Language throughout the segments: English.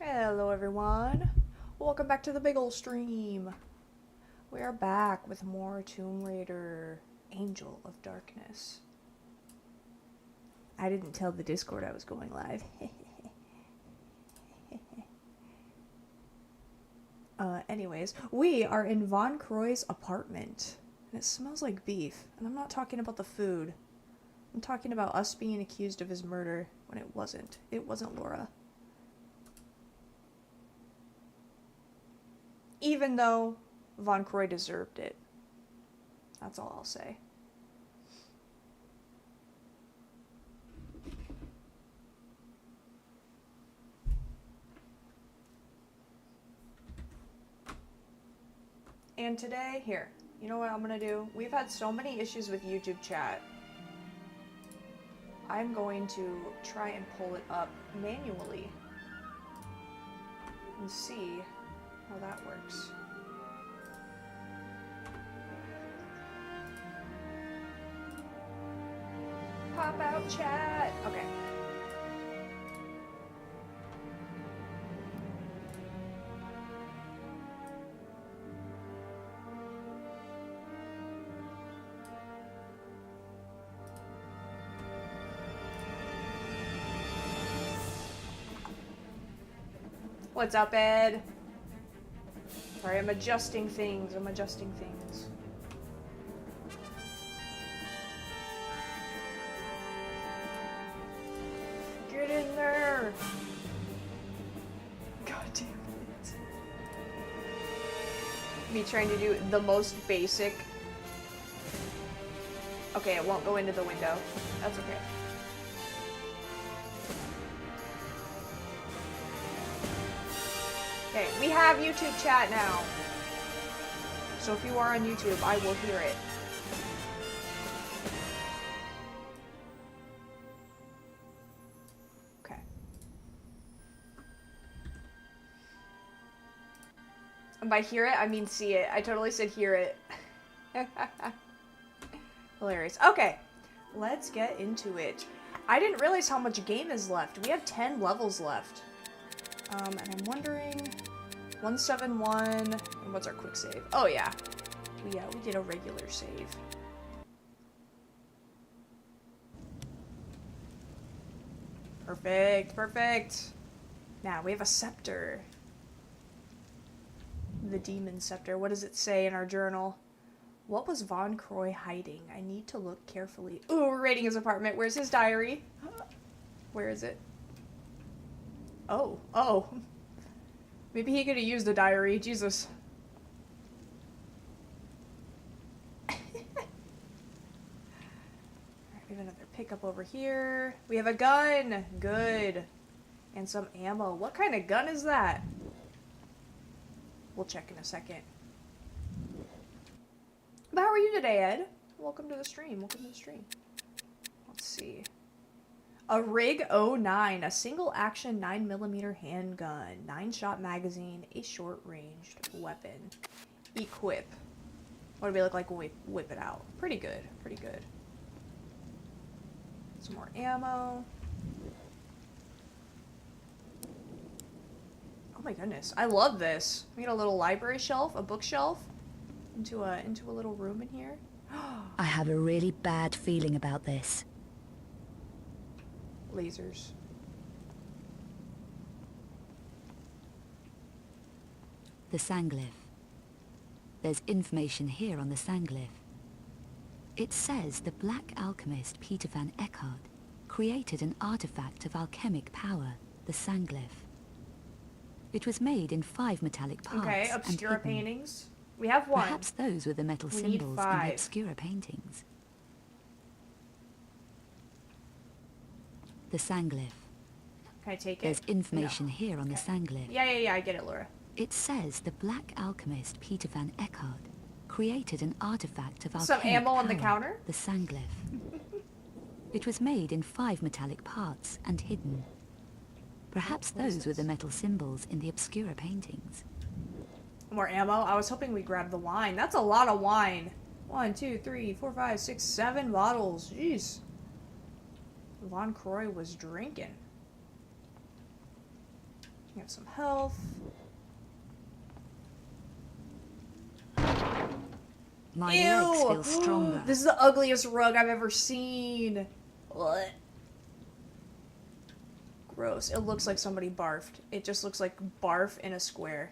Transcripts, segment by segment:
Hello everyone, welcome back to the big ol' stream. We are back with more Tomb Raider Angel of Darkness. I didn't tell the Discord I was going live. Anyways, we are in Von Croy's apartment. And it smells like beef. And I'm not talking about the food. I'm talking about us being accused of his murder when it wasn't. It wasn't Laura. Even though Von Croy deserved it. That's all I'll say. And today, here, you know what I'm gonna do? We've had so many issues with YouTube chat. I'm going to try and pull it up manually and see how that works. Pop out chat! Okay. What's up, Ed? Sorry, I'm adjusting things. Get in there! God damn it. Me trying to do the most basic. Okay, it won't go into the window. That's okay. Okay, we have YouTube chat now. So if you are on YouTube, I will hear it. Okay. And by hear it, I mean see it. I totally said hear it. Hilarious. Okay, let's get into it. I didn't realize how much game is left. We have 10 levels left. And I'm wondering, 171, and what's our quick save? Oh yeah, we did a regular save. Perfect. Now we have a scepter. The demon scepter. What does it say in our journal? What was Von Croy hiding? I need to look carefully. Ooh, we're raiding his apartment. Where's his diary? Where is it? Oh. Maybe he could have used a diary. Jesus. Alright, we have another pickup over here. We have a gun. Good. And some ammo. What kind of gun is that? We'll check in a second. But how are you today, Ed? Welcome to the stream. Let's see. A Rig 09, a single-action 9mm handgun, 9-shot magazine, a short-ranged weapon. Equip. What do we look like when we whip it out? Pretty good. Some more ammo. Oh my goodness, I love this. We got a little library shelf, a bookshelf, into a little room in here. I have a really bad feeling about this. Lasers. The Sanglyph. There's information here on the Sanglyph. It says the black alchemist Peter van Eckhart created an artifact of alchemic power, the Sanglyph. It was made in 5 metallic parts. Okay, obscura paintings. We have one. Perhaps those were the metal symbols in the obscura paintings. The Sanglyph. Can I take it? There's information here on the Sanglyph. Yeah, I get it, Laura. It says the black alchemist Peter van Eckhart created an artifact of alchemic Some ammo power, on the counter? the Sanglyph. It was made in 5 metallic parts and hidden. Perhaps those were the metal symbols in the obscura paintings. More ammo? I was hoping we'd grab the wine. That's a lot of wine. 1, 2, 3, 4, 5, 6, 7 bottles. Jeez. Von Croy was drinking. You have some health. My Ew! legs feel stronger. This is the ugliest rug I've ever seen. What? Gross. It looks like somebody barfed. It just looks like barf in a square.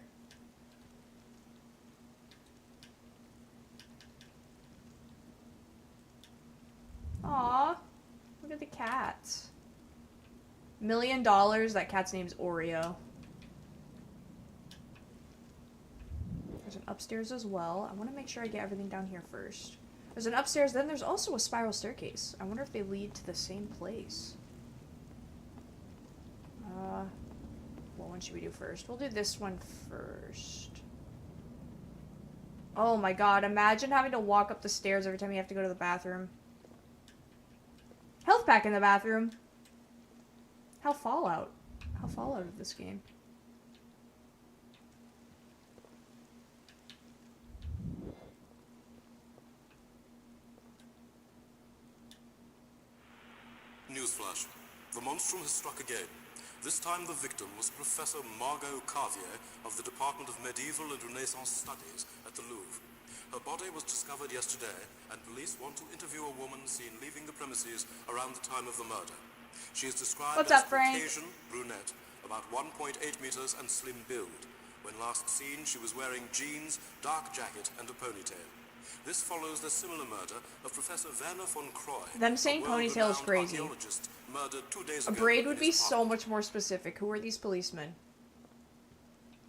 Aw. Look at the cats. $1 million. That cat's name's Oreo. There's an upstairs as well. I want to make sure I get everything down here first. There's an upstairs, then there's also a spiral staircase. I wonder if they lead to the same place. What one should we do first? We'll do this one first. Oh my god, imagine having to walk up the stairs every time you have to go to the bathroom. Health pack in the bathroom. How Fallout of this game. Newsflash. The monstrum has struck again. This time the victim was Professor Margot Cartier of the Department of Medieval and Renaissance Studies at the Louvre. Her body was discovered yesterday, and police want to interview a woman seen leaving the premises around the time of the murder. She is described What's as up, Frank? Caucasian, brunette, about 1.8 meters and slim build. When last seen, she was wearing jeans, dark jacket, and a ponytail. This follows the similar murder of Professor Werner von Croy. Them saying ponytail is crazy. Murdered 2 days A ago braid in would his be so apartment. much more specific. Who are these policemen?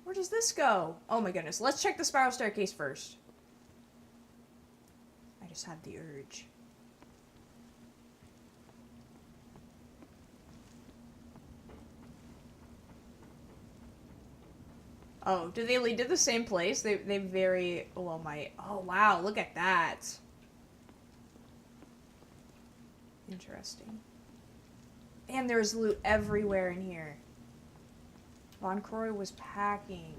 Where does this go? Oh my goodness. Let's check the spiral staircase first. I just had the urge. Oh, do they lead to the same place? They very... Well, my... Oh, wow. Look at that. Interesting. And there's loot everywhere in here. Von Croy was packing.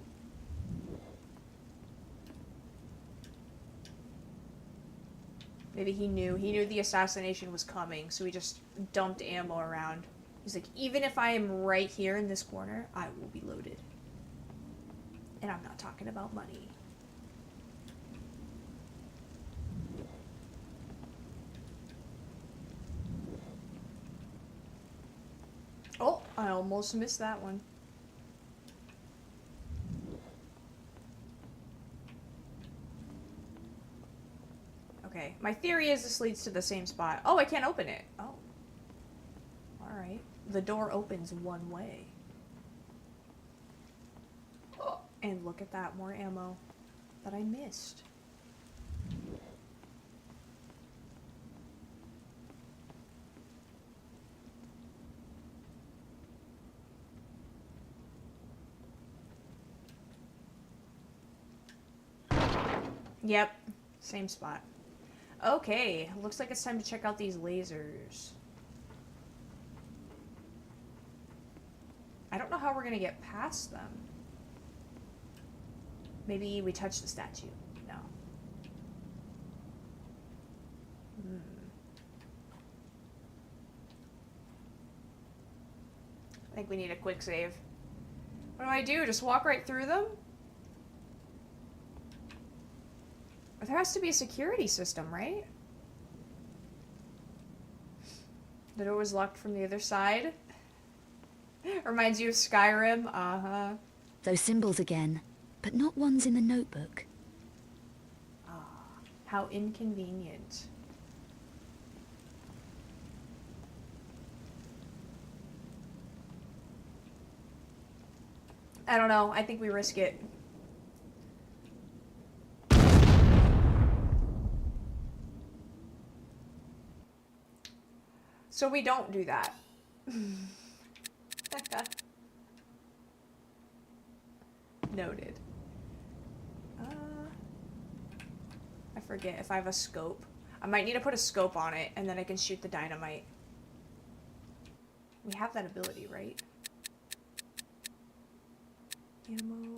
Maybe he knew the assassination was coming, so he just dumped ammo around. He's like, even if I am right here in this corner, I will be loaded. And I'm not talking about money. Oh, I almost missed that one. Okay, my theory is this leads to the same spot. Oh, I can't open it. Oh. Alright. The door opens one way. Oh, and look at that, more ammo that I missed. Yep, same spot. Okay, looks like it's time to check out these lasers. I don't know how we're gonna get past them. Maybe we touch the statue. No. I think we need a quick save. What do I do? Just walk right through them? There has to be a security system, right? The door was locked from the other side. Reminds you of Skyrim? Uh-huh. Those symbols again, but not ones in the notebook. Ah, how inconvenient. I don't know. I think we risk it. So we don't do that. Noted. I forget if I have a scope. I might need to put a scope on it, and then I can shoot the dynamite. We have that ability, right? Ammo.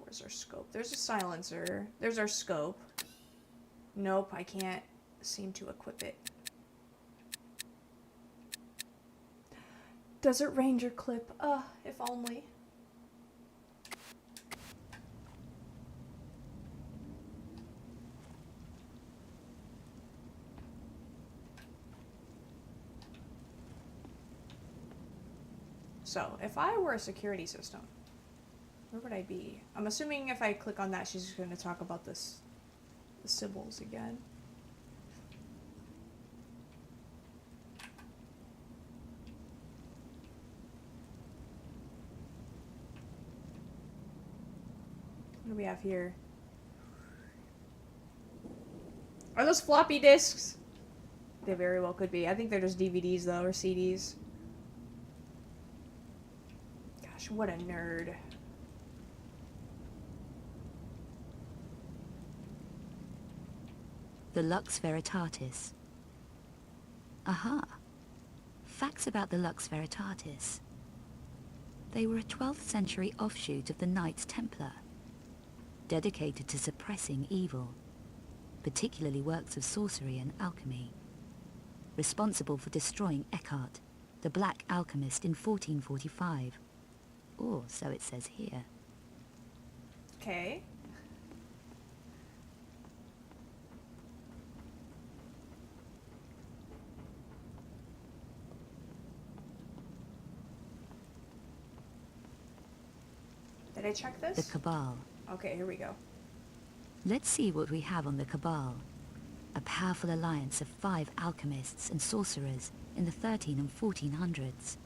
Where's our scope? There's a silencer. There's our scope. Nope, I can't seem to equip it. Desert Ranger clip. If only. So, if I were a security system, where would I be? I'm assuming if I click on that, she's going to talk about this, the symbols again. What do we have here? Are those floppy disks? They very well could be. I think they're just DVDs though, or CDs. Gosh, what a nerd. The Lux Veritatis. Aha! Facts about the Lux Veritatis. They were a 12th century offshoot of the Knights Templar, dedicated to suppressing evil, particularly works of sorcery and alchemy, responsible for destroying Eckhart, the Black Alchemist, in 1445. Or so it says here. Okay. Did I check this? The Cabal. Okay, here we go. Let's see what we have on the Cabal. A powerful alliance of 5 alchemists and sorcerers in the 13 and 1400s.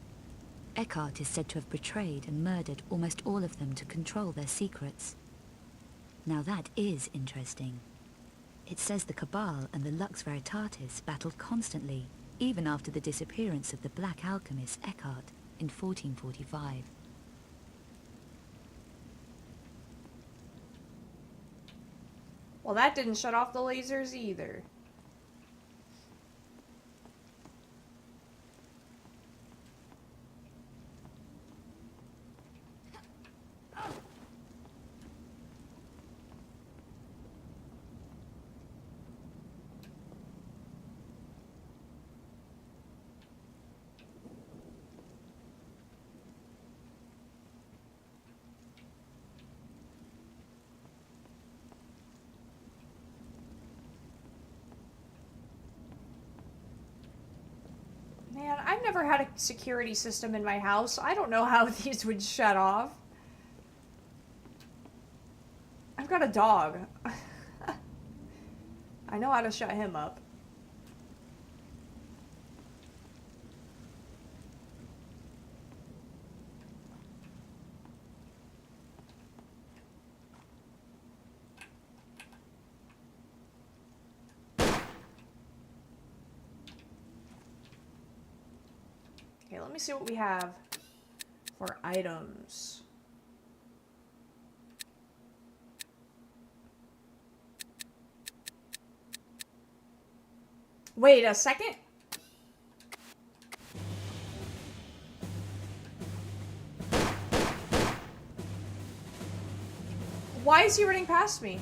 Eckhart is said to have betrayed and murdered almost all of them to control their secrets. Now that is interesting. It says the Cabal and the Lux Veritatis battled constantly, even after the disappearance of the black alchemist Eckhart in 1445. Well, that didn't shut off the lasers either. Man, I've never had a security system in my house. I don't know how these would shut off. I've got a dog. I know how to shut him up. Okay, let me see what we have for items. Wait a second. Why is he running past me?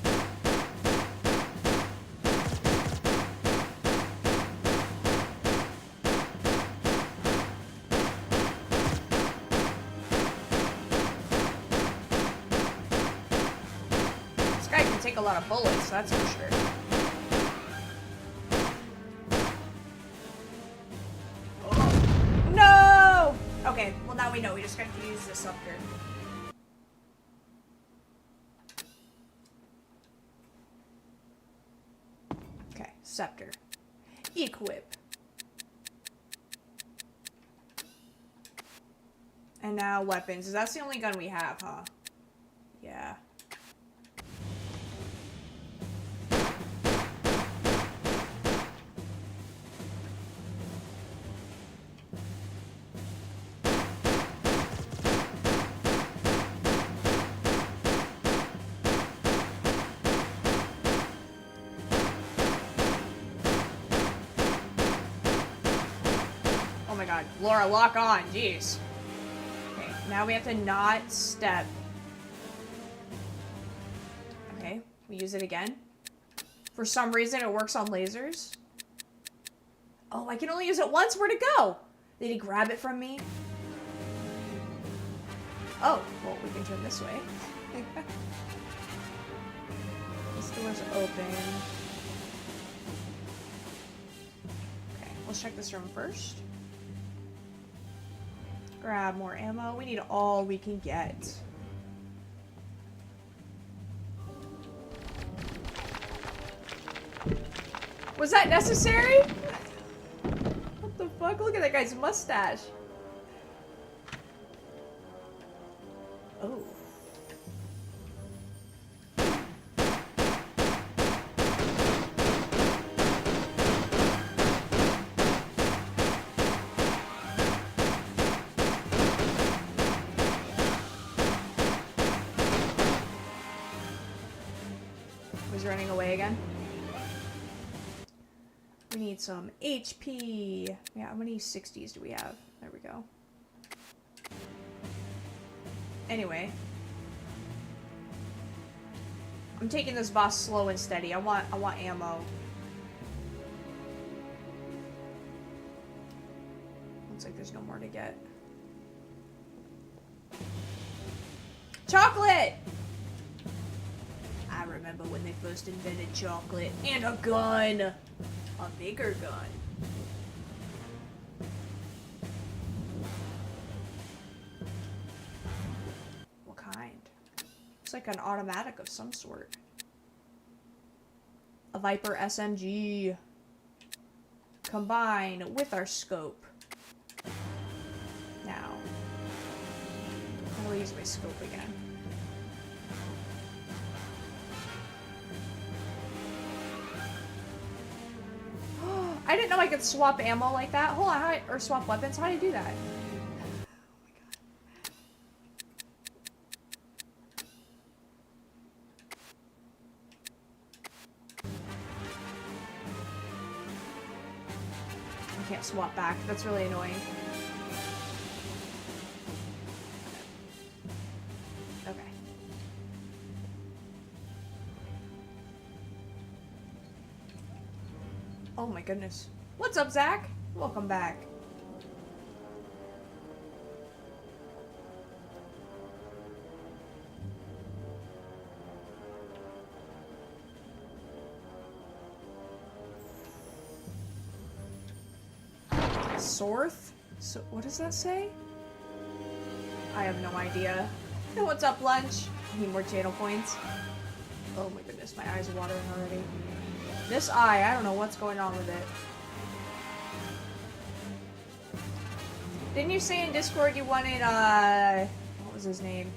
This guy can take a lot of bullets, that's for sure. No! Okay, well now we know. We just got to use this up here. Okay, scepter. Equip. And now weapons. That's the only gun we have, huh? Yeah. Oh my god. Laura, lock on. Jeez. Okay, now we have to not step. Okay, we use it again. For some reason, it works on lasers. Oh, I can only use it once? Where'd it go? Did he grab it from me? Oh, well, we can turn this way. This door's open. Okay, let's check this room first. Grab more ammo. We need all we can get. Was that necessary? What the fuck? Look at that guy's mustache. Oh. Was he running away again? We need some HP. Yeah, how many 60s do we have? There we go. Anyway. I'm taking this boss slow and steady. I want ammo. Looks like there's no more to get. Chocolate! I remember when they first invented chocolate. And a gun! A bigger gun. What kind? It's like an automatic of some sort. A Viper SMG. Combine with our scope. Now. I'll use my scope again. I didn't know I could swap ammo like that. Hold on, or swap weapons. How do you do that? I can't swap back. That's really annoying. Okay. Oh my goodness. What's up, Zach? Welcome back. Sorth? So, what does that say? I have no idea. What's up, lunch? Need more channel points? Oh my goodness, my eyes are watering already. This eye, I don't know what's going on with it. Didn't you say in Discord you wanted, what was his name?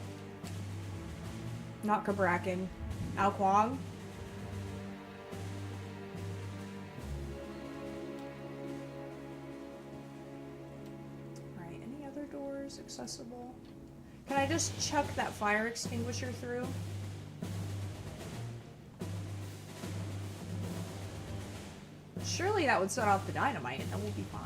Not Cabrakan. Ao Kwong? Right, any other doors accessible? Can I just chuck that fire extinguisher through? Surely that would set off the dynamite and then we'll be fine.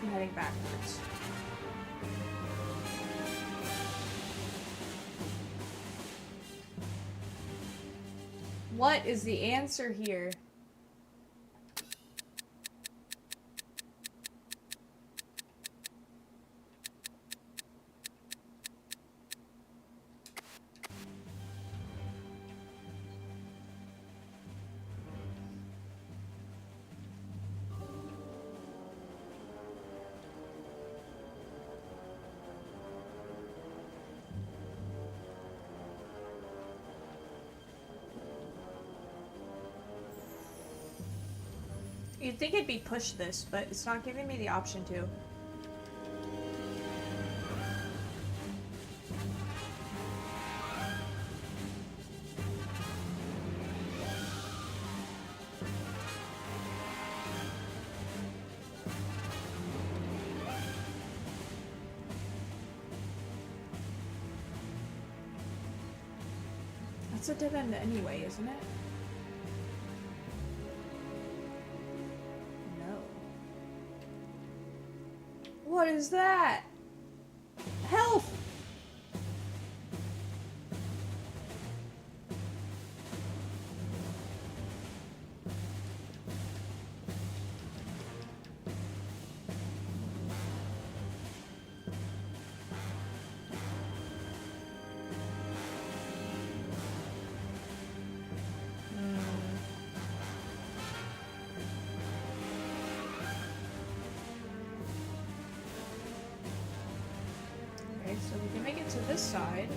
I'm heading backwards. What is the answer here? You'd think it'd be push this, but it's not giving me the option to. That's a dead end anyway, isn't it? What is that? Health! so we can make it to this side.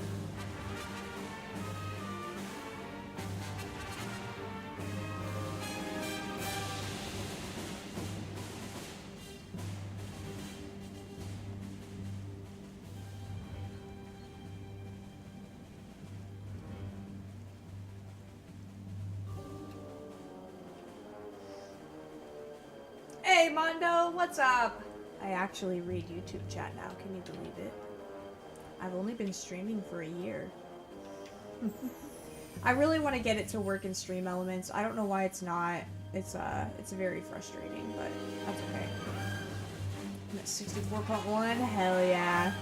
Hey Mondo, what's up? I actually read YouTube chat now, can you believe it? I've only been streaming for a year. I really want to get it to work in Stream Elements. I don't know why it's not. It's very frustrating, but that's okay. I'm at 64.1, hell yeah.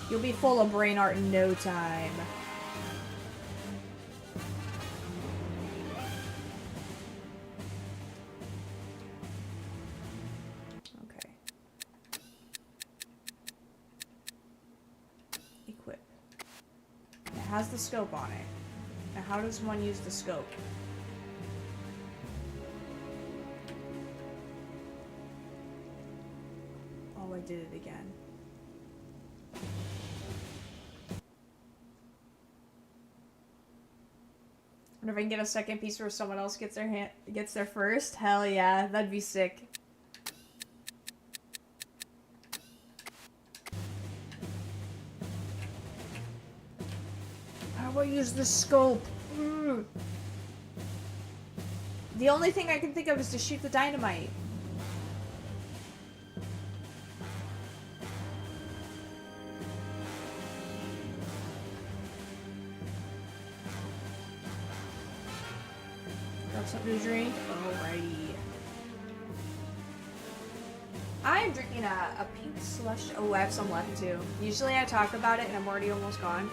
You'll be full of brain art in no time. Has the scope on it. Now how does one use the scope? Oh, I did it again. I wonder if I can get a second piece where someone else gets their first. Hell yeah, that'd be sick. I use the scope. The only thing I can think of is to shoot the dynamite. Grab something to drink. Alrighty. I'm drinking a pink slush. Oh, I have some left too. Usually I talk about it and I'm already almost gone.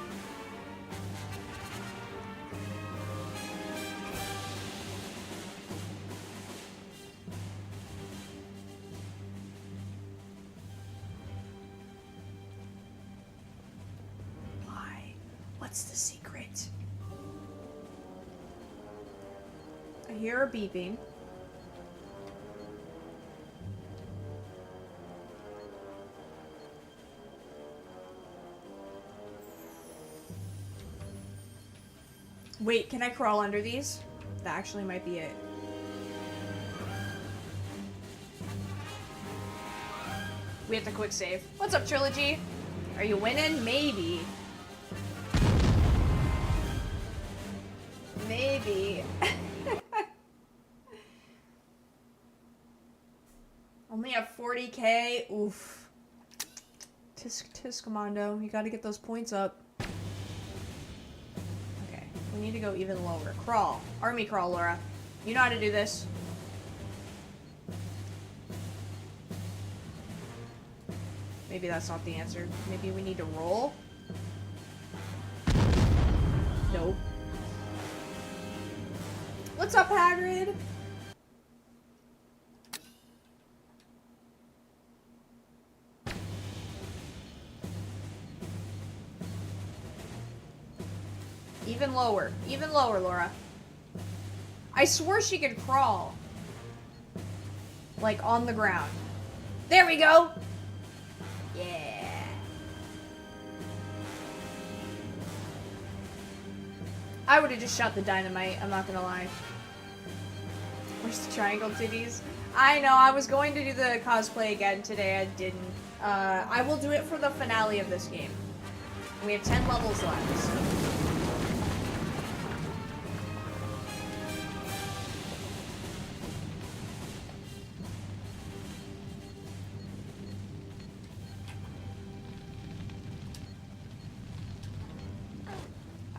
What's the secret? I hear a beeping. Wait, can I crawl under these? That actually might be it. We have to quick save. What's up, Trilogy? Are you winning? Maybe. Maybe. Only have 40k. Oof. Tisk Commando. You gotta get those points up. Okay. We need to go even lower. Crawl. Army crawl, Laura. You know how to do this. Maybe that's not the answer. Maybe we need to roll? Nope. What's up, Hagrid? Even lower, Laura. I swore she could crawl. Like, on the ground. There we go! Yeah. I would have just shot the dynamite, I'm not gonna lie. Where's the triangle titties? I know, I was going to do the cosplay again today, I didn't. I will do it for the finale of this game. We have 10 levels left, so.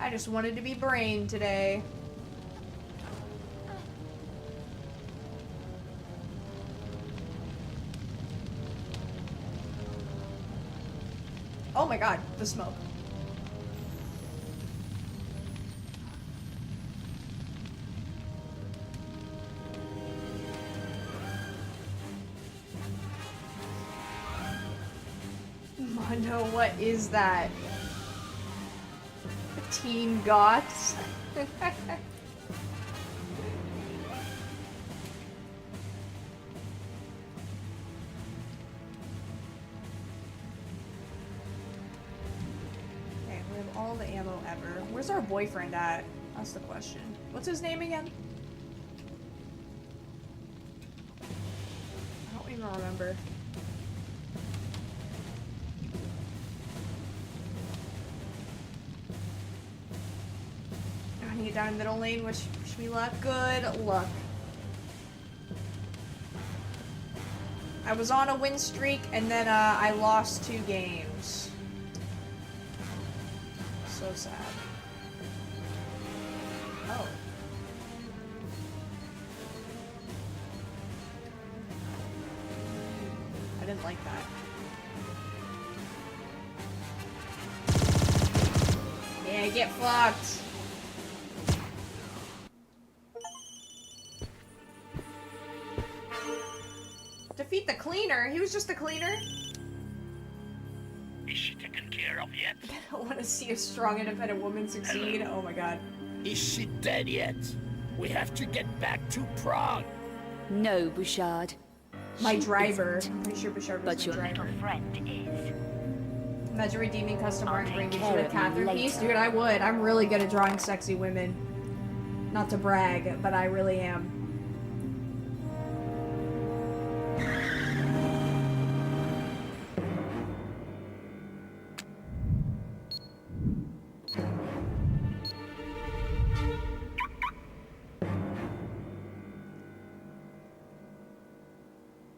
I just wanted to be Brain today. Oh my god, the smoke. Mondo, what is that? Teen goths. all the ammo ever. Where's our boyfriend at? That's the question. What's his name again? I don't even remember. I need to get down in middle lane. Wish me luck. Good luck. I was on a win streak and then I lost 2 games. So sad. Oh. I didn't like that. Yeah, get fucked. Defeat the cleaner? He was just the cleaner? Is she taken care of yet? I don't want to see a strong, independent woman succeed. Oh my god. Is she dead yet? We have to get back to Prague. No, Bouchard. My She driver. isn't. I'm pretty sure Bouchard was But my your driver. little friend is. Imagine redeeming customer I'll and take bringing care you a of you Catherine later. piece. Dude, I would. I'm really good at drawing sexy women. Not to brag, but I really am.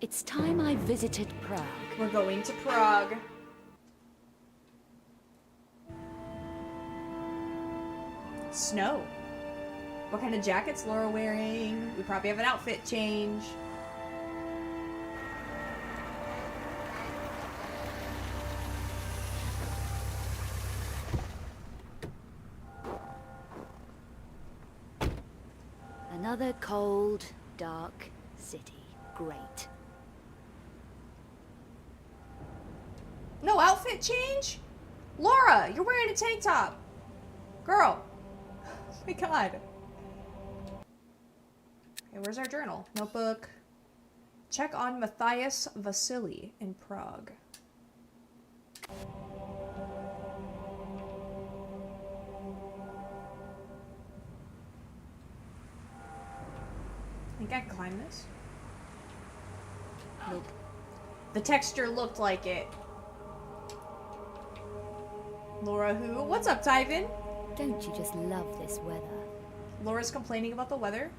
It's time I visited Prague. We're going to Prague. Snow. What kind of jacket's Laura wearing? We probably have an outfit change. Another cold, dark city. Great. No outfit change? Laura, you're wearing a tank top. Girl. Oh my god. Okay, where's our journal? Notebook. Check on Matthias Vasily in Prague. Think I can climb this? Nope. The texture looked like it. Laura who? What's up, Tyvin? Don't you just love this weather? Laura's complaining about the weather.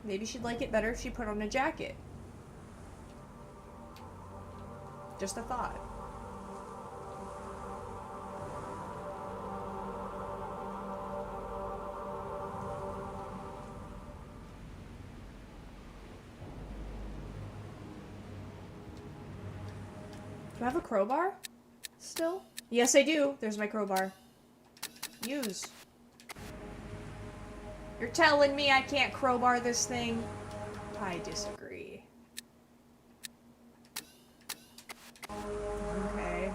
Maybe she'd like it better if she put on a jacket. Just a thought. Do I have a crowbar? Still? Yes, I do. There's my crowbar. Use. You're telling me I can't crowbar this thing? I disagree. Okay.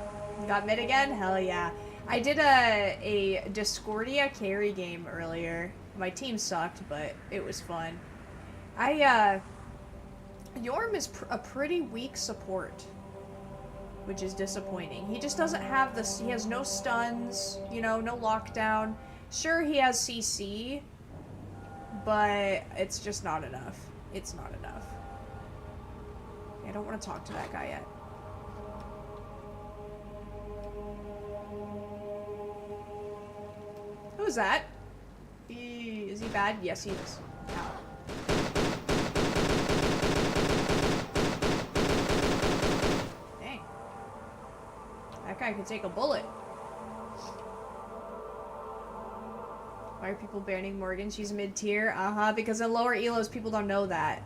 Got mid again? Hell yeah. I did a Discordia carry game earlier. My team sucked, but it was fun. Yorm is a pretty weak support, which is disappointing. He just doesn't have this, he has no stuns, you know, no lockdown. Sure, he has CC, but it's just not enough. It's not enough. I don't want to talk to that guy yet. Who's that? Is he bad? Yes, he is. Ow. Dang. That guy could take a bullet. Why are people banning Morgan? She's mid-tier? Uh-huh, because in lower elos, people don't know that.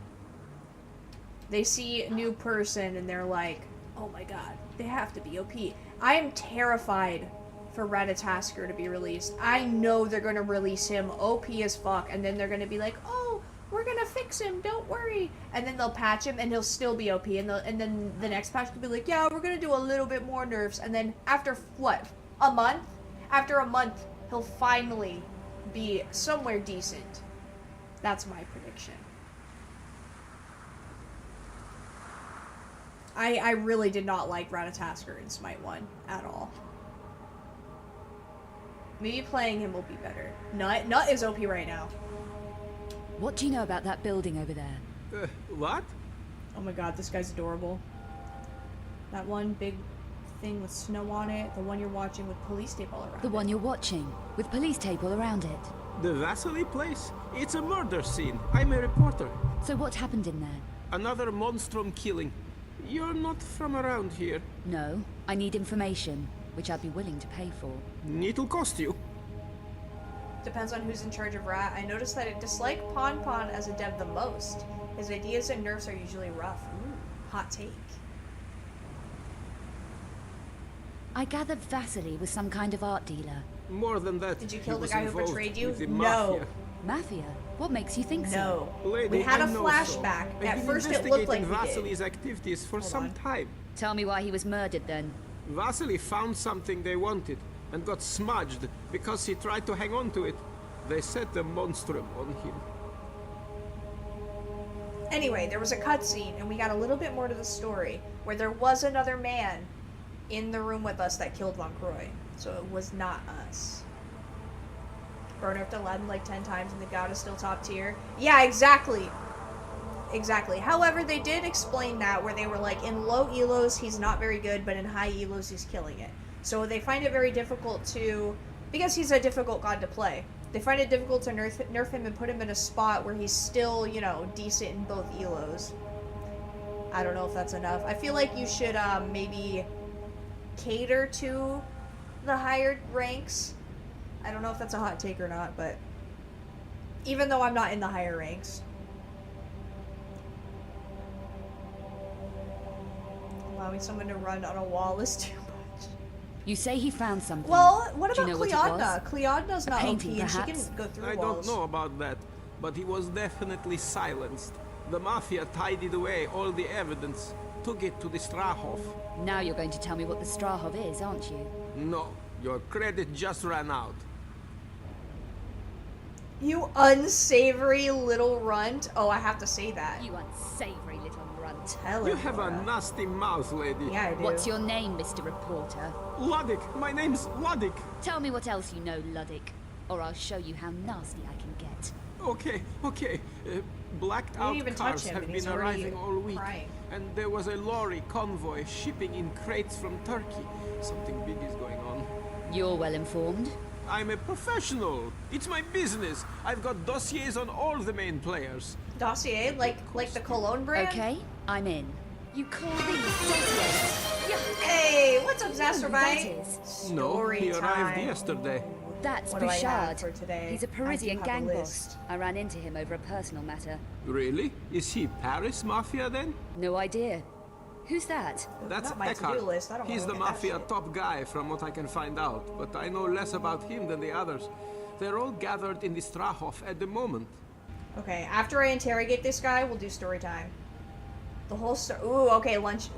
They see a new person and they're like, oh my god, they have to be OP. I am terrified for Ratatasker to be released. I know they're gonna release him OP as fuck, and then they're gonna be like, oh, we're gonna fix him, don't worry. And then they'll patch him and he'll still be OP, and then the next patch will be like, yeah, we're gonna do a little bit more nerfs, and then after, what, a month? After a month, he'll finally be somewhere decent. That's my prediction. I really did not like Ratatasker in Smite 1 at all. Maybe playing him will be better. Nut is OP right now. What do you know about that building over there? What? Oh my god, this guy's adorable. That one big thing with snow on it, the one you're watching with police tape all around The one it. you're watching, with police tape all around it. The Vasily place? It's a murder scene. I'm a reporter. So what happened in there? Another monstrum killing. You're not from around here. No, I need information, which I'd be willing to pay for. It'll cost you. Depends on who's in charge of Rat. I noticed that it disliked Pon Pon as a dev the most. His ideas and nerfs are usually rough. Ooh, hot take. I gathered Vasily was some kind of art dealer. More than that. Did you he kill the was guy who involved betrayed you? with the No. mafia. Mafia? What makes you think so? No. Lady, We had a I know flashback. So. At I've been first it looked like investigating we did. Vasily's activities for Hold some on. time. Tell me why he was murdered then. Vasily found something they wanted and got smudged because he tried to hang on to it. They set the monstrum on him. Anyway, there was a cutscene, and we got a little bit more to the story, where there was another man in the room with us that killed Von Croy. So it was not us. Bro nerfed Aladdin like 10 times, and the god is still top tier. Yeah, exactly. Exactly. However, they did explain that, where they were like, in low elos, he's not very good, but in high elos, he's killing it. So they find it very difficult to, because he's a difficult god to play, they find it difficult to nerf him and put him in a spot where he's still, you know, decent in both elos. I don't know if that's enough. I feel like you should maybe cater to the higher ranks. I don't know if that's a hot take or not, but even though I'm not in the higher ranks. Allowing someone to run on a wall is too much. You say he found something. Well, what Do about you know what it Cleodna? was? Cleodna's A not OP painting, and she perhaps? can go through I walls. don't know about that, but he was definitely silenced. The mafia tidied away all the evidence, took it to the Strahov. Now you're going to tell me what the Strahov is, aren't you? No, your credit just ran out. You unsavory little runt. Oh, I have to say that. You unsavory little runt. Tell You him, have a Laura. nasty mouth, lady. Yeah, I do. What's your name, Mr. Reporter? Luddick, my name's Luddick. Tell me what else you know, Luddick, or I'll show you how nasty I can get. Okay. Blacked You out didn't even cars touch him, have and he's been already arriving all week. crying. And there was a lorry convoy shipping in crates from Turkey. Something big is going on. You're well informed. I'm a professional. It's my business. I've got dossiers on all the main players. Dossier? Like the cologne brand? Okay, I'm in. You call these dossiers? Yeah. Hey, what's up, That Zastrobite? is. No, Story he arrived time. yesterday. That's What do I have Bouchard. for today? He's a I Parisian do have a gang list. boss. I ran into him over a personal matter. Really? Is he Paris Mafia then? No idea. Who's that? That's Not my to-do Eckhart. list. I don't He's wanna the look at that Mafia shit. top guy from what I can find out, but I know less about him than the others. They're all gathered in the Strahov at the moment. Okay, after I interrogate this guy, we'll do story time. The whole Ooh, okay, lunch.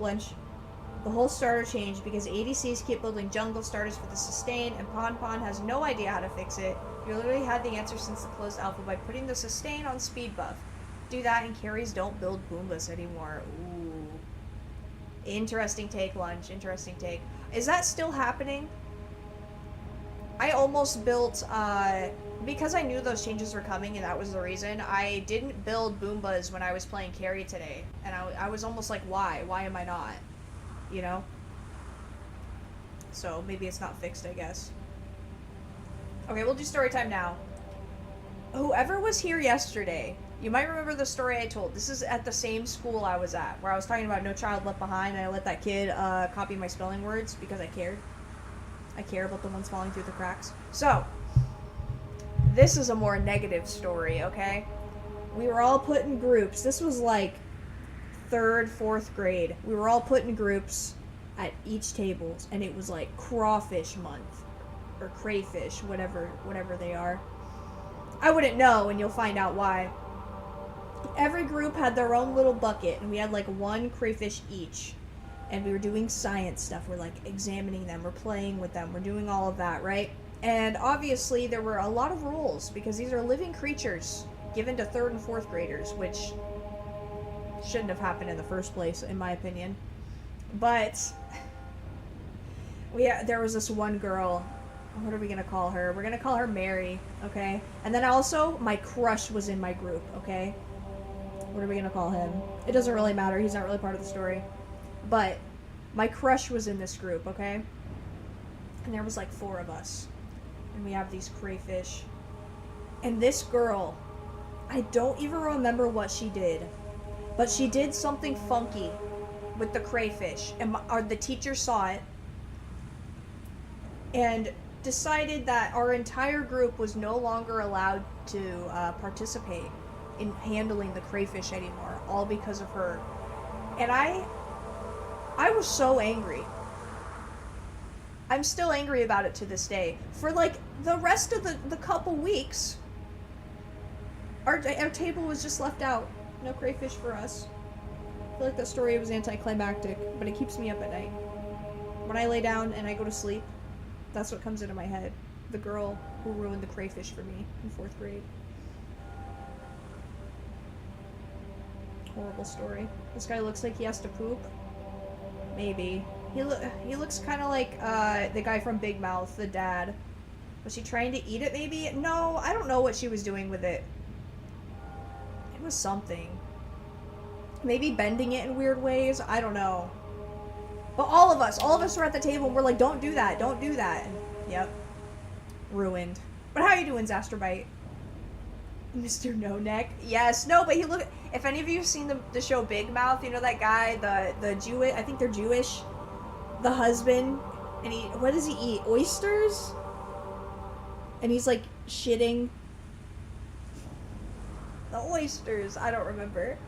The whole starter changed because ADCs keep building jungle starters for the sustain, and Pon Pon has no idea how to fix it. You literally had the answer since the closed alpha by putting the sustain on speed buff. Do that and carries don't build Boombas anymore. Ooh. Interesting take, Lunch. Interesting take. Is that still happening? I almost built, because I knew those changes were coming and that was the reason, I didn't build Boombas when I was playing carry today. And I was almost like, why? Why am I not? You know? So, maybe it's not fixed, I guess. Okay, we'll do story time now. Whoever was here yesterday, you might remember the story I told. This is at the same school I was at, where I was talking about No Child Left Behind, and I let that kid copy my spelling words because I cared. I care about the ones falling through the cracks. So, this is a more negative story, okay? We were all put in groups. This was like 3rd, 4th grade. We were all put in groups at each table, and it was like crawfish month or crayfish, whatever they are. I wouldn't know, and you'll find out why. Every group had their own little bucket, and we had like 1 crayfish each. And we were doing science stuff. We're like examining them, we're playing with them, we're doing all of that, right? And obviously there were a lot of rules because these are living creatures given to 3rd and 4th graders, which shouldn't have happened in the first place, in my opinion. But there was this one girl, What are we gonna call her? We're gonna call her Mary, okay? And then also, my crush was in my group, okay? What are we gonna call him? It doesn't really matter. He's not really part of the story. But my crush was in this group, okay? And there was like 4 of us. And we have these crayfish. And this girl, I don't even remember what she did. But she did something funky with the crayfish. And the teacher saw it. And decided that our entire group was no longer allowed to participate in handling the crayfish anymore, all because of her. And I was so angry. I'm still angry about it to this day. For like the rest of the couple weeks, our table was just left out. No crayfish for us. I feel like that story was anticlimactic, but it keeps me up at night. When I lay down and I go to sleep, that's what comes into my head. The girl who ruined the crayfish for me in 4th grade. Horrible story. This guy looks like he has to poop. Maybe. He looks kind of like the guy from Big Mouth, the dad. Was she trying to eat it maybe? No, I don't know what she was doing with it. It was something. Maybe bending it in weird ways? I don't know. But all of us were at the table and we're like, don't do that, don't do that. And, yep. Ruined. But how you doing, Zasterbite? Mr. No Neck? Yes, no, but if any of you have seen the show Big Mouth, you know that guy, the Jewish, I think they're Jewish, the husband, and what does he eat? Oysters? And he's like shitting the oysters. I don't remember.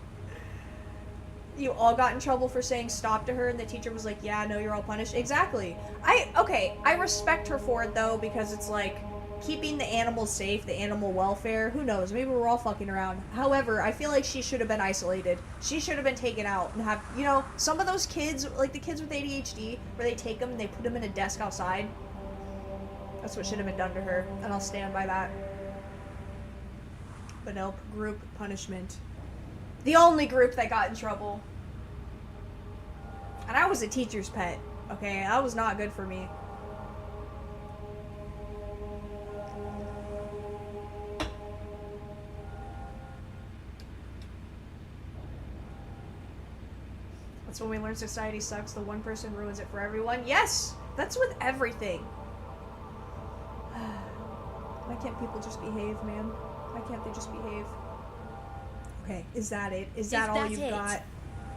You all got in trouble for saying stop to her, and the teacher was like, yeah, no, you're all punished. Exactly. I respect her for it, though, because it's like keeping the animals safe, the animal welfare. Who knows? Maybe we're all fucking around. However, I feel like she should have been isolated. She should have been taken out and have, some of those kids, like the kids with ADHD, where they take them and they put them in a desk outside. That's what should have been done to her, and I'll stand by that. But nope, group punishment. The only group that got in trouble. And I was a teacher's pet, okay? That was not good for me. That's when we learn society sucks. The one person ruins it for everyone. Yes! That's with everything. Why can't people just behave, man? Why can't they just behave? Okay, is that it? Is that all you've got?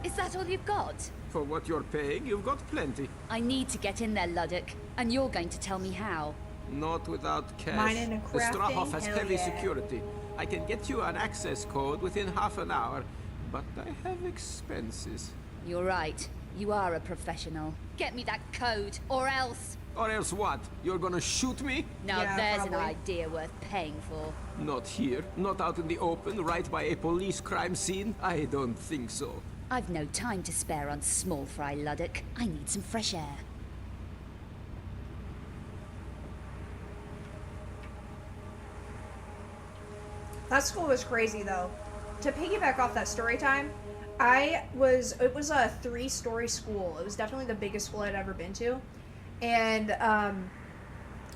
Is that all you've got? For what you're paying, you've got plenty. I need to get in there, Luddock, and you're going to tell me how. Not without cash. Mining and The crafting? Strahov has Hell heavy yeah. security. I can get you an access code within half an hour, but I have expenses. You're right. You are a professional. Get me that code, or else... Or else what? You're gonna shoot me? Now Yeah, there's probably. an idea worth paying for. Not here. Not out in the open, right by a police crime scene. I don't think so. I've no time to spare on small fry, Luddock. I need some fresh air. That school was crazy, though. To piggyback off that story time, it was a 3-story school. It was definitely the biggest school I'd ever been to. And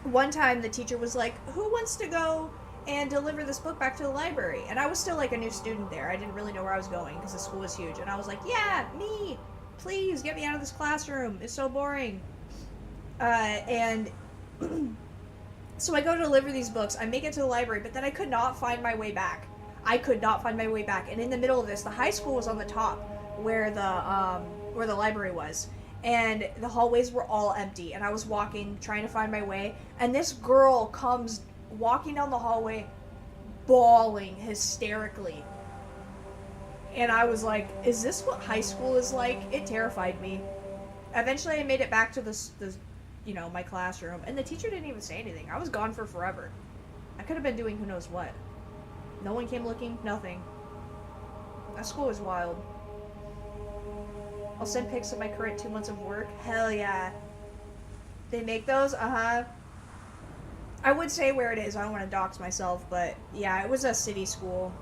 one time the teacher was like, who wants to go and deliver this book back to the library? And I was still like a new student there. I didn't really know where I was going because the school was huge. And I was like, yeah, me. Please get me out of this classroom. It's so boring. And so I go to deliver these books. I make it to the library, but then I could not find my way back. And in the middle of this, the high school was on the top where the library was. And the hallways were all empty. And I was walking, trying to find my way. And this girl comes walking down the hallway, bawling hysterically. And I was like, is this what high school is like? It terrified me. Eventually I made it back to my classroom. And the teacher didn't even say anything. I was gone for forever. I could have been doing who knows what. No one came looking, nothing. That school was wild. I'll send pics of my current 2 months of work. Hell yeah. They make those? Uh-huh. I would say where it is. I don't want to dox myself, but yeah, it was a city school.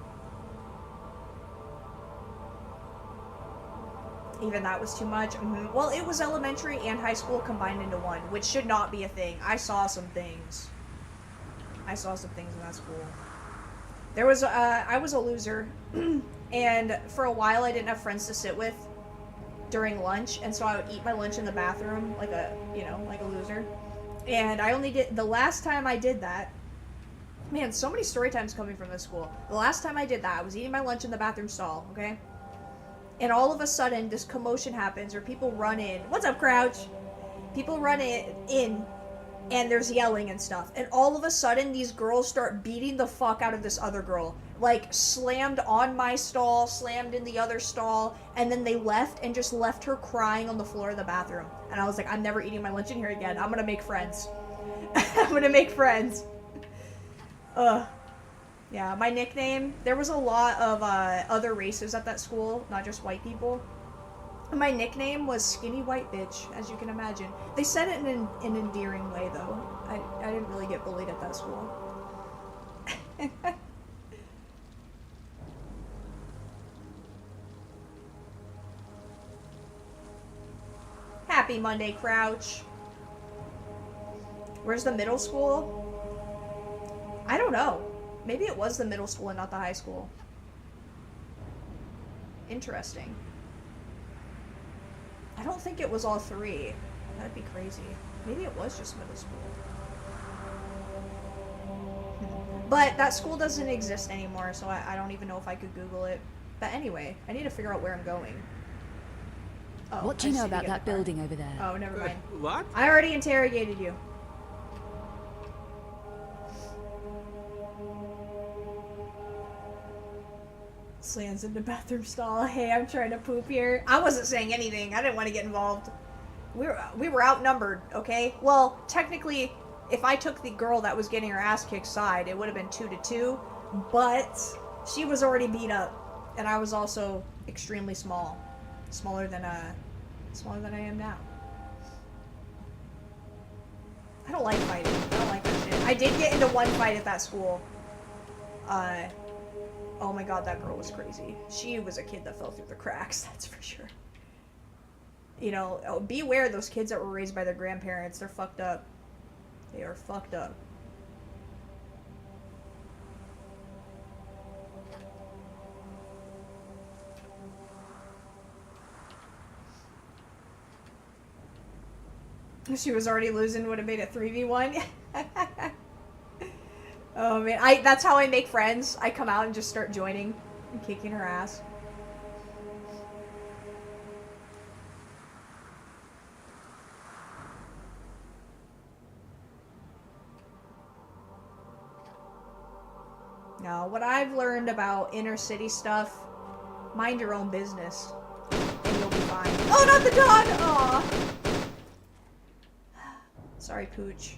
Even that was too much. Well, it was elementary and high school combined into one, which should not be a thing. I saw some things. I saw some things in that school. There was, I was a loser, and for a while I didn't have friends to sit with during lunch, and so I would eat my lunch in the bathroom like a, you know, like a loser. And I only did, the last time I did that, man, so many story times coming from this school. The last time I did that, I was eating my lunch in the bathroom stall, okay? And all of a sudden, this commotion happens, or people run in. What's up, Crouch? People run in, and there's yelling and stuff. And all of a sudden, these girls start beating the fuck out of this other girl. Like, slammed on my stall, slammed in the other stall, and then they left and just left her crying on the floor of the bathroom. And I was like, I'm never eating my lunch in here again. I'm gonna make friends. I'm gonna make friends. Ugh. Yeah, my nickname, there was a lot of other races at that school, not just white people. My nickname was Skinny White Bitch, as you can imagine. They said it in an endearing way, though. I didn't really get bullied at that school. Happy Monday, Crouch. Where's the middle school? I don't know. Maybe it was the middle school and not the high school. Interesting. I don't think it was all three. That'd be crazy. Maybe it was just middle school. But that school doesn't exist anymore, so I don't even know if I could Google it. But anyway, I need to figure out where I'm going. Oh, What do you know about that building over there? Oh, never mind. What? I already interrogated you. Slams in the bathroom stall. Hey, I'm trying to poop here. I wasn't saying anything. I didn't want to get involved. We were outnumbered, okay? Well, technically, if I took the girl that was getting her ass kicked side, it would have been 2-2, but she was already beat up, and I was also extremely small. Smaller than I am now. I don't like fighting. I don't like that shit. I did get into one fight at that school. Oh my god, that girl was crazy. She was a kid that fell through the cracks, that's for sure. You know, be aware of those kids that were raised by their grandparents. They're fucked up. They are fucked up. She was already losing, would have made it 3v1. Oh man, that's how I make friends. I come out and just start joining and kicking her ass. No, what I've learned about inner city stuff, mind your own business and you'll be fine. Oh, not the dog! Aw. Sorry, Pooch.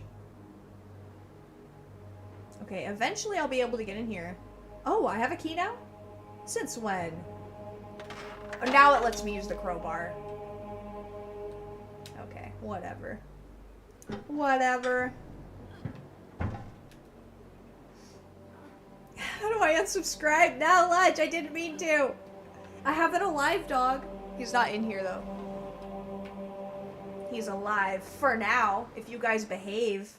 Okay, eventually I'll be able to get in here. Oh, I have a key now? Since when? Oh, now it lets me use the crowbar. Okay, whatever. Whatever. How do I unsubscribe? Now, Ludge, I didn't mean to. I have an alive dog. He's not in here, though. He's alive. For now, if you guys behave.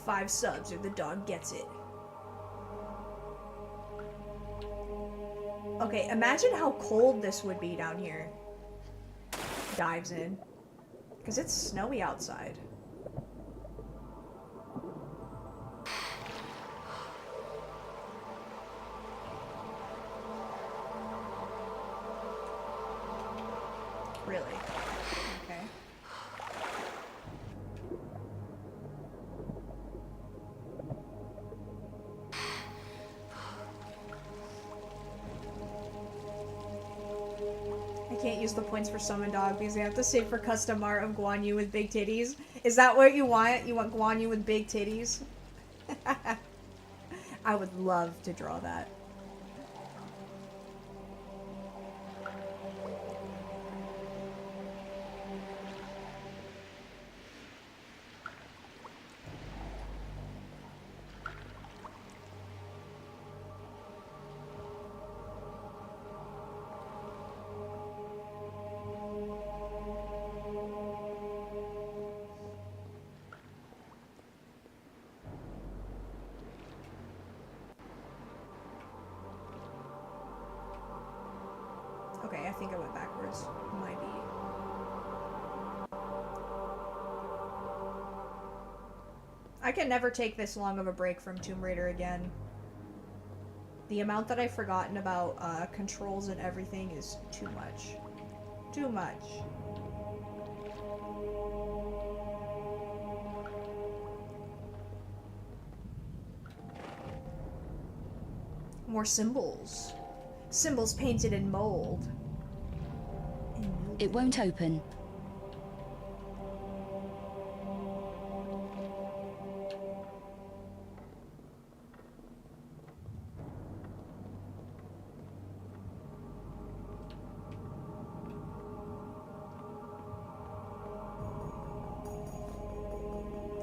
$5 subs or the dog gets it. Okay, imagine how cold this would be down here. Dives in. Because it's snowy outside. Really? Okay. I can't use the points for summon dog because I have to save for custom art of Guan Yu with big titties. Is that what you want? You want Guan Yu with big titties? I would love to draw that. think I went backwards. Might be. I can never take this long of a break from Tomb Raider again. The amount that I've forgotten about controls and everything is too much. Too much. More symbols. Symbols painted in mold. It won't open.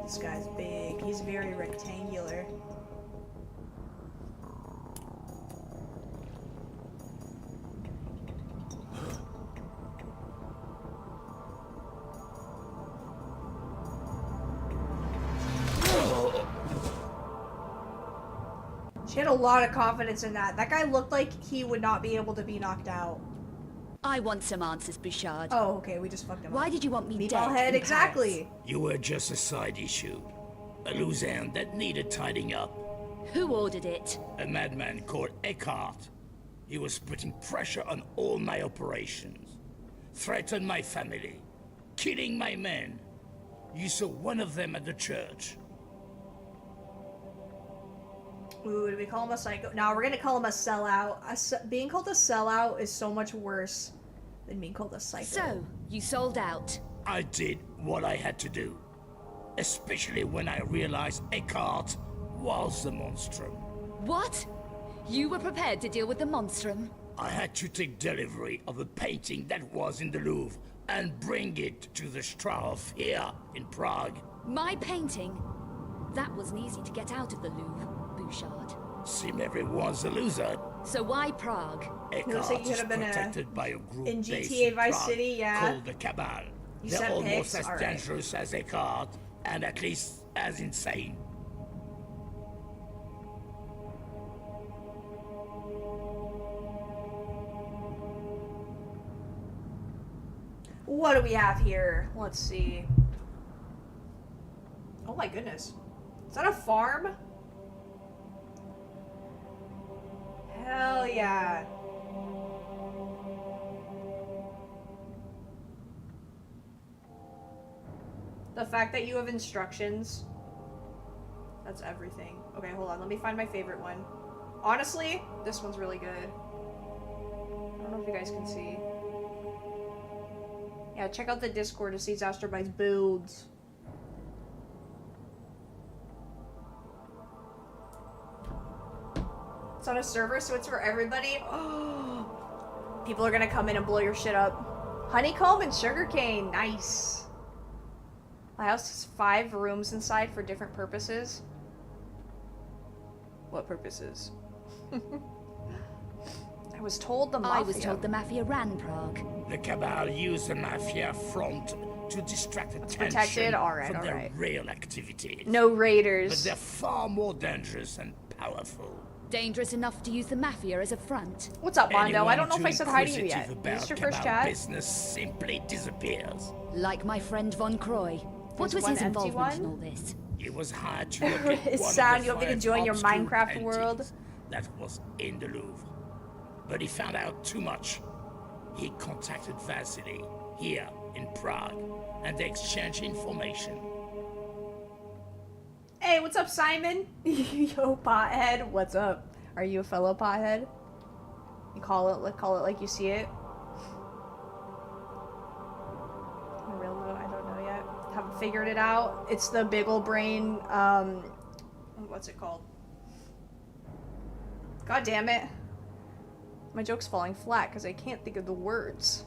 This guy's big. He's very rectangular. She had a lot of confidence in that. That guy looked like he would not be able to be knocked out. I want some answers, Bouchard. Oh, okay, we just fucked him up. Why did you want me dead? Meatball head, in exactly. You were just a side issue. A loose end that needed tidying up. Paris? Who ordered it? A madman called Eckhart. He was putting pressure on all my operations. Threatened my family. Killing my men. You saw one of them at the church. Ooh, do we call him a psycho? No, we're gonna call him a sellout. Being called a sellout is so much worse than being called a psycho. So, you sold out. I did what I had to do. Especially when I realized Eckhart was the monstrum. What? You were prepared to deal with the monstrum? I had to take delivery of a painting that was in the Louvre and bring it to the Strauss here in Prague. My painting? That wasn't easy to get out of the Louvre, Bouchard. Seemed everyone's a loser. So why Prague? Looks like Eckhart you is could have been protected by a group in based GTA in Vice Prague City, yeah. called the Cabal. You They're sent almost pics? as Alright. dangerous as Eckhart, and at least as insane. What do we have here? Let's see. Oh my goodness. Is that a farm? Hell yeah. The fact that you have instructions. That's everything. Okay, hold on. Let me find my favorite one. Honestly, this one's really good. I don't know if you guys can see. Yeah, check out the Discord to see Zasterbyte's builds. It's on a server, so it's for everybody. People are gonna come in and blow your shit up. Honeycomb and sugarcane, nice. My house has 5 rooms inside for different purposes. What purposes? I was told the mafia. I was told the Mafia ran Prague. The Cabal used the Mafia front to distract attention protected? Alright, from their alright. real activities. No But raiders. they're far more dangerous and powerful. Dangerous enough to use the Mafia as a front. What's up, Mondo? I Anyone don't know if I too said hi to you inquisitive yet. about Is this your first Cabal chat? business simply disappears. Like my friend Von Croy. What There's was his one empty involvement in one? all this? It was hard to look at It's one sad of you the want me to 5 join your obscure Minecraft paintings world. that was in the Louvre. But he found out too much. He contacted Vasily here in Prague, and they exchanged information. Hey, what's up, Simon? Yo, pothead. What's up? Are you a fellow pothead? You call it like you see it. A real note, I don't know yet. Haven't figured it out. It's the big ol' brain. What's it called? God damn it! My joke's falling flat because I can't think of the words.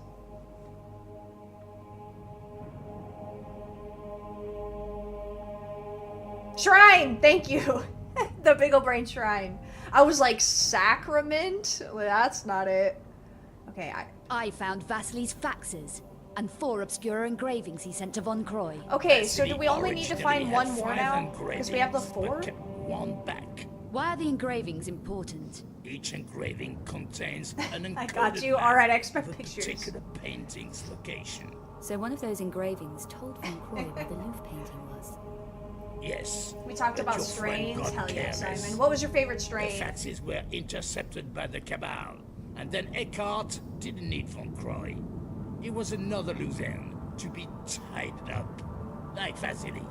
Shrine! Thank you! The big ol' brain shrine. I was like, sacrament? Well, that's not it. Okay, I found Vasily's faxes and 4 obscure engravings he sent to Von Croy. Okay, so do Vasily we only need to originally find had one more 5 now? Because we have the engravings, but 4? kept one back. Why are the engravings important? He Each engraving contains an I got encoded you. map All right, I expect of a pictures. particular painting's location. So one of those engravings told Van Croy where the Louvre painting was. Yes. We talked but about your friend strains. got Hell yeah, careless. Simon. What was your favorite The strain? Fatsis were intercepted by the Cabal, and then Eckhart didn't need Von Croy. He was another Luzerne to be tied up, like Vasily.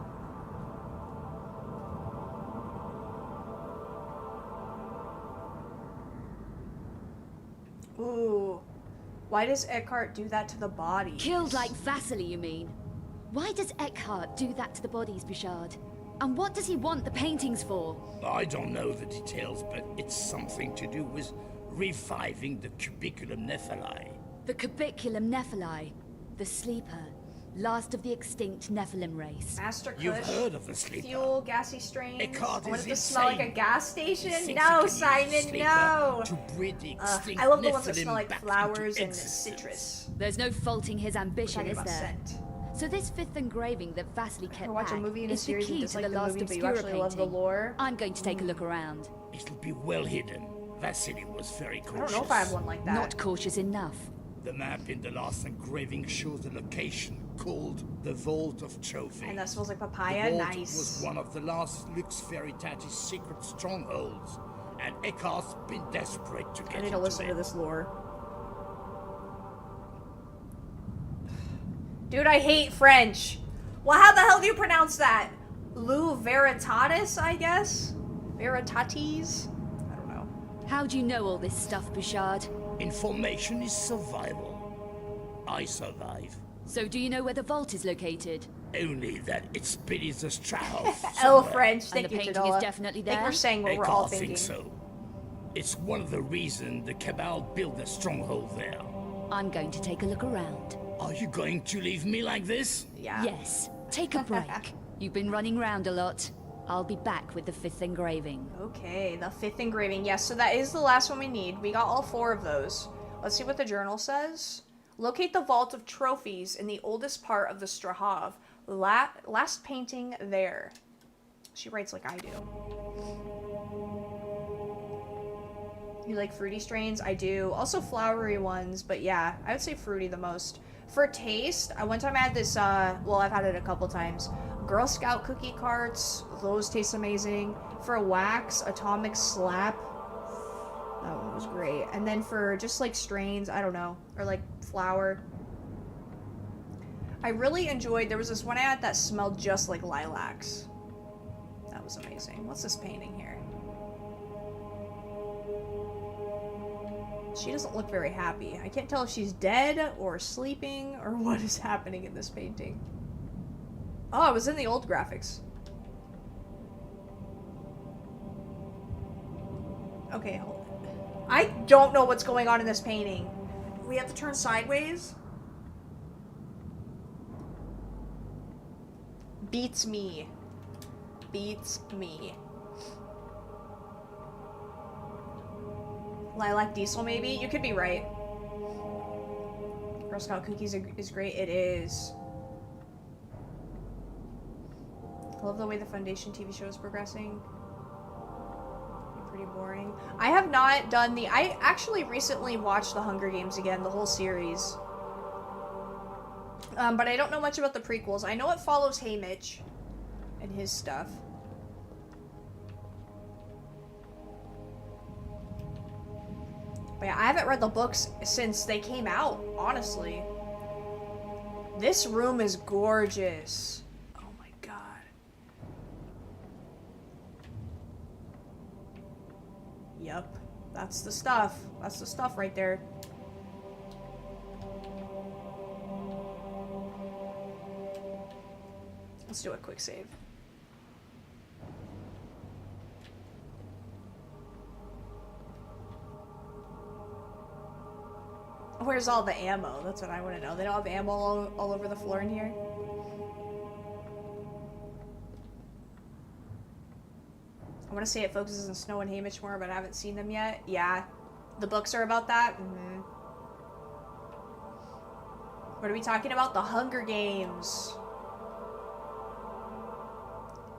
Ooh. Why does Eckhart do that to the body? Killed like Vasily, you mean? Why does Eckhart do that to the bodies, Bouchard? And what does he want the paintings for? I don't know the details, but it's something to do with reviving the cubiculum Nephili. The Cubiculum Nephili, the sleeper, last of the extinct Nephilim race. Master Kush. You've heard of the sleeper. Fuel, gassy strains. Eckhart I want is it to smell like a insane. gas He station. thinks he No, can use the Simon, sleeper no. to breed the extinct I love the ones that Nephilim smell like back into flowers and existence. citrus. There's no faulting his ambition, Talking is about there? scent. So this fifth engraving that Vasily kept You watch a back movie in a is the series and key to dislike the the last movie, but you Obscura actually love the painting. lore. I'm going to take a look around. It'll be well hidden. Vasily was very cautious. I don't know if I have one like that. Not cautious enough. The map in the last engraving shows the location called the Vault of Trophy. And that smells like The papaya. vault Nice. was one of the last Lux Veritatis secret strongholds, and Eckhart's been desperate to get I need into to listen it. to this lore. Dude, I hate French. Well, how the hell do you pronounce that? Lou Veritatis, I guess? Veritatis? I don't know. How do you know all this stuff, Bouchard? Information is survival. I survive. So do you know where the vault is located? Only that it's beneath the Strahov. Oh, French. And Thank the you, painting Tadola. is definitely I think there? we're saying what we're all Eckhart thinking. thinks so. It's one of the reasons the Cabal built a stronghold there. I'm going to take a look around. Are you going to leave me like this? Yeah. Yes, take a break. You've been running round a lot. I'll be back with the fifth engraving. Okay, the fifth engraving. Yes, so that is the last one we need. We got all 4 of those. Let's see what the journal says. Locate the vault of trophies in the oldest part of the Strahov. Last painting there. She writes like I do. You like fruity strains? I do. Also flowery ones, but yeah, I would say fruity the most. For taste, one time I had this, well, I've had it a couple times. Girl Scout cookie carts, those taste amazing. For wax, Atomic Slap, that one was great. And then for just like strains, I don't know, or like flower. I really enjoyed, there was this one I had that smelled just like lilacs. That was amazing. What's this painting here? She doesn't look very happy. I can't tell if she's dead or sleeping or what is happening in this painting. Oh, it was in the old graphics. Okay, hold on. I don't know what's going on in this painting. We have to turn sideways? Beats me. Beats me. Lilac Diesel, maybe? You could be right. Girl Scout Cookies is great. It is. I love the way the Foundation TV show is progressing. Pretty boring. I have not done the... I actually recently watched The Hunger Games again, the whole series. But I don't know much about the prequels. I know it follows Haymitch and his stuff. But yeah, I haven't read the books since they came out, honestly. This room is gorgeous. Oh my god. Yep. That's the stuff. That's the stuff right there. Let's do a quick save. Where's all the ammo? That's what I want to know. They don't have ammo all over the floor in here? I want to say it focuses on Snow and Haymitch more, but I haven't seen them yet. Yeah. The books are about that? Mm-hmm. What are we talking about? The Hunger Games.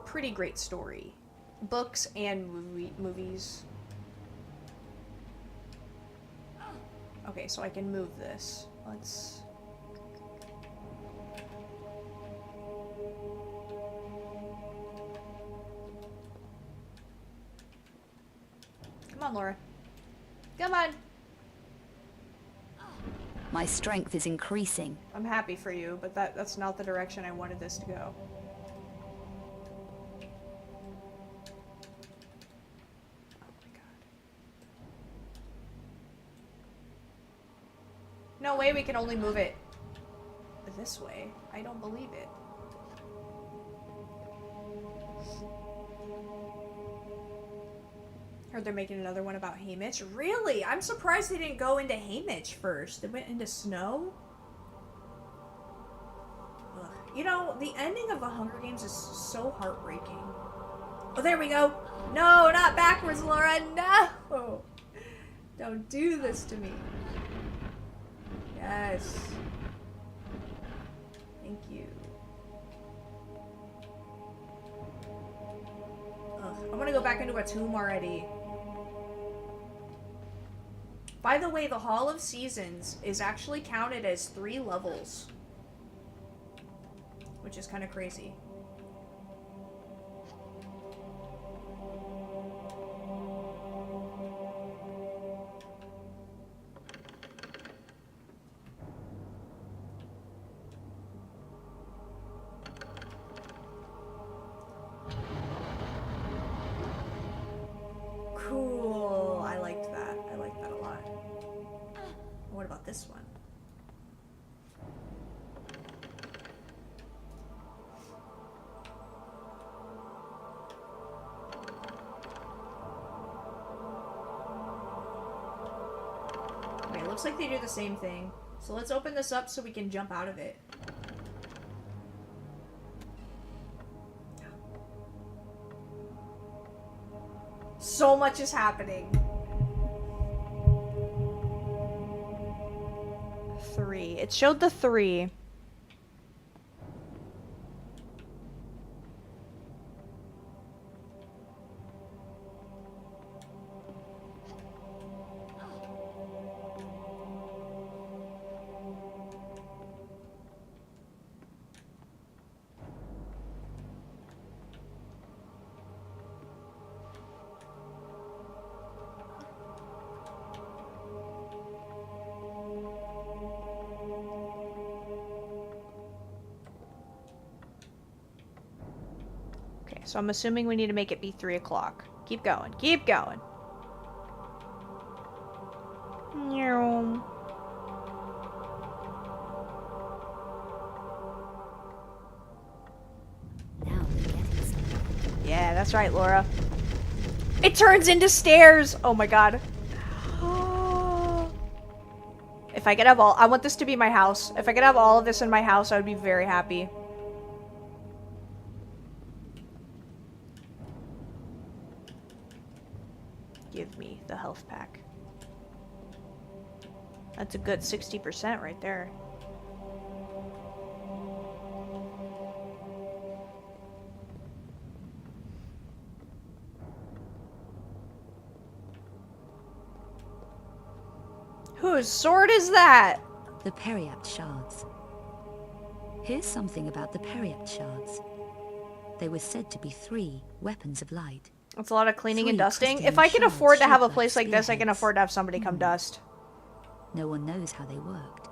Pretty great story. Books and movies. Okay, so I can move this. Let's... Come on, Laura. Come on. My strength is increasing. I'm happy for you, but that's not the direction I wanted this to go. Oh my god. No way we can only move it this way. I don't believe it. Heard they're making another one about Haymitch. Really? I'm surprised they didn't go into Haymitch first. They went into Snow? Ugh. You know, the ending of the Hunger Games is so heartbreaking. Oh, there we go. No, not backwards, Laura. No! Don't do this to me. Yes. Thank you. Ugh. I want to go back into a tomb already. By the way, the Hall of Seasons is actually counted as 3 levels. Which is kind of crazy. Cool. I liked that. I liked that a lot. What about this one? Okay, looks like they do the same thing. So let's open this up so we can jump out of it. So much is happening. 3. It showed the 3. So I'm assuming we need to make it be 3 o'clock. Keep going. Keep going. Meow. Now we're getting somewhere. Yeah, that's right, Laura. It turns into stairs! Oh my god. If I could have all... I want this to be my house. If I could have all of this in my house, I would be very happy. Give me the health pack. That's a good 60% right there. Whose sword is that? The Periapt shards. Here's something about the Periapt shards. They were said to be 3 weapons of light. That's a lot of cleaning and 3 dusting. crystalline If I can shards afford to have a shaped place like this, I can spearheads. afford to have somebody come dust. No one knows how they worked.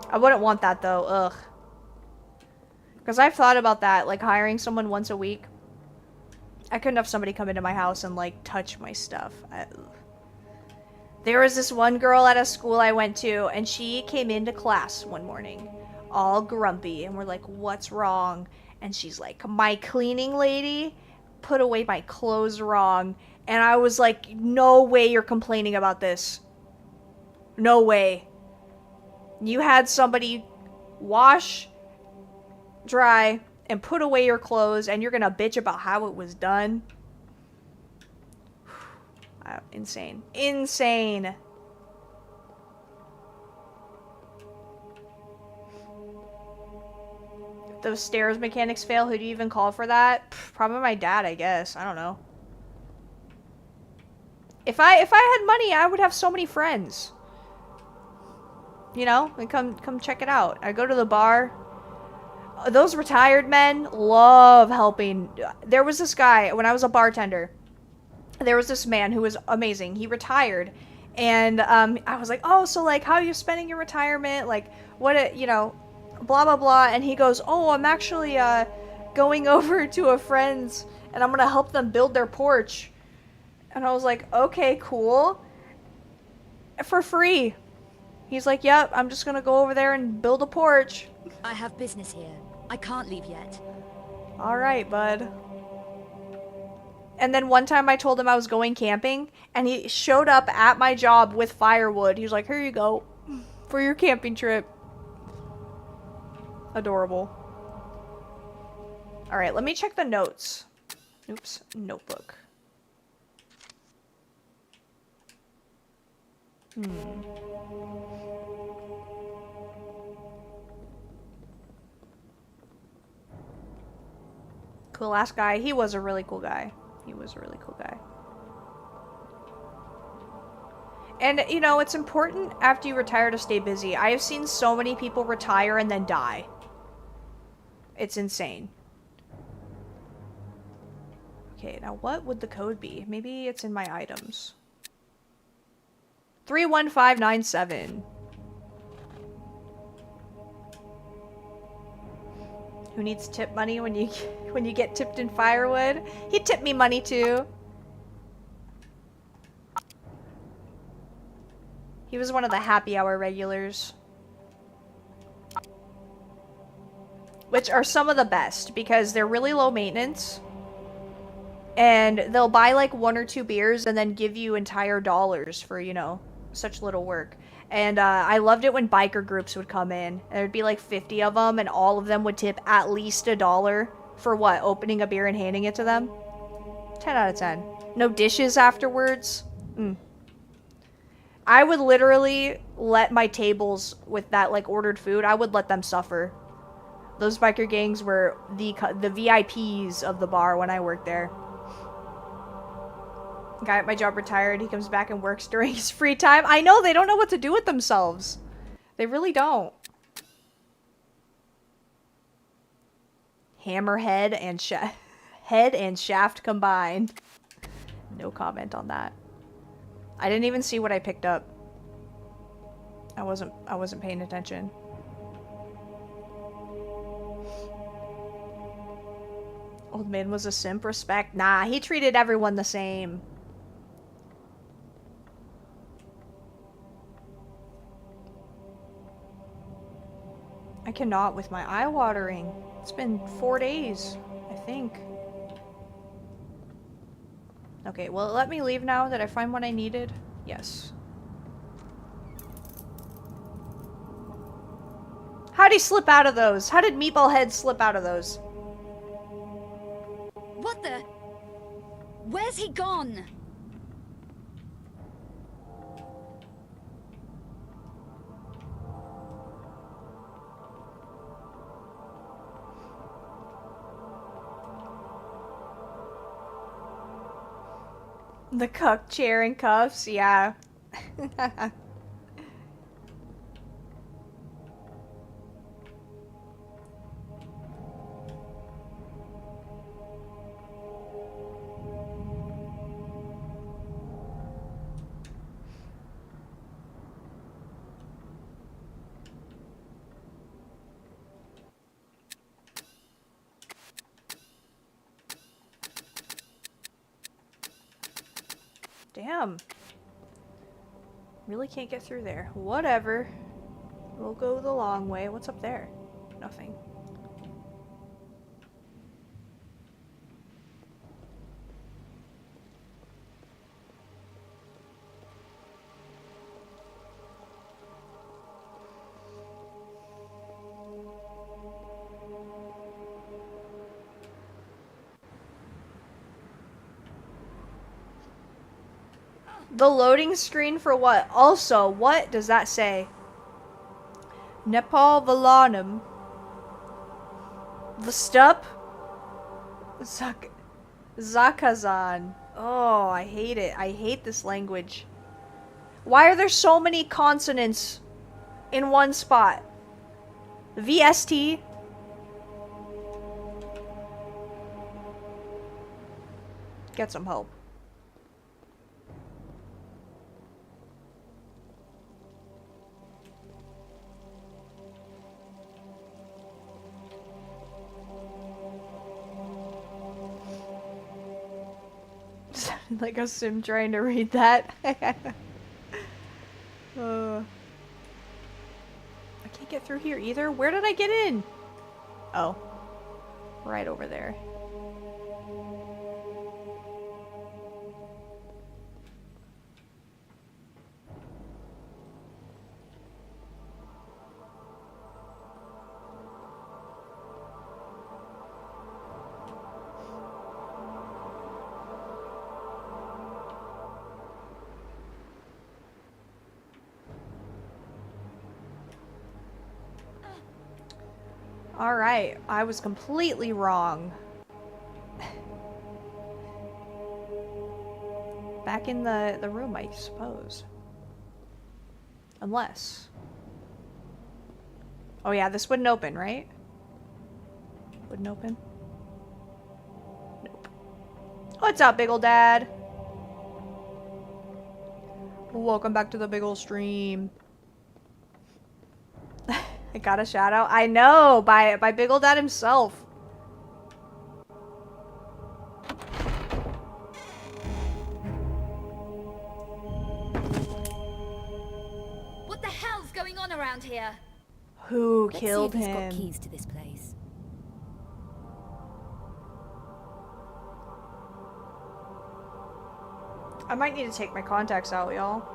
I wouldn't want that though, ugh. Because I've thought about that, like hiring someone once a week. I couldn't have somebody come into my house and like touch my stuff. There was this one girl at a school I went to, and she came into class one morning, all grumpy, and we're like, what's wrong? And she's like, my cleaning lady put away my clothes wrong. And I was like, no way you're complaining about this. No way. You had somebody wash, dry, and put away your clothes, and you're gonna bitch about how it was done? Insane. Insane. If those stairs mechanics fail, who do you even call for that? Probably my dad, I guess. I don't know. If I had money, I would have so many friends. You know, and come check it out. I go to the bar. Those retired men love helping. There was this guy when I was a bartender. There was this man who was amazing. He retired, and I was like, oh, so like, how are you spending your retirement? Like, what, you know, blah blah blah. And he goes, oh, I'm actually going over to a friend's, and I'm gonna help them build their porch. And I was like, okay, cool. For free. He's like, yep, I'm just gonna go over there and build a porch. I have business here. I can't leave yet. Alright, bud. And then one time I told him I was going camping, and he showed up at my job with firewood. He was like, here you go, for your camping trip. Adorable. Alright, let me check the notes. Oops, notebook. Cool ass guy. He was a really cool guy. He was a really cool guy. And, you know, it's important after you retire to stay busy. I have seen so many people retire and then die. It's insane. Okay, now what would the code be? Maybe it's in my items. 31597. Who needs tip money when you get tipped in firewood? He tipped me money too. He was one of the happy hour regulars. Which are some of the best because they're really low maintenance. And they'll buy like 1 or 2 beers and then give you entire dollars for, you know, such little work. And I loved it when biker groups would come in. There'd be like 50 of them, and all of them would tip at least $1 for what? Opening a beer and handing it to them? 10 out of 10. No dishes afterwards. I would literally let my tables with that like ordered food, I would let them suffer. Those biker gangs were the VIPs of the bar when I worked there. Guy at my job retired. He comes back and works during his free time. I know, they don't know what to do with themselves. They really don't. Hammerhead and head and shaft combined. No comment on that. I didn't even see what I picked up. I wasn't paying attention. Old man was a simp. Respect. Nah, he treated everyone the same. I cannot with my eye watering. It's been 4 days, I think. Okay, well, let me leave now. Did I find what I needed? Yes. How'd he slip out of those? How did Meatball Head slip out of those? What the? Where's he gone? The cuck chair and cuffs, yeah. Damn. Really can't get through there. Whatever. We'll go the long way. What's up there? Nothing. The loading screen for what? Also, what does that say? Nepal Valanum. Vastup? Zakazan. Oh, I hate it. I hate this language. Why are there so many consonants in one spot? VST? Get some help. Like a sim trying to read that. I can't get through here either. Where did I get in? Oh. Right over there. Alright, I was completely wrong. Back in the room, I suppose. Unless. Oh yeah, this wouldn't open, right? Wouldn't open? Nope. What's up, big ol' dad? Welcome back to the big ol' stream. I got a shout out. I know, by Big Ol' Dad himself. What the hell's going on around here? Who Let's killed see if he's him? got keys to this place. I might need to take my contacts out, y'all.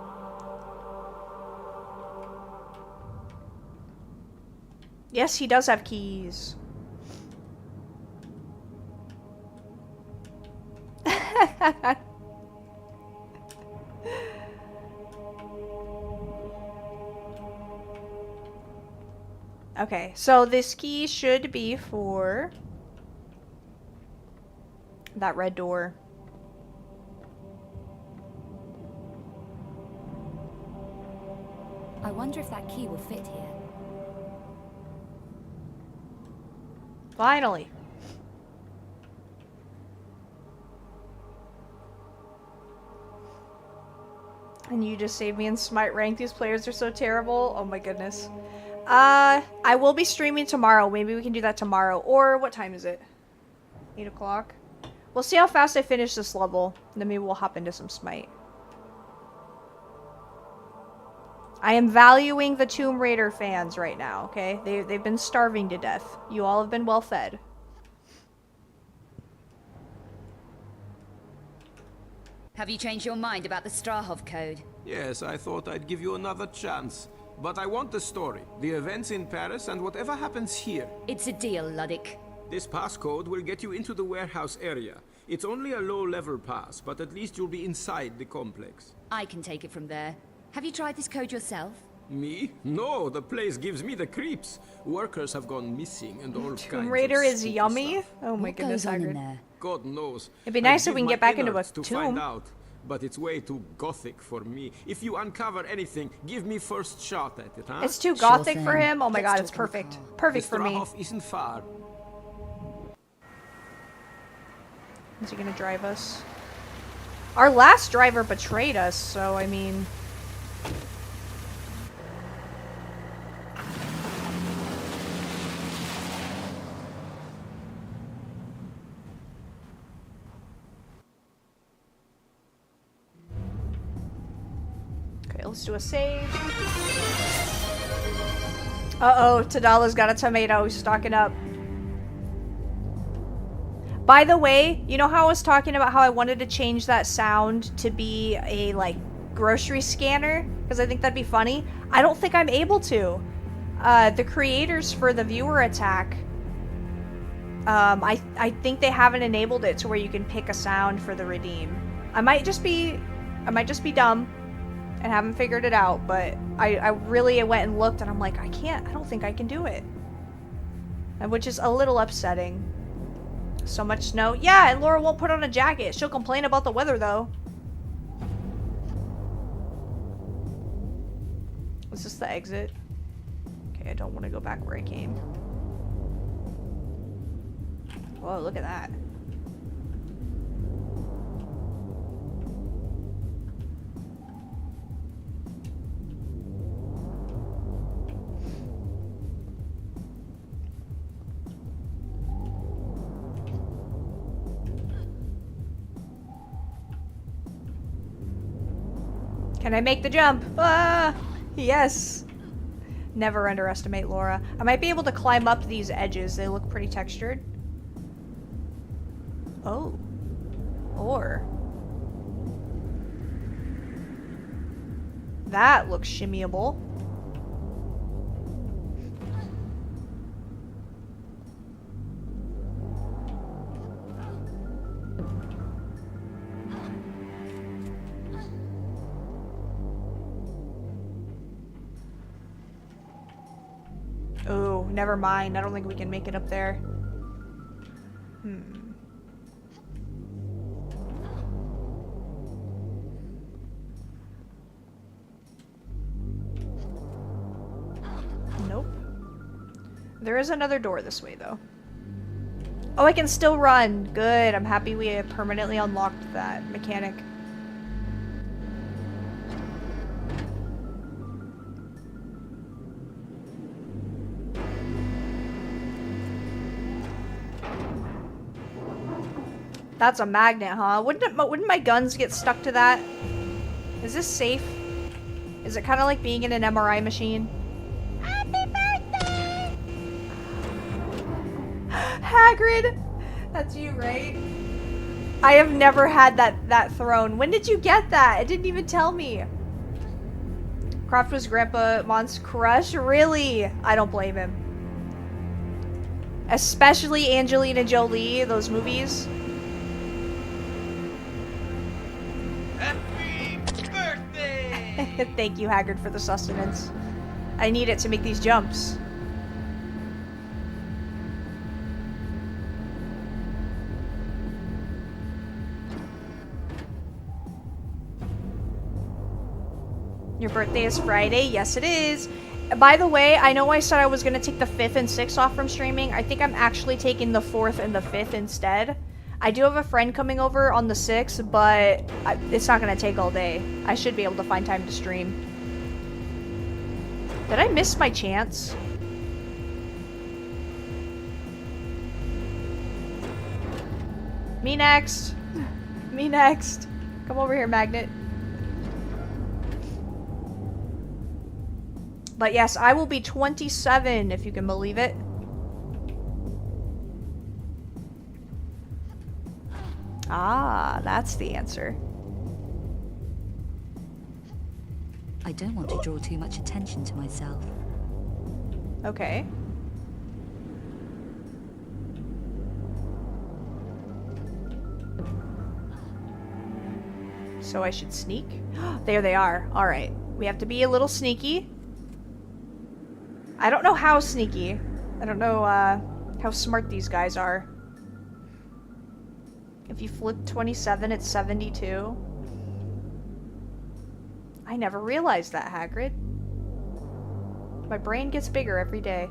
Yes, he does have keys. Okay, so this key should be for that red door. I wonder if that key will fit here. Finally. And you just saved me in Smite rank. These players are so terrible. Oh my goodness. I will be streaming tomorrow. Maybe we can do that tomorrow. Or what time is it? 8 o'clock? We'll see how fast I finish this level. And then maybe we'll hop into some Smite. I am valuing the Tomb Raider fans right now, okay? They've been starving to death. You all have been well fed. Have you changed your mind about the Strahov code? Yes, I thought I'd give you another chance. But I want the story, the events in Paris, and whatever happens here. It's a deal, Luddick. This passcode will get you into the warehouse area. It's only a low-level pass, but at least you'll be inside the complex. I can take it from there. Have you tried this code yourself? Me? No, the place gives me the creeps. Workers have gone missing and all kinds of Tomb Raider is spooky yummy. stuff. Oh my What goodness, goes on in Hagrid. there? God knows. It'd be I'd nice if give we can my get back into a innards to find tomb. out, but it's way too gothic for me. If you uncover anything, give me first shot at it, huh? It's too Sure gothic for thing. him. Oh my Let's god, it's talk in the perfect. car. Perfect for me. Strahov isn't far. Is he gonna drive us? Our last driver betrayed us, so I mean... Okay, let's do a save. Uh-oh, Tadala's got a tomato. He's stocking up. By the way, you know how I was talking about how I wanted to change that sound to be a, like, grocery scanner? Because I think that'd be funny. I don't think I'm able to. The creators for the viewer attack, I think they haven't enabled it to where you can pick a sound for the redeem. I might just be dumb and haven't figured it out, but I really went and looked and I'm like, I don't think I can do it. And which is a little upsetting. So much snow. Yeah, and Laura won't put on a jacket. She'll complain about the weather, though. Is this the exit? Okay, I don't want to go back where I came. Whoa, look at that. Can I make the jump? Ah! Yes! Never underestimate Laura. I might be able to climb up these edges. They look pretty textured. Oh. Or... that looks shimmyable. Oh, never mind. I don't think we can make it up there. Nope. There is another door this way, though. Oh, I can still run. Good. I'm happy we have permanently unlocked that mechanic. That's a magnet, huh? Wouldn't my guns get stuck to that? Is this safe? Is it kind of like being in an MRI machine? Happy birthday! Hagrid! That's you, right? I have never had that throne. When did you get that? It didn't even tell me. Croft was Grandpa Mon's crush? Really? I don't blame him. Especially Angelina Jolie, those movies. Thank you, Hagrid, for the sustenance. I need it to make these jumps. Your birthday is Friday? Yes, it is. By the way, I know I said I was going to take the 5th and 6th off from streaming. I think I'm actually taking the 4th and the 5th instead. I do have a friend coming over on the 6th, but it's not going to take all day. I should be able to find time to stream. Did I miss my chance? Me next. Me next. Come over here, Magnet. But yes, I will be 27, if you can believe it. Ah, that's the answer. I don't want to draw too much attention to myself. Okay. So I should sneak? There they are. Alright. We have to be a little sneaky. I don't know how sneaky. I don't know how smart these guys are. If you flip 27, it's 72. I never realized that, Hagrid. My brain gets bigger every day.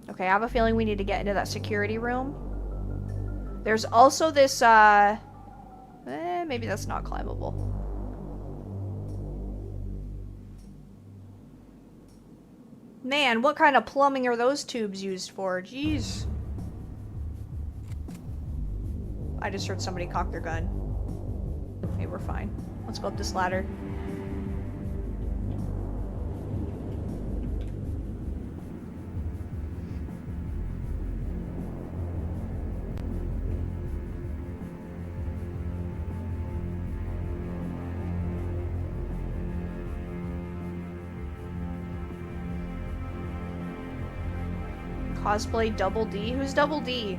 Okay, I have a feeling we need to get into that security room. There's also this, maybe that's not climbable. Man, what kind of plumbing are those tubes used for? Jeez. I just heard somebody cock their gun. Okay, we're fine. Let's go up this ladder. Cosplay Double D? Who's Double D?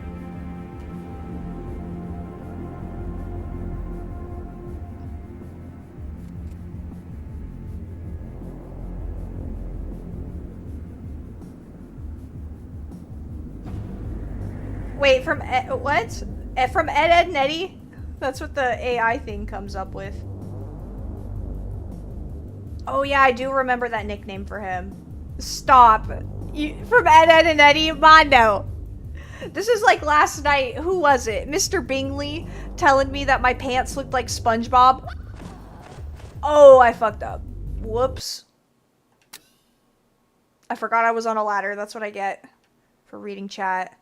Wait, from what? From Ed, Ed, and Eddie? That's what the AI thing comes up with. Oh yeah, I do remember that nickname for him. Stop. From Ed, Ed, and Eddie? Mondo. This is like last night. Who was it? Mr. Bingley telling me that my pants looked like SpongeBob. Oh, I fucked up. Whoops. I forgot I was on a ladder. That's what I get for reading chat.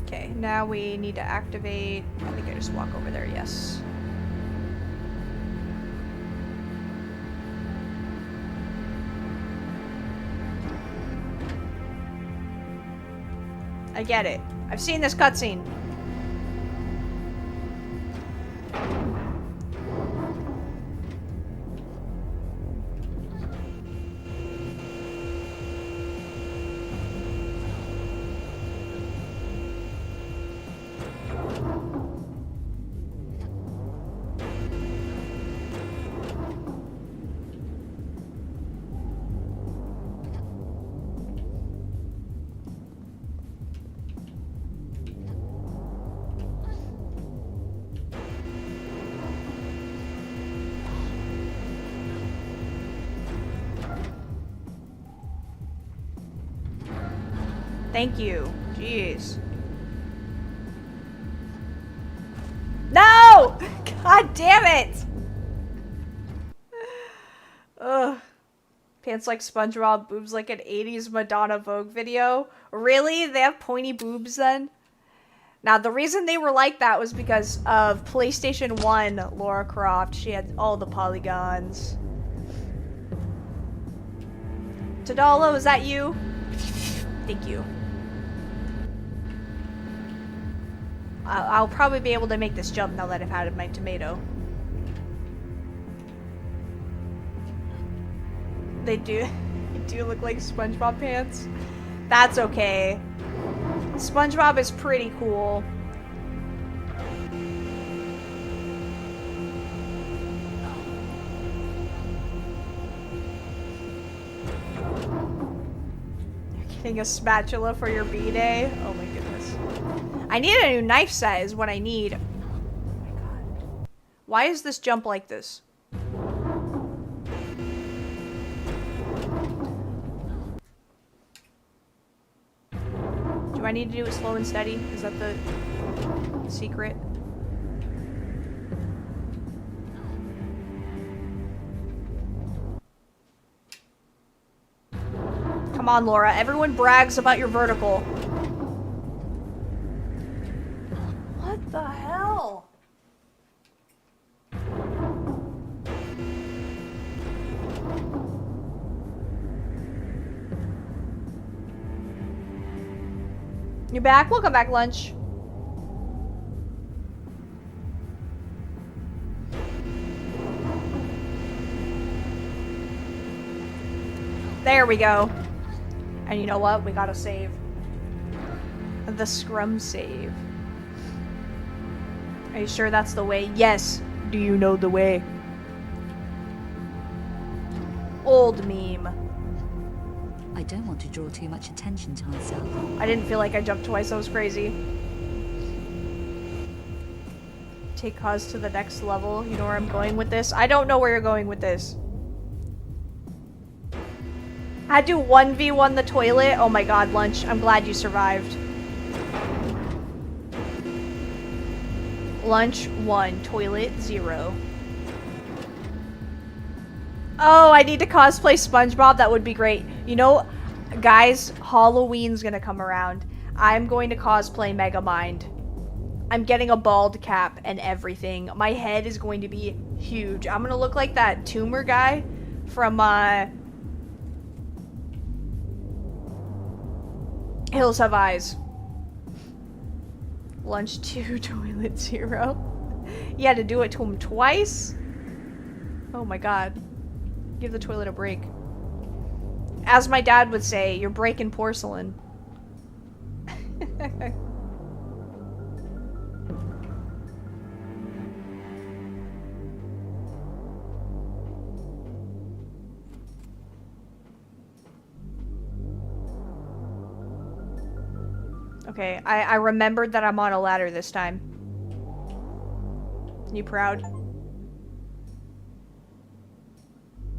Okay, now we need to activate. I think I just walk over there, yes. I get it. I've seen this cutscene. Thank you. Jeez. No! God damn it! Ugh. Pants like SpongeBob, boobs like an 80s Madonna Vogue video. Really? They have pointy boobs then? Now, the reason they were like that was because of PlayStation 1 Lara Croft. She had all the polygons. Tadalo, is that you? Thank you. I'll probably be able to make this jump now that I've had my tomato. They do look like SpongeBob pants. That's okay. SpongeBob is pretty cool. You're getting a spatula for your B-Day? Oh my goodness. I need a new knife set is what I need. Oh my god. Why is this jump like this? Do I need to do it slow and steady? Is that the secret? Come on, Laura. Everyone brags about your vertical. What the hell? You back? Welcome back, Lunch. There we go. And you know what? We gotta save. The scrum save. Are you sure that's the way? Yes. Do you know the way? Old meme. I don't want to draw too much attention to myself. I didn't feel like I jumped twice. That was crazy. Take Cause to the next level. You know where I'm going with this? I don't know where you're going with this. I had to 1v1 the toilet. Oh my god, Lunch. I'm glad you survived. Lunch 1, toilet 0. Oh, I need to cosplay SpongeBob. That would be great. You know, guys, Halloween's gonna come around. I'm going to cosplay Megamind. I'm getting a bald cap and everything. My head is going to be huge. I'm gonna look like that tumor guy from, Hills Have Eyes. Lunch 2, toilet 0. You had to do it to him twice? Oh my god. Give the toilet a break. As my dad would say, you're breaking porcelain. Okay, I remembered that I'm on a ladder this time. You proud?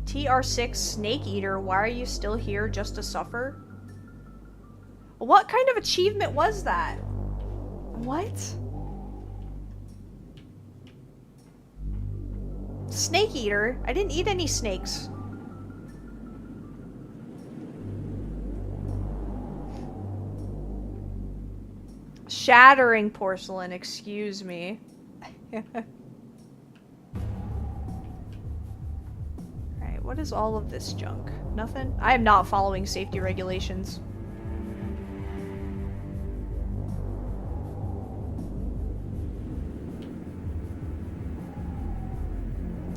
TR6 Snake Eater, why are you still here just to suffer? What kind of achievement was that? What? Snake Eater? I didn't eat any snakes. Shattering porcelain, excuse me. Alright, what is all of this junk? Nothing? I am not following safety regulations.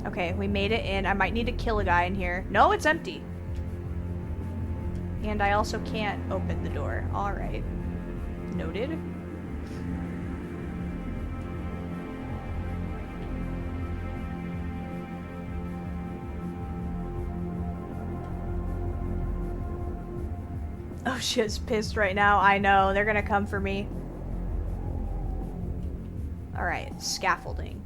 Okay, we made it in. I might need to kill a guy in here. No, it's empty. And I also can't open the door. Alright. Noted. Oh, shit's pissed right now. I know. They're gonna come for me. Alright, scaffolding.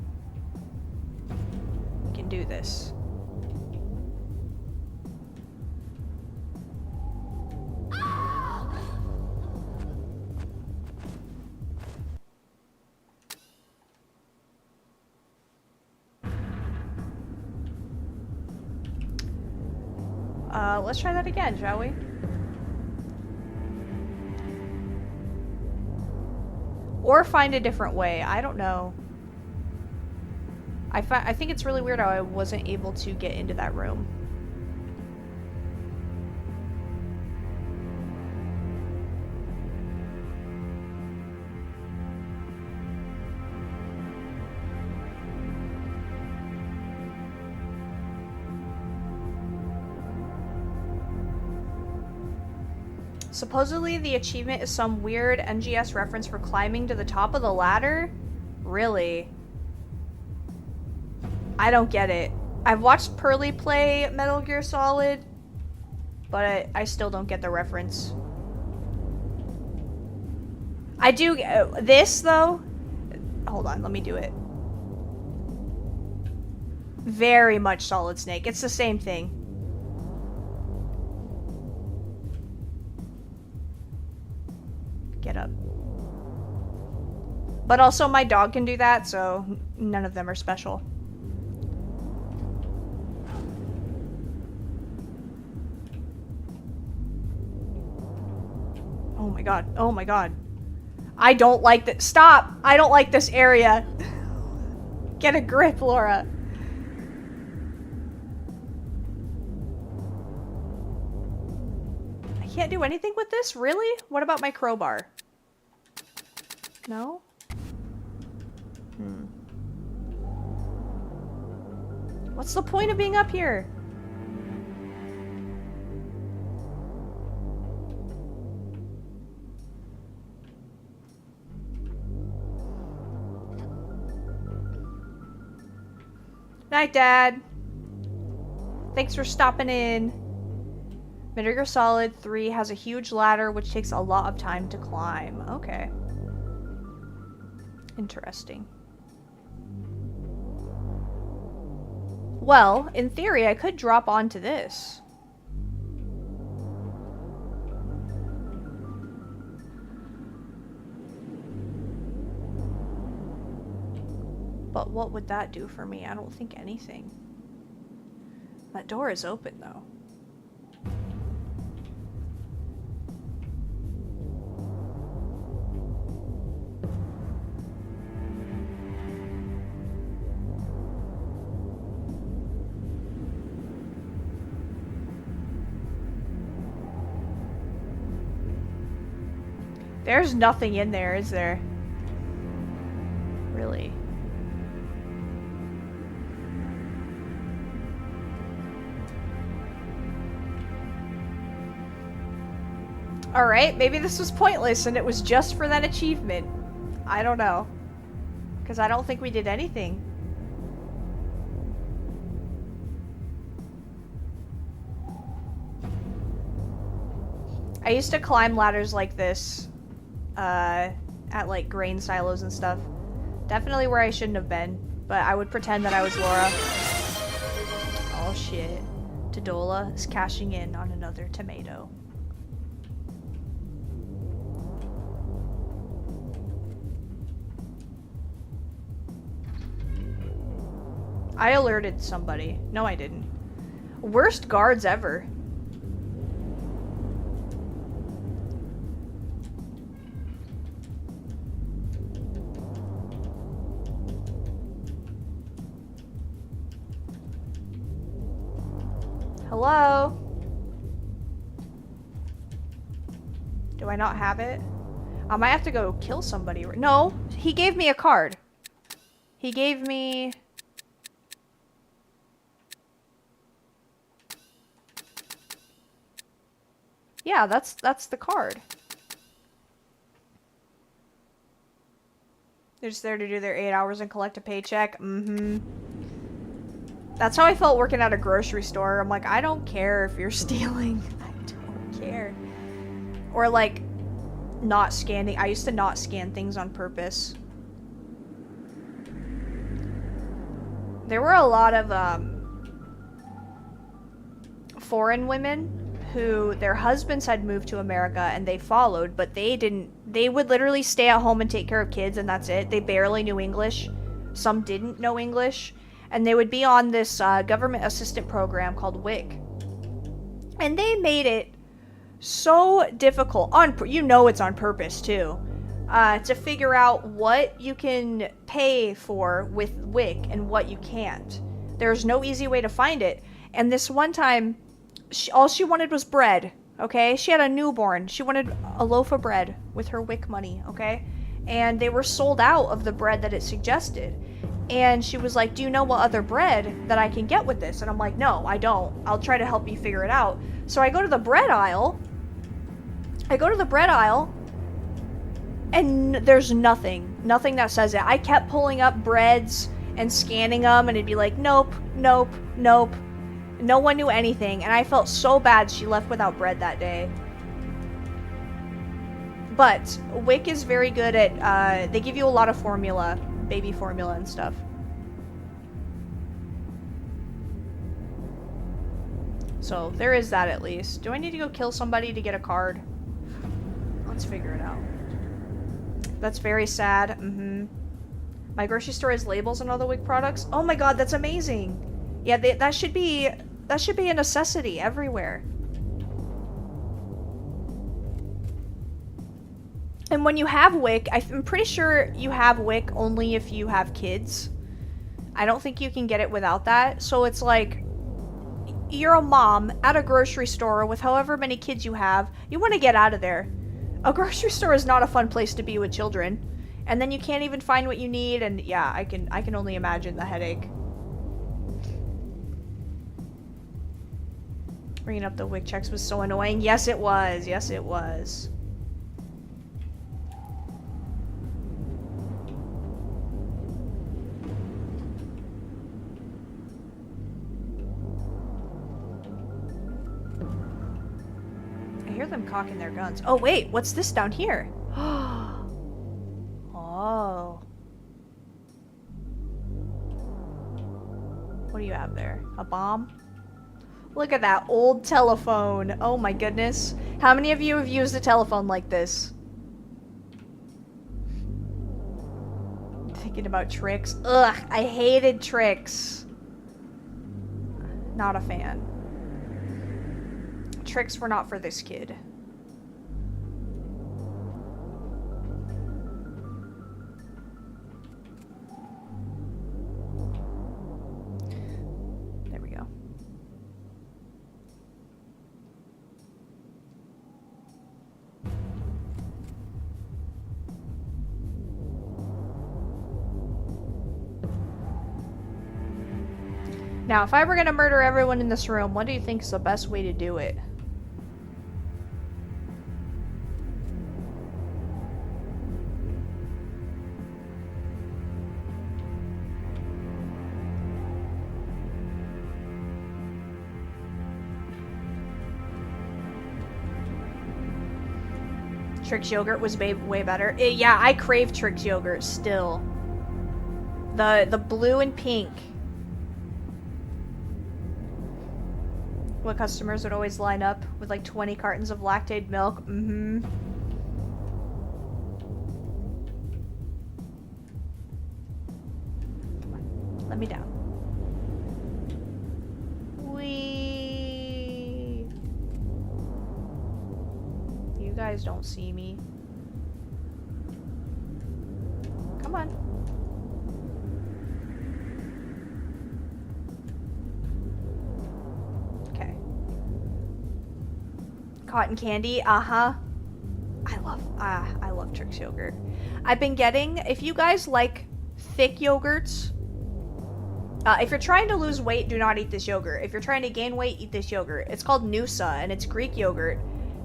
We can do this. Let's try that again, shall we? Or find a different way. I don't know. I think it's really weird how I wasn't able to get into that room. Supposedly the achievement is some weird NGS reference for climbing to the top of the ladder? Really? I don't get it. I've watched Pearly play Metal Gear Solid, but I still don't get the reference. I do this though. Hold on, let me do it. Very much Solid Snake. It's the same thing. Get up. But also my dog can do that, so none of them are special. Oh my god. Oh my god. I don't like that. Stop! I don't like this area. Get a grip, Laura. I can't do anything with this? Really? What about my crowbar? No? What's the point of being up here? Night, Dad. Thanks for stopping in. Metal Gear Solid 3 has a huge ladder which takes a lot of time to climb. Okay. Interesting. Well, in theory, I could drop onto this. But what would that do for me? I don't think anything. That door is open, though. There's nothing in there, is there? Really? Alright, maybe this was pointless and it was just for that achievement. I don't know. Because I don't think we did anything. I used to climb ladders like this. At like grain silos and stuff. Definitely where I shouldn't have been. But I would pretend that I was Laura. Oh shit. Tadola is cashing in on another tomato. I alerted somebody. No, I didn't. Worst guards ever. Hello? Do I not have it? I might have to go kill somebody. No, he gave me a card. He gave me... Yeah, that's the card. They're just there to do their 8 hours and collect a paycheck. Mm-hmm. That's how I felt working at a grocery store. I'm like, I don't care if you're stealing. I don't care. Or like, not scanning. I used to not scan things on purpose. There were a lot of foreign women who their husbands had moved to America and they followed, but they didn't. They would literally stay at home and take care of kids and that's it. They barely knew English. Some didn't know English. And they would be on this government assistant program called WIC. And they made it so difficult, you know it's on purpose too, to figure out what you can pay for with WIC and what you can't. There's no easy way to find it. And this one time, all she wanted was bread, okay? She had a newborn. She wanted a loaf of bread with her WIC money, okay? And they were sold out of the bread that it suggested. And she was like, do you know what other bread that I can get with this? And I'm like, no, I don't. I'll try to help you figure it out. So I go to the bread aisle. And there's nothing. Nothing that says it. I kept pulling up breads and scanning them. And it'd be like, nope, nope, nope. No one knew anything. And I felt so bad she left without bread that day. But WIC is very good at, they give you a lot of formula. Baby formula and stuff. So there is that at least. Do I need to go kill somebody to get a card? Let's figure it out. That's very sad. Mm-hmm. My grocery store has labels on all the WIC products. Oh my god, that's amazing. Yeah, that should be a necessity everywhere. And when you have WIC, I'm pretty sure you have WIC only if you have kids. I don't think you can get it without that. So it's like, you're a mom at a grocery store with however many kids you have. You want to get out of there. A grocery store is not a fun place to be with children. And then you can't even find what you need. And yeah, I can only imagine the headache. Bringing up the WIC checks was so annoying. Yes, it was. Yes, it was. I hear them cocking their guns. Oh, wait. What's this down here? Oh. What do you have there? A bomb? Look at that old telephone. Oh my goodness. How many of you have used a telephone like this? Thinking about tricks. Ugh, I hated tricks. Not a fan. Tricks were not for this kid. There we go. Now, if I were gonna murder everyone in this room, what do you think is the best way to do it? Trix yogurt was way better. Yeah, I crave Trix yogurt still. The blue and pink. What customers would always line up with like 20 cartons of lactated milk. Mm-hmm. Come on. Let me down. Whee! You guys don't see me. Come on. Okay. Cotton candy, uh-huh. I love Trix yogurt. I've been getting, if you guys like thick yogurts, if you're trying to lose weight, do not eat this yogurt. If you're trying to gain weight, eat this yogurt. It's called Noosa, and it's Greek yogurt.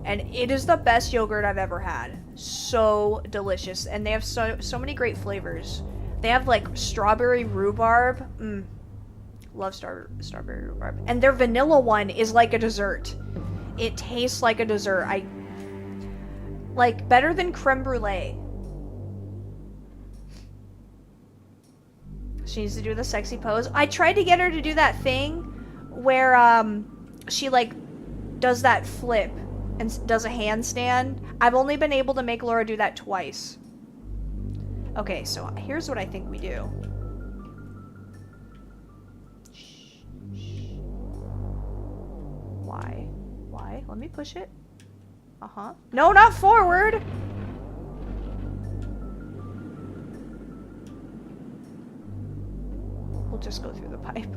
And it is the best yogurt I've ever had. So delicious. And they have so many great flavors. They have like strawberry rhubarb. Love strawberry rhubarb. And their vanilla one is like a dessert. It tastes like a dessert. Like better than creme brulee. She needs to do the sexy pose. I tried to get her to do that thing where she like does that flip and does a handstand. I've only been able to make Laura do that twice. Okay, so here's what I think we do. Why? Let me push it. Uh-huh. No, not forward! We'll just go through the pipe.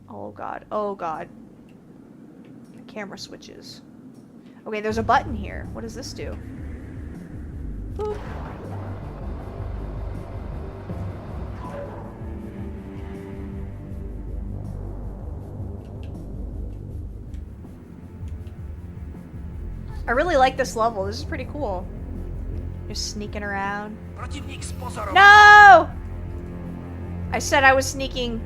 Oh god. Oh god. The camera switches. Okay, there's a button here. What does this do? Boop. I really like this level. This is pretty cool. Just sneaking around. No! I said I was sneaking.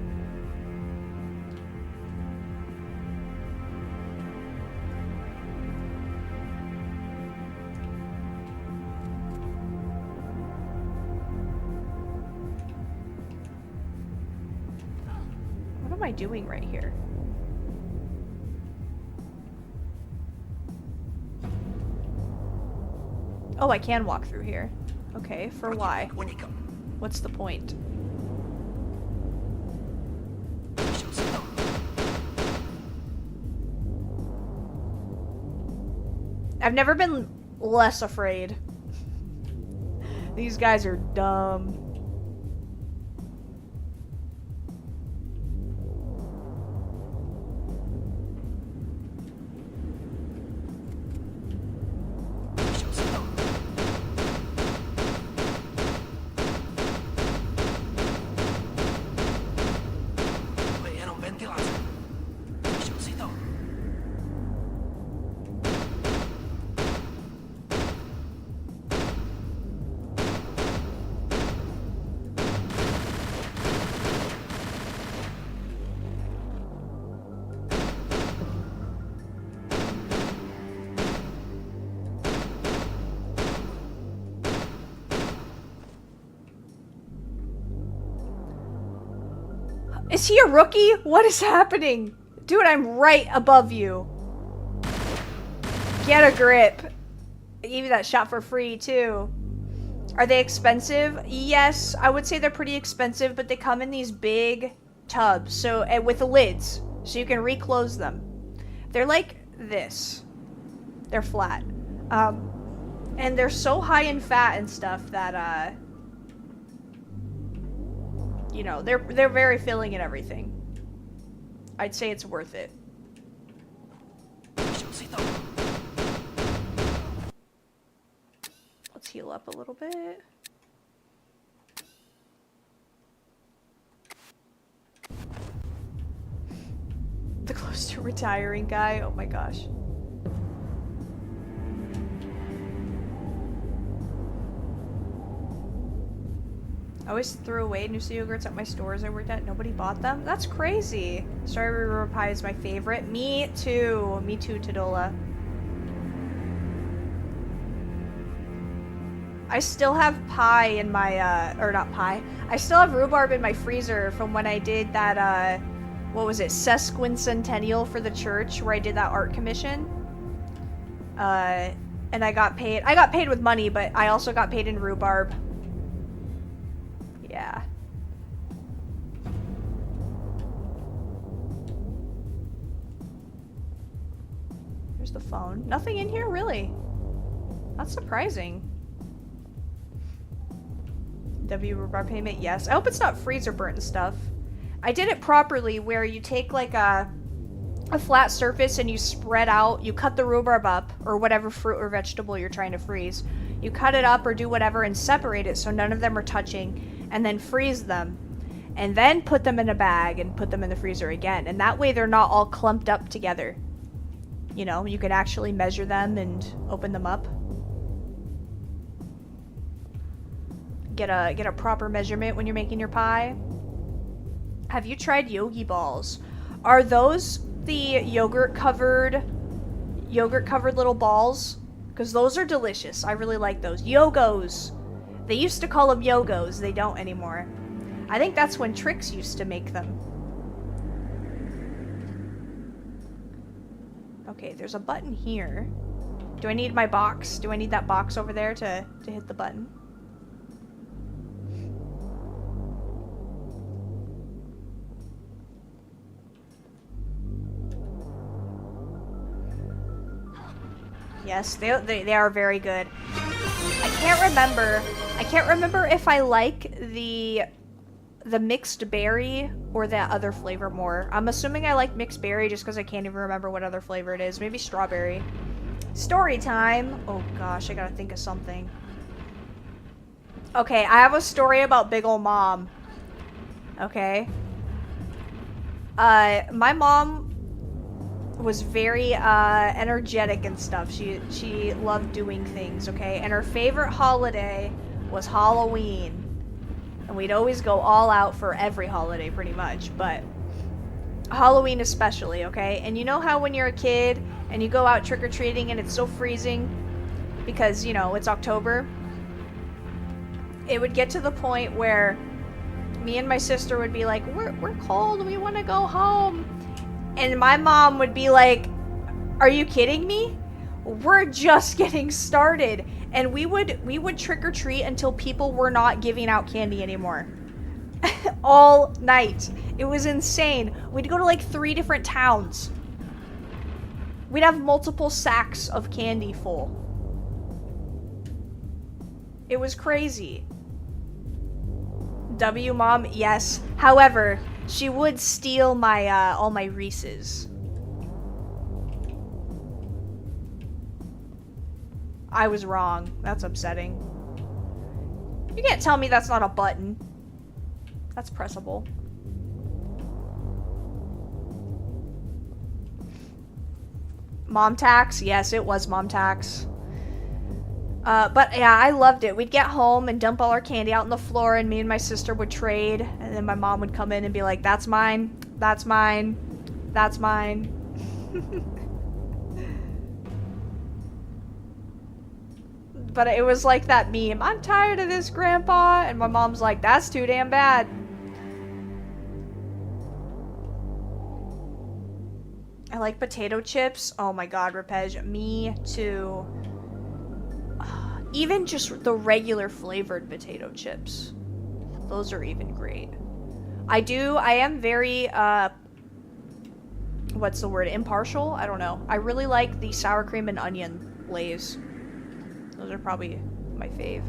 What am I doing right here? Oh, I can walk through here. Okay, for why? What's the point? I've never been less afraid. These guys are dumb. Is he a rookie? What is happening? Dude, I'm right above you. Get a grip. I gave you that shot for free, too. Are they expensive? Yes, I would say they're pretty expensive, but they come in these big tubs, so with the lids, so you can reclose them. They're like this. They're flat. And they're so high in fat and stuff that, you know, they're very filling and everything. I'd say it's worth it. Let's heal up a little bit. The close to retiring guy. Oh my gosh. I always threw away Noosa yogurts at my stores I worked at. Nobody bought them? That's crazy. Strawberry rhubarb pie is my favorite. Me too. Me too, Tadola. I still have pie in my, or not pie. I still have rhubarb in my freezer from when I did that, what was it, sesquicentennial for the church, where I did that art commission. And I got paid with money, but I also got paid in rhubarb. Yeah. Here's the phone. Nothing in here, really? That's surprising. W rhubarb payment, yes. I hope it's not freezer burnt and stuff. I did it properly, where you take like a flat surface and you spread out, you cut the rhubarb up, or whatever fruit or vegetable you're trying to freeze. You cut it up or do whatever and separate it so none of them are touching, and then freeze them. And then put them in a bag and put them in the freezer again. And that way they're not all clumped up together. You know, you can actually measure them and open them up. Get a proper measurement when you're making your pie. Have you tried yogi balls? Are those the yogurt covered little balls? Because those are delicious. I really like those. Yogos. They used to call them yogos. They don't anymore. I think that's when Trix used to make them. Okay, there's a button here. Do I need my box? Do I need that box over there to hit the button? Yes, they are very good. I can't remember if I like the mixed berry or that other flavor more. I'm assuming I like mixed berry just because I can't even remember what other flavor it is. Maybe strawberry. Story time. Oh gosh, I gotta think of something. Okay, I have a story about Big Ol' Mom. Okay. My mom was very energetic and stuff. She loved doing things, okay? And her favorite holiday was Halloween. And we'd always go all out for every holiday pretty much, but Halloween especially, okay? And you know how when you're a kid and you go out trick-or-treating and it's so freezing because, you know, it's October? It would get to the point where me and my sister would be like, we're cold, we want to go home. And my mom would be like, are you kidding me? We're just getting started. And we would trick or treat until people were not giving out candy anymore. All night. It was insane. We'd go to like 3 different towns. We'd have multiple sacks of candy full. It was crazy. W mom, yes. However, she would steal my all my Reese's. I was wrong. That's upsetting. You can't tell me that's not a button. That's pressable. Mom tax? Yes, it was mom tax. But yeah, I loved it. We'd get home and dump all our candy out on the floor, and me and my sister would trade, and then my mom would come in and be like, that's mine, that's mine, that's mine. But it was like that meme, I'm tired of this, Grandpa, and my mom's like, that's too damn bad. I like potato chips. Oh my god, Repej, me too. Even just the regular flavored potato chips. Those are even great. I am very, what's the word? Impartial? I don't know. I really like the sour cream and onion Lay's. Those are probably my fave.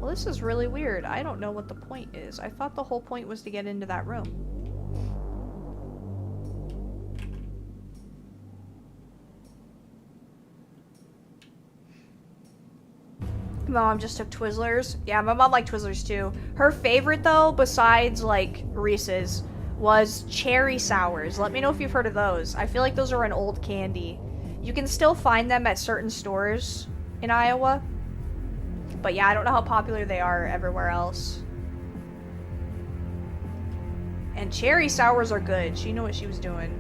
Well, this is really weird. I don't know what the point is. I thought the whole point was to get into that room. My mom just took Twizzlers. Yeah, my mom liked Twizzlers too. Her favorite though, besides like Reese's, was cherry sours. Let me know if you've heard of those. I feel like those are an old candy. You can still find them at certain stores in Iowa. But yeah, I don't know how popular they are everywhere else. And cherry sours are good. She knew what she was doing.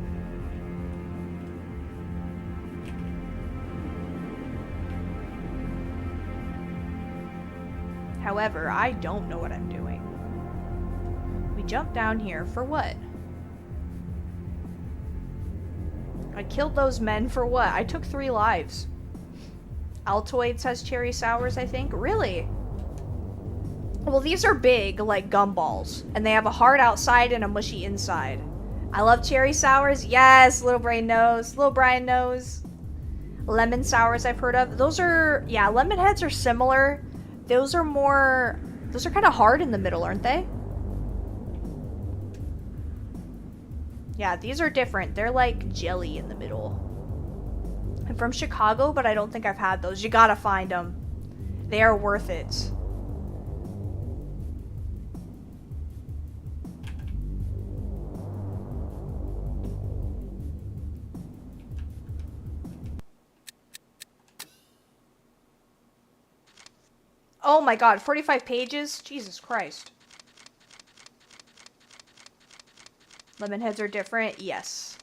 However, I don't know what I'm doing. We jump down here for what? I killed those men for what? I took 3 lives. Altoids has cherry sours, I think. Really? Well, these are big, like gumballs. And they have a hard outside and a mushy inside. I love cherry sours. Yes, Little Brain knows. Little Brian knows. Lemon sours I've heard of. Those are, yeah, lemon heads are similar. Those are more, those are kind of hard in the middle, aren't they? Yeah, these are different. They're like jelly in the middle. I'm from Chicago, but I don't think I've had those. You gotta find them. They are worth it. Oh my god, 45 pages? Jesus Christ. Lemon heads are different? Yes.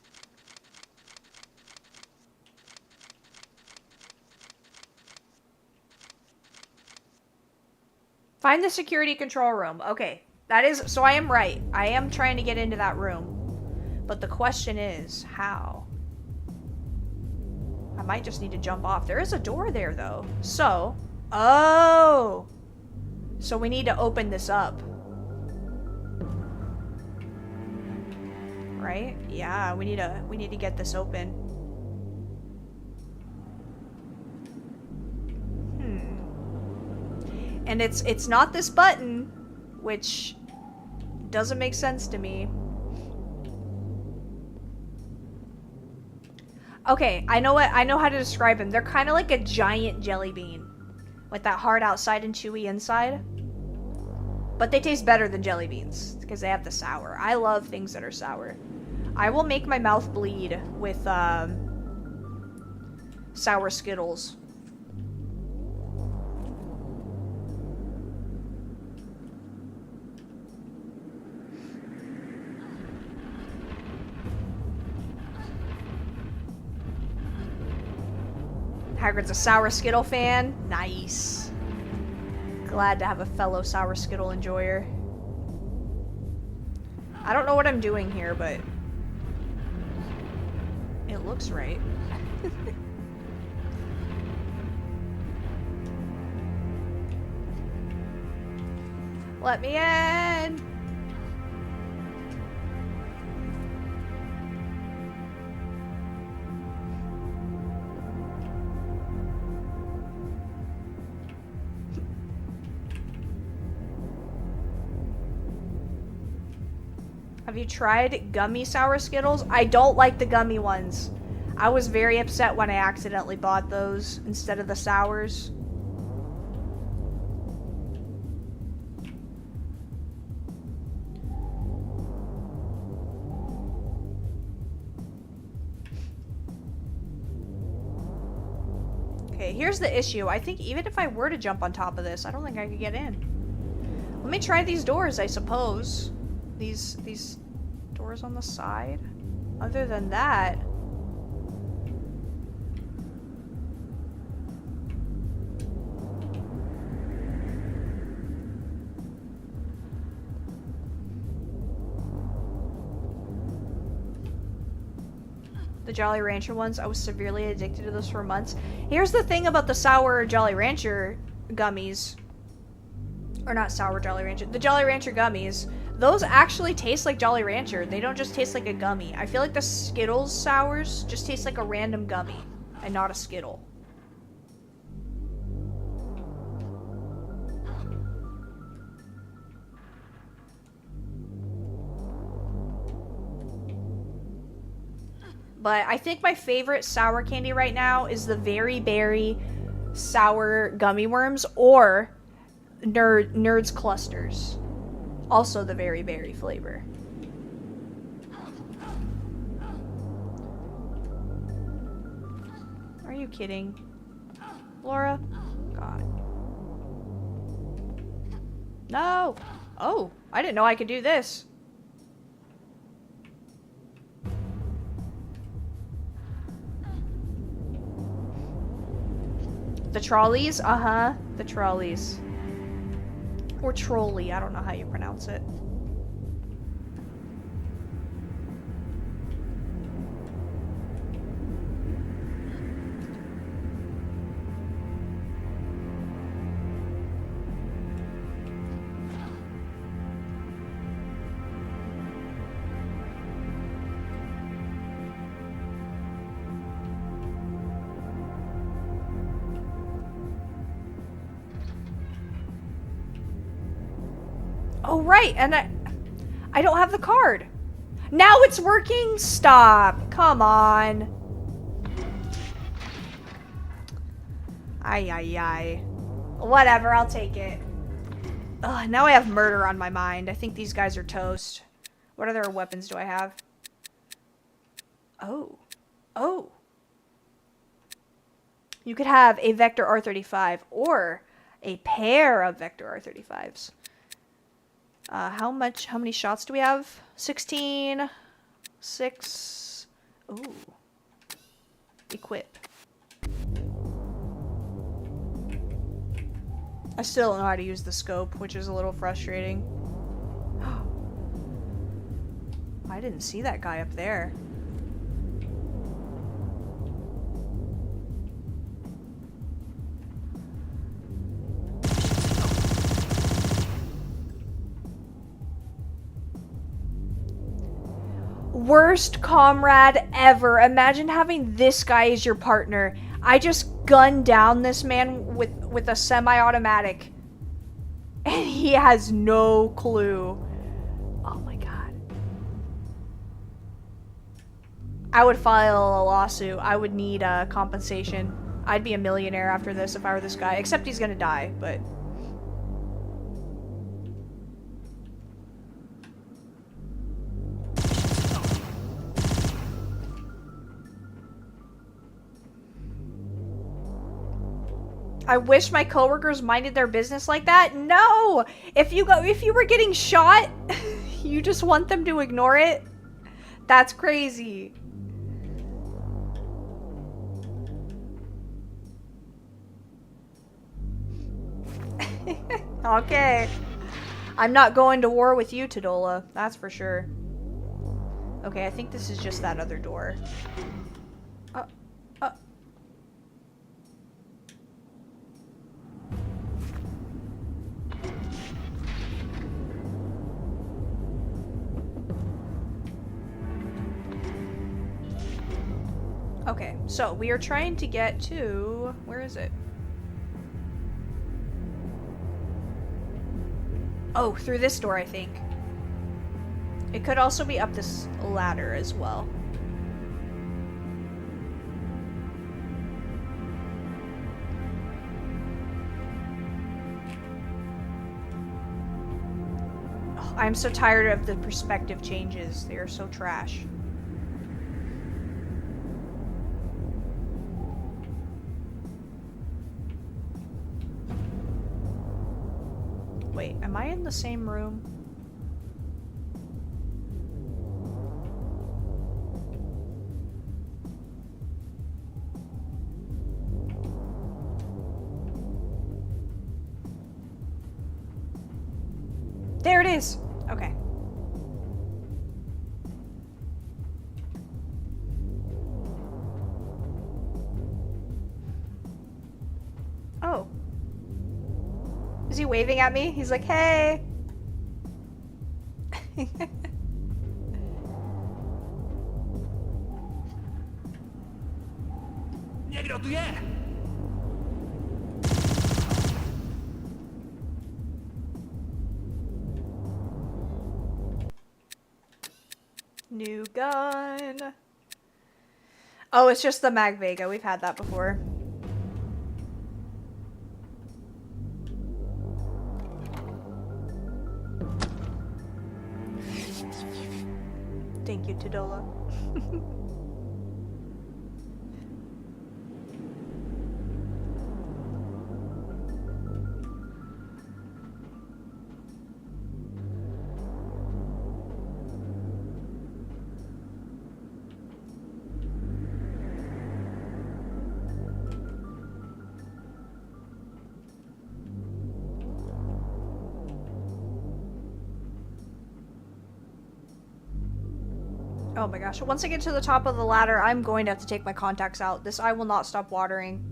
Find the security control room. Okay. That is, so I am right. I am trying to get into that room. But the question is, how? I might just need to jump off. There is a door there, though. So, oh! So we need to open this up. Right? Yeah, we need to get this open. And it's not this button, which doesn't make sense to me. Okay, I know how to describe them. They're kind of like a giant jelly bean with that hard outside and chewy inside. But they taste better than jelly beans because they have the sour. I love things that are sour. I will make my mouth bleed with sour Skittles. Hagrid's a Sour Skittle fan. Nice. Glad to have a fellow Sour Skittle enjoyer. I don't know what I'm doing here, but it looks right. Let me in! Have you tried gummy Sour Skittles? I don't like the gummy ones. I was very upset when I accidentally bought those instead of the sours. Okay, here's the issue. I think even if I were to jump on top of this, I don't think I could get in. Let me try these doors, I suppose. These doors on the side. Other than that, the Jolly Rancher ones, I was severely addicted to those for months. Here's the thing about the sour Jolly Rancher gummies. Or not sour Jolly Rancher. The Jolly Rancher gummies. Those actually taste like Jolly Rancher. They don't just taste like a gummy. I feel like the Skittles sours just taste like a random gummy and not a Skittle. But I think my favorite sour candy right now is the Very Berry sour gummy worms or Nerds Clusters. Also the Very Berry flavor. Are you kidding? Laura? God. No! Oh, I didn't know I could do this. The trolleys? Uh-huh. The trolleys. Or trolley, I don't know how you pronounce it. Oh, right, and I don't have the card. Now it's working? Stop. Come on. Ay, ay, ay. Whatever, I'll take it. Ugh, now I have murder on my mind. I think these guys are toast. What other weapons do I have? Oh. Oh. You could have a Vector R35 or a pair of Vector R35s. How many shots do we have? 16. 6. Ooh. Equip. I still don't know how to use the scope, which is a little frustrating. I didn't see that guy up there. Worst comrade ever. Imagine having this guy as your partner. I just gunned down this man with a semi-automatic. And he has no clue. Oh my god. I would file a lawsuit. I would need compensation. I'd be a millionaire after this if I were this guy. Except he's gonna die, but... I wish my coworkers minded their business like that. No! If you were getting shot, you just want them to ignore it? That's crazy. Okay. I'm not going to war with you, Tadola. That's for sure. Okay, I think this is just that other door. Okay, so we are trying to get to... Where is it? Oh, through this door, I think. It could also be up this ladder as well. Oh, I'm so tired of the perspective changes. They are so trash. Wait, am I in the same room? There it is! Okay. Oh. Is he waving at me? He's like, hey! Negro, tu je? New gun. Oh, it's just the Mag Vega. We've had that before. Thank you, Tadola. Oh my gosh. Once I get to the top of the ladder, I'm going to have to take my contacts out. This eye will not stop watering.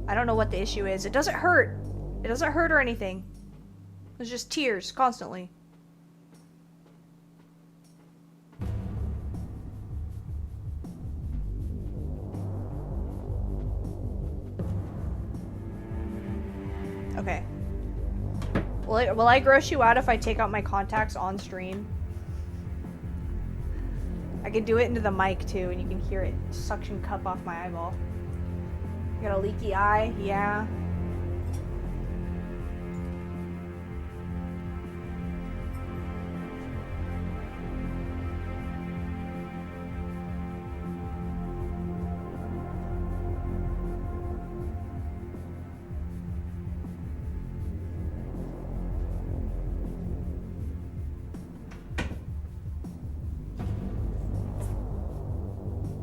I don't know what the issue is. It doesn't hurt. It doesn't hurt or anything. It's just tears constantly. Okay. Will I gross you out if I take out my contacts on stream? I could do it into the mic too, and you can hear it suction cup off my eyeball. Got a leaky eye? Yeah.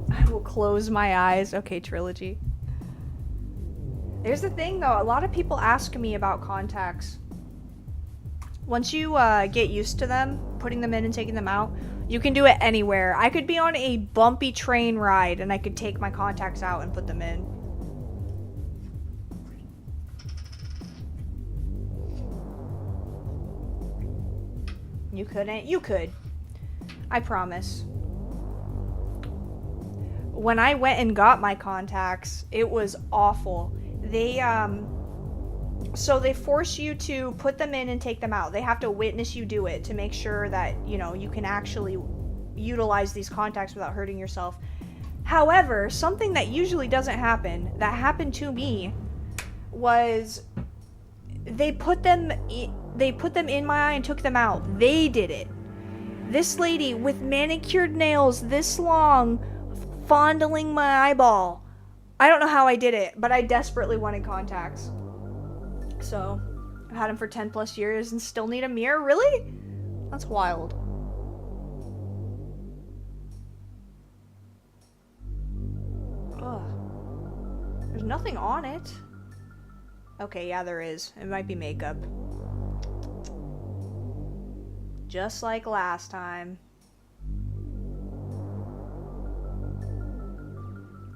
I will close my eyes. Okay, trilogy. There's the thing though, a lot of people ask me about contacts. Once you get used to them, putting them in and taking them out, you can do it anywhere. I could be on a bumpy train ride and I could take my contacts out and put them in. You couldn't? You could. I promise. When I went and got my contacts, it was awful. So they force you to put them in and take them out. They have to witness you do it to make sure that, you know, you can actually utilize these contacts without hurting yourself. However, something that usually doesn't happen, that happened to me, was they put them in my eye and took them out. They did it. This lady with manicured nails this long, fondling my eyeball. I don't know how I did it, but I desperately wanted contacts. So, I've had them for 10 plus years and still need a mirror? Really? That's wild. Ugh. There's nothing on it. Okay, yeah, there is. It might be makeup. Just like last time.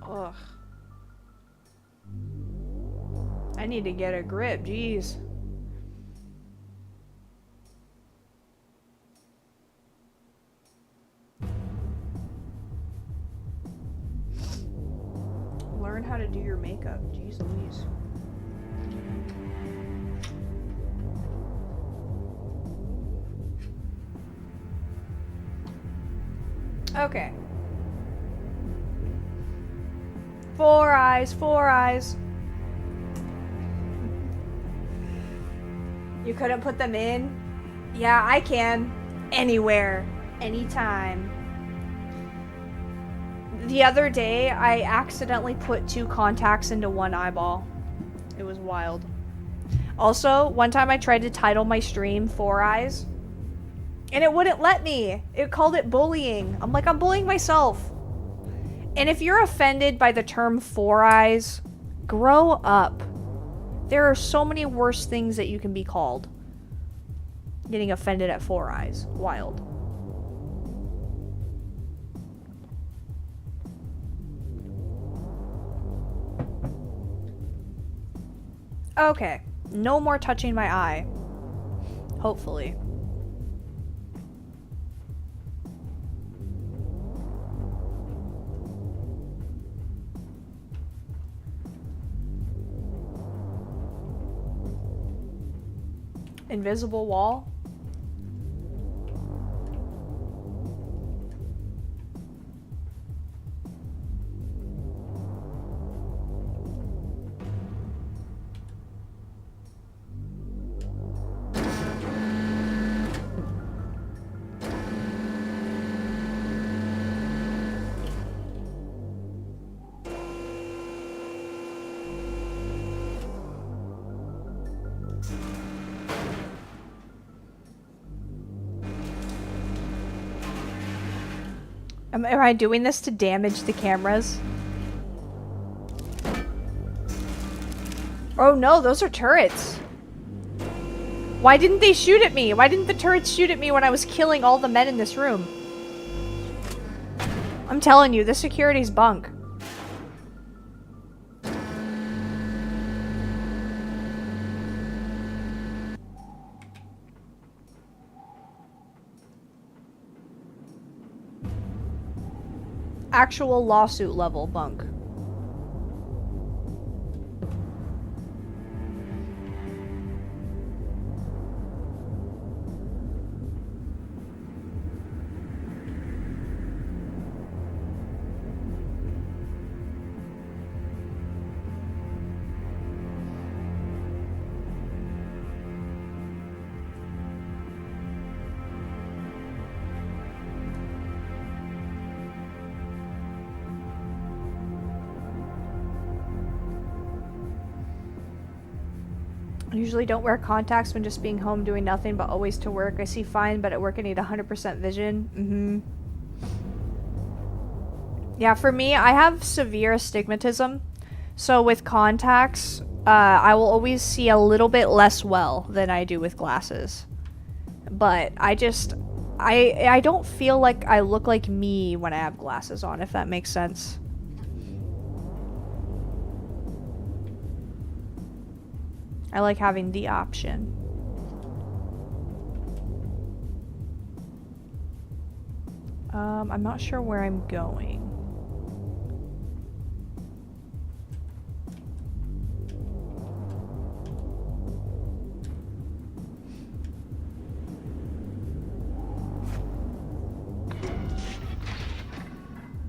Ugh. I need to get a grip, jeez. Learn how to do your makeup, jeez Louise. Okay. 4 eyes, 4 eyes. You couldn't put them in? Yeah, I can. Anywhere. Anytime. The other day, I accidentally put 2 contacts into one eyeball. It was wild. Also, one time I tried to title my stream 4 Eyes, and it wouldn't let me. It called it bullying. I'm like, I'm bullying myself. And if you're offended by the term 4 Eyes, grow up. There are so many worse things that you can be called. Getting offended at 4 Eyes. Wild. Okay. No more touching my eye. Hopefully. Invisible wall. Am I doing this to damage the cameras? Oh no, those are turrets. Why didn't they shoot at me? Why didn't the turrets shoot at me when I was killing all the men in this room? I'm telling you, this security's bunk. Actual lawsuit level bunk. I usually don't wear contacts when just being home doing nothing but always to work. I see fine, but at work I need 100% vision. Yeah, for me, I have severe astigmatism. So with contacts, I will always see a little bit less well than I do with glasses. But I don't feel like I look like me when I have glasses on, if that makes sense. I like having the option. I'm not sure where I'm going.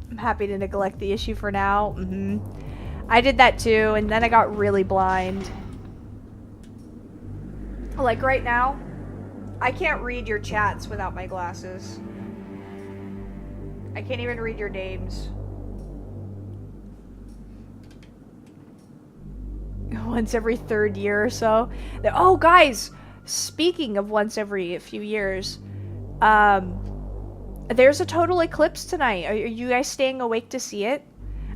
I'm happy to neglect the issue for now. I did that too, and then I got really blind. Like right now, I can't read your chats without my glasses. I can't even read your names. Once every third year or so. Oh, guys! Speaking of once every few years, there's a total eclipse tonight. Are you guys staying awake to see it?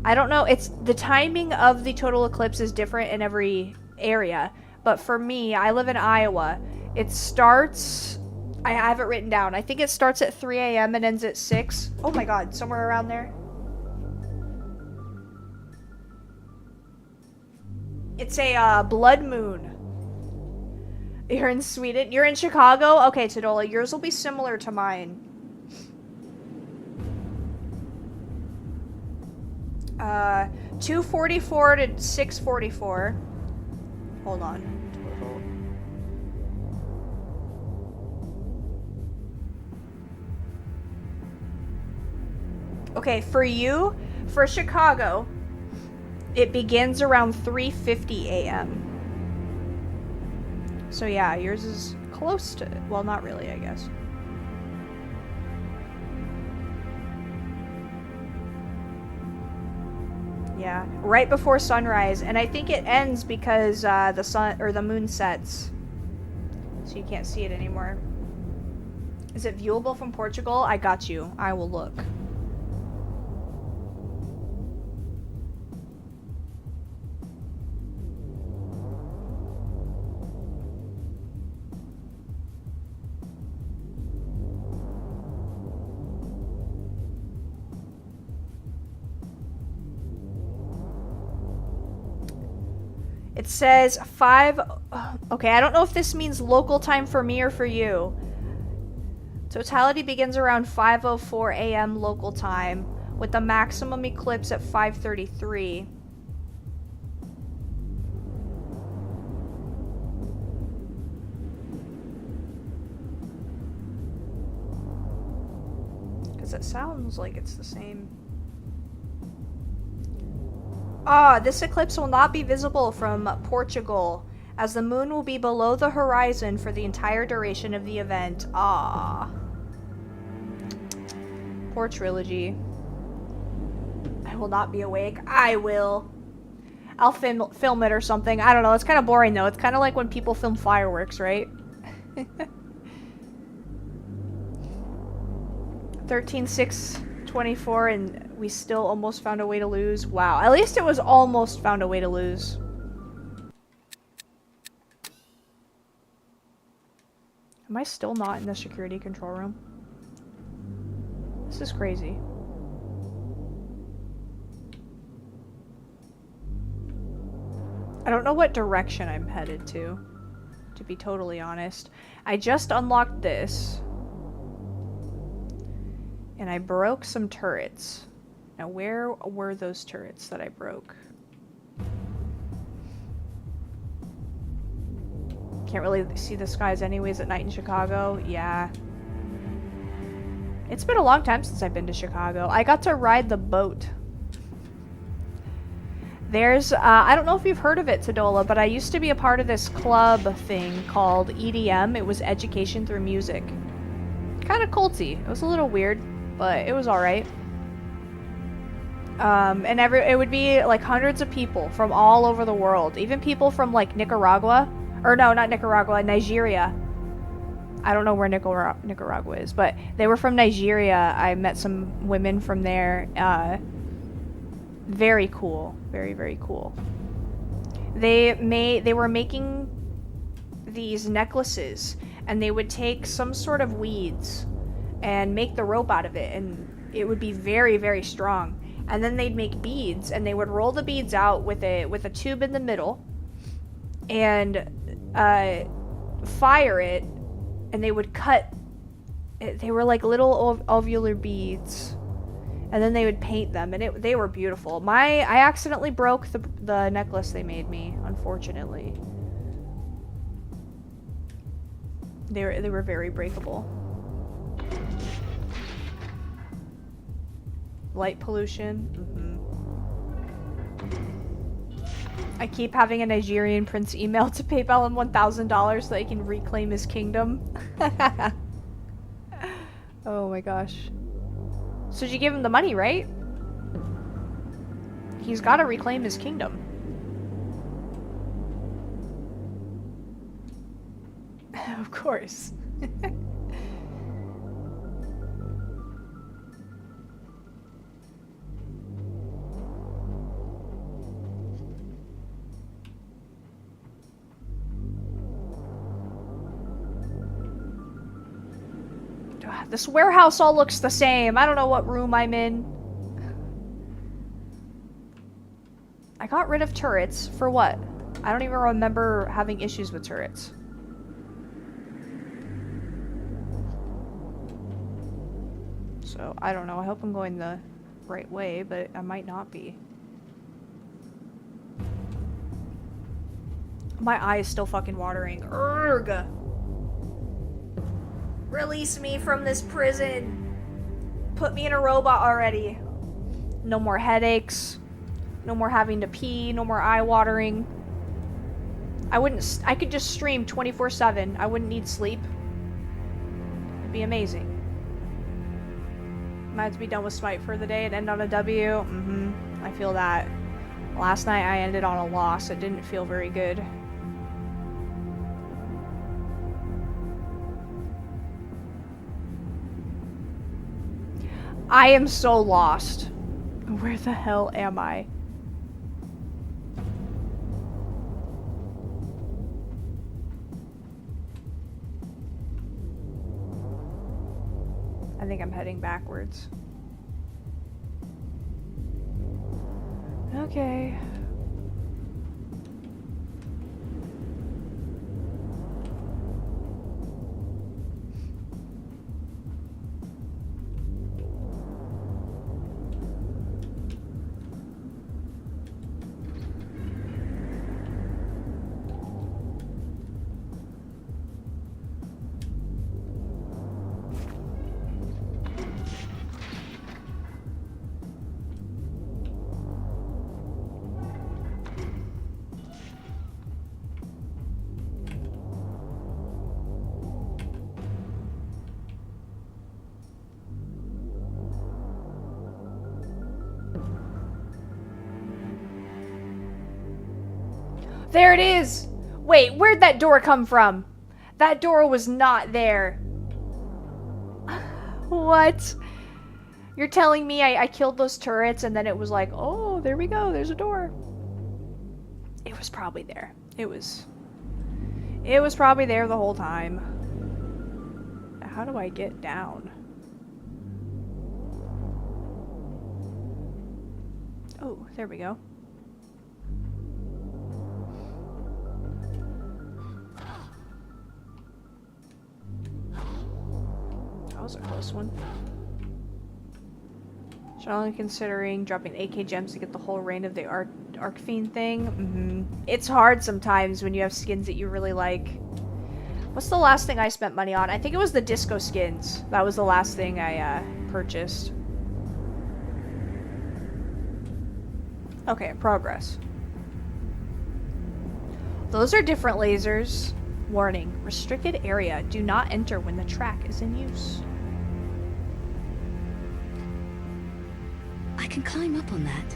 I don't know. It's the timing of the total eclipse is different in every area. But for me, I live in Iowa. It starts... I have it written down. I think it starts at 3 a.m. and ends at 6. Oh my god, somewhere around there. It's a blood moon. You're in Sweden? You're in Chicago? Okay, Tadola, yours will be similar to mine. 2:44 to 6:44. Hold on. Total. Okay, for you, for Chicago, it begins around 3:50 a.m. So yeah, yours is close to, well, not really, I guess. Yeah, right before sunrise, and I think it ends because the sun or the moon sets, so you can't see it anymore. Is it viewable from Portugal? I got you. I will look. It says 5... Okay, I don't know if this means local time for me or for you. Totality begins around 5:04 a.m. local time, with the maximum eclipse at 5:33. Because it sounds like it's the same. Ah, this eclipse will not be visible from Portugal, as the moon will be below the horizon for the entire duration of the event. Ah. Poor trilogy. I will not be awake. I will. I'll film it or something. I don't know. It's kind of boring, though. It's kind of like when people film fireworks, right? 13/6/24, and we still almost found a way to lose. Wow. At least it was almost found a way to lose. Am I still not in the security control room? This is crazy. I don't know what direction I'm headed to be totally honest. I just unlocked this. And I broke some turrets. Now where were those turrets that I broke? Can't really see the skies anyways at night in Chicago. Yeah. It's been a long time since I've been to Chicago. I got to ride the boat. There's, I don't know if you've heard of it, Tadola, but I used to be a part of this club thing called EDM. It was Education Through Music. Kind of culty. It was a little weird, but it was alright. And it would be like hundreds of people from all over the world. Even people from like Nicaragua. Or no, not Nicaragua, Nigeria. I don't know where Nicaragua is, but they were from Nigeria. I met some women from there. Very cool. Very, very cool. They were making these necklaces, and they would take some sort of weeds and make the rope out of it, and it would be very, very strong. And then they'd make beads, and they would roll the beads out with a tube in the middle, and fire it, and they would cut. They were like little ovular beads. And then they would paint them, and they were beautiful. I accidentally broke the necklace they made me, unfortunately. They were very breakable. Light pollution. I keep having a Nigerian prince email to PayPal him $1,000 so that he can reclaim his kingdom. Oh my gosh. So did you give him the money, right? He's got to reclaim his kingdom. Of course. This warehouse all looks the same. I don't know what room I'm in. I got rid of turrets. For what? I don't even remember having issues with turrets. So, I don't know. I hope I'm going the right way, but I might not be. My eye is still fucking watering. Urgh! Release me from this prison. Put me in a robot already. No more headaches. No more having to pee. No more eye watering. I could just stream 24/7. I wouldn't need sleep. It'd be amazing. Might have to be done with Smite for the day and end on a W. I feel that. Last night I ended on a loss. It didn't feel very good. I am so lost. Where the hell am I? I think I'm heading backwards. Okay. There it is! Wait, where'd that door come from? That door was not there. What? You're telling me I killed those turrets and then it was like, oh, there we go, there's a door. It was probably there. It was probably there the whole time. How do I get down? Oh, there we go. close one. Should only considering dropping 8k gems to get the whole reign of the Arcfiend thing. It's hard sometimes when you have skins that you really like. What's the last thing I spent money on? I think it was the disco skins. That was the last thing I purchased. Okay, progress. Those are different lasers. Warning, restricted area. Do not enter when the track is in use. I can climb up on that.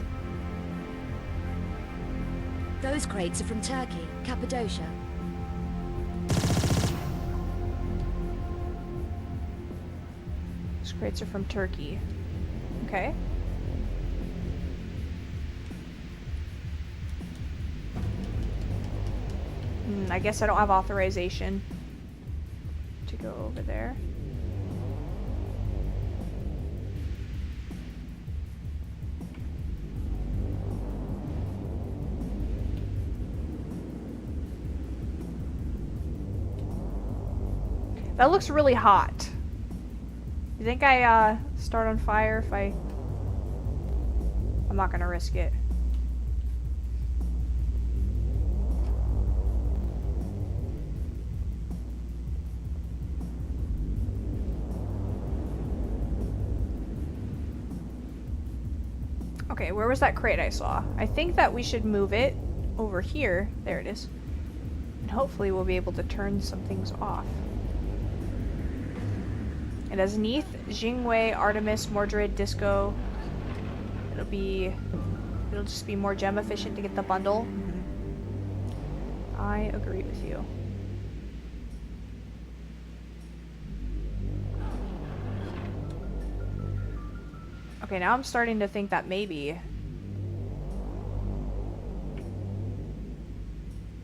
Those crates are from Turkey, Cappadocia. These crates are from Turkey. Okay. I guess I don't have authorization to go over there. That looks really hot. You think I start on fire if I'm not gonna risk it. Okay, where was that crate I saw? I think that we should move it over here. There it is. And hopefully we'll be able to turn some things off. It has Neath, Jingwei, Artemis, Mordred, Disco. It'll just be more gem efficient to get the bundle. I agree with you. Okay, now I'm starting to think that maybe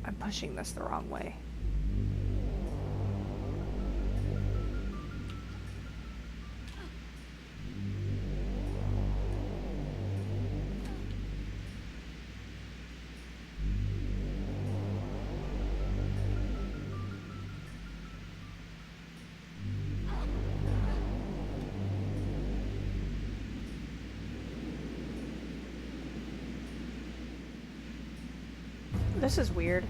I'm pushing this the wrong way. This is weird.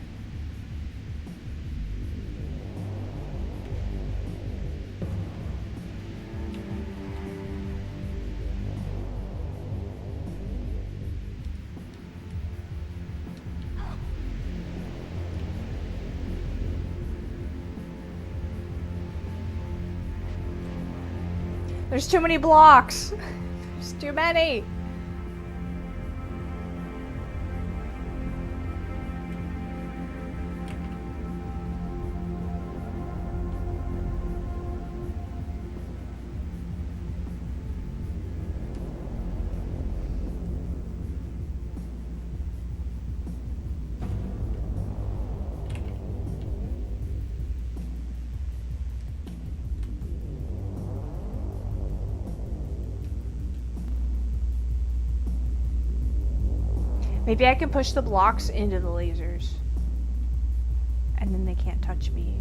There's too many blocks. There's too many. Maybe I can push the blocks into the lasers. And then they can't touch me.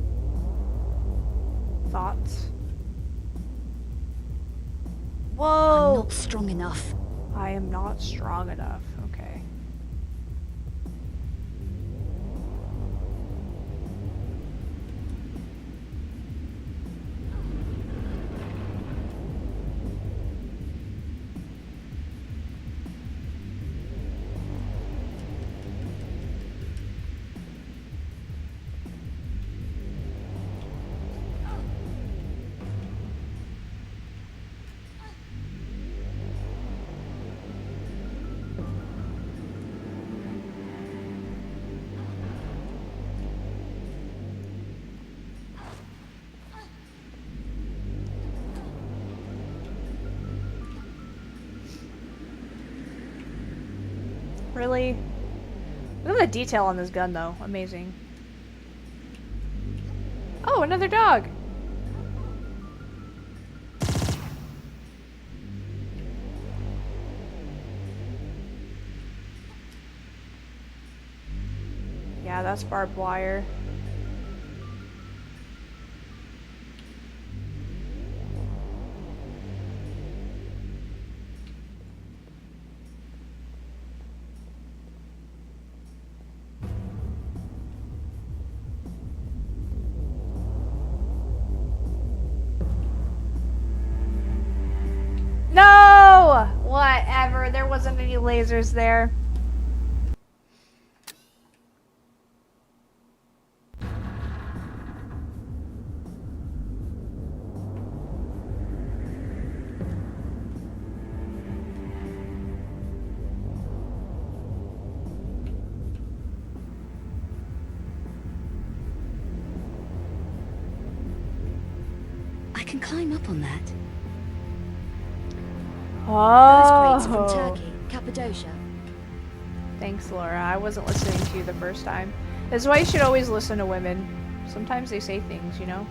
Thoughts? Whoa! I'm not strong enough. I am not strong enough. Okay. Really? Look at the detail on this gun, though. Amazing. Oh, another dog! Yeah, that's barbed wire. No! Whatever. There wasn't any lasers there. I can climb up on that. Oh. Those crates are from Turkey, Cappadocia. Thanks, Laura. I wasn't listening to you the first time. This is why you should always listen to women. Sometimes they say things, you know?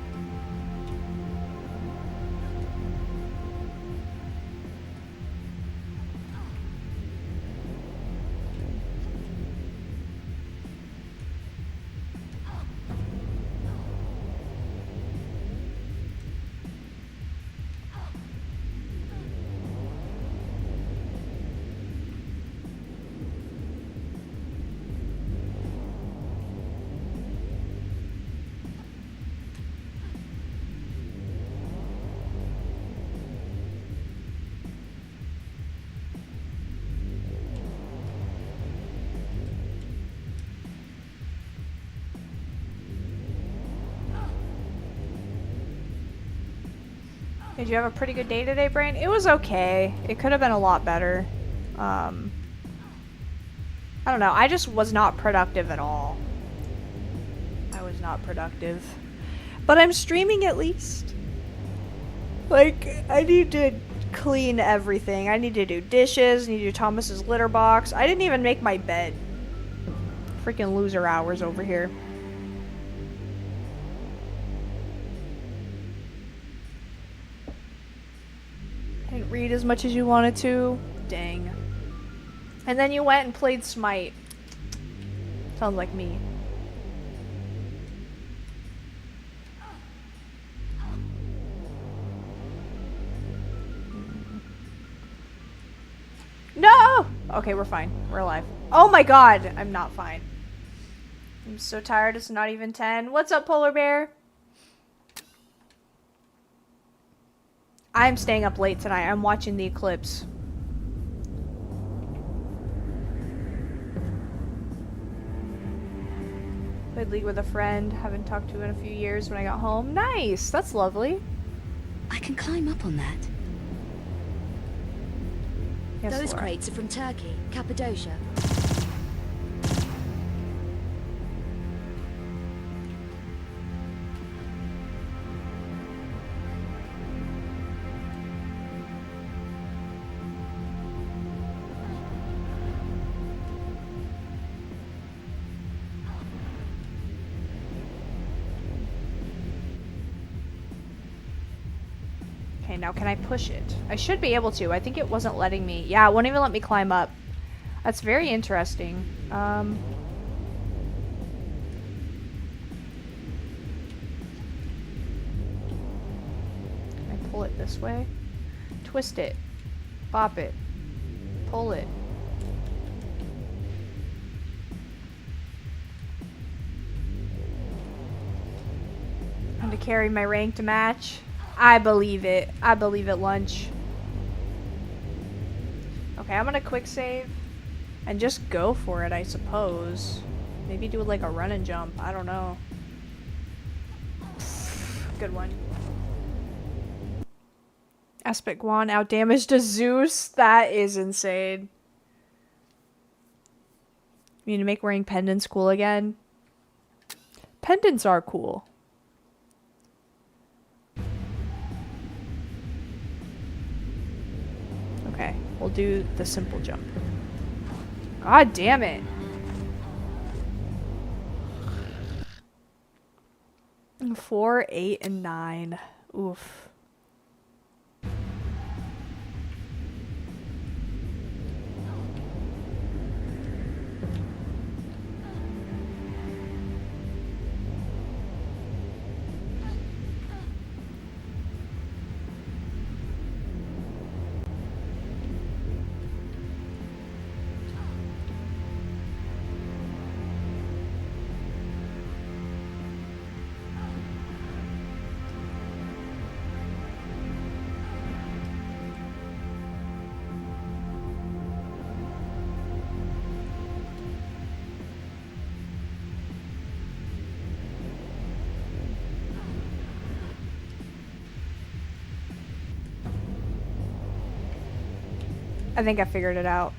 Did you have a pretty good day today, Brain? It was okay. It could have been a lot better. I don't know. I just was not productive at all. I was not productive. But I'm streaming at least. Like, I need to clean everything. I need to do dishes. I need to do Thomas's litter box. I didn't even make my bed. Freaking loser hours over here. Didn't read as much as you wanted to. Dang. And then you went and played Smite. Sounds like me. No! Okay, we're fine. We're alive. Oh my god! I'm not fine. I'm so tired, it's not even 10. What's up, Polar Bear? I'm staying up late tonight. I'm watching the eclipse. Played League with a friend. Haven't talked to in a few years when I got home. Nice! That's lovely. I can climb up on that. Yes, Those Laura. crates are from Turkey, Cappadocia. Okay, now can I push it? I should be able to. I think it wasn't letting me. Yeah, it won't even let me climb up. That's very interesting. Can I pull it this way? Twist it. Bop it. Pull it. And to carry my rank to match. I believe it. I believe it, Lunch. Okay, I'm gonna quick save and just go for it, I suppose. Maybe do like a run and jump. I don't know. Good one. Aspect Guan outdamaged a Zeus. That is insane. You need to make wearing pendants cool again. Pendants are cool. Okay, we'll do the simple jump. God damn it. And 4, 8, and 9. Oof. I think I figured it out.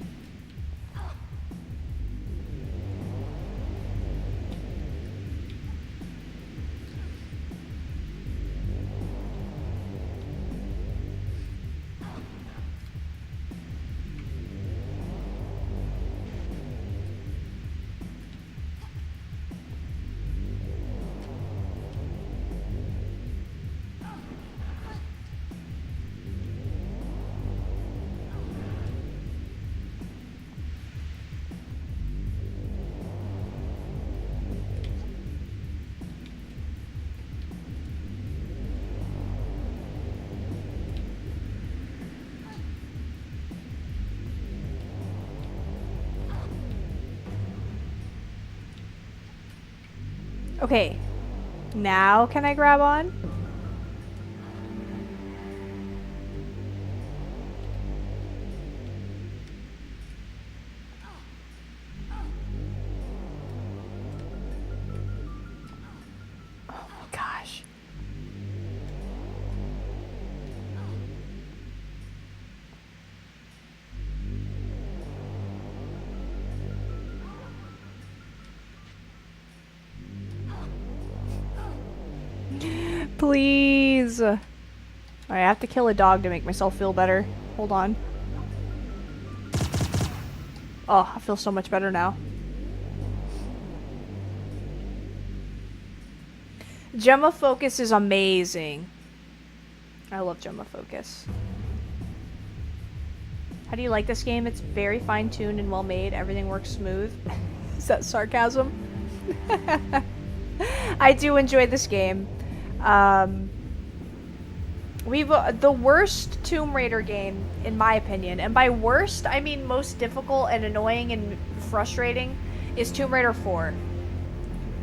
Okay, now can I grab on? Oh my gosh. Please. Alright, I have to kill a dog to make myself feel better. Hold on. Oh, I feel so much better now. Gemma Focus is amazing. I love Gemma Focus. How do you like this game? It's very fine-tuned and well-made. Everything works smooth. Is that sarcasm? I do enjoy this game. We've the worst Tomb Raider game, in my opinion, and by worst, I mean most difficult and annoying and frustrating, is Tomb Raider 4.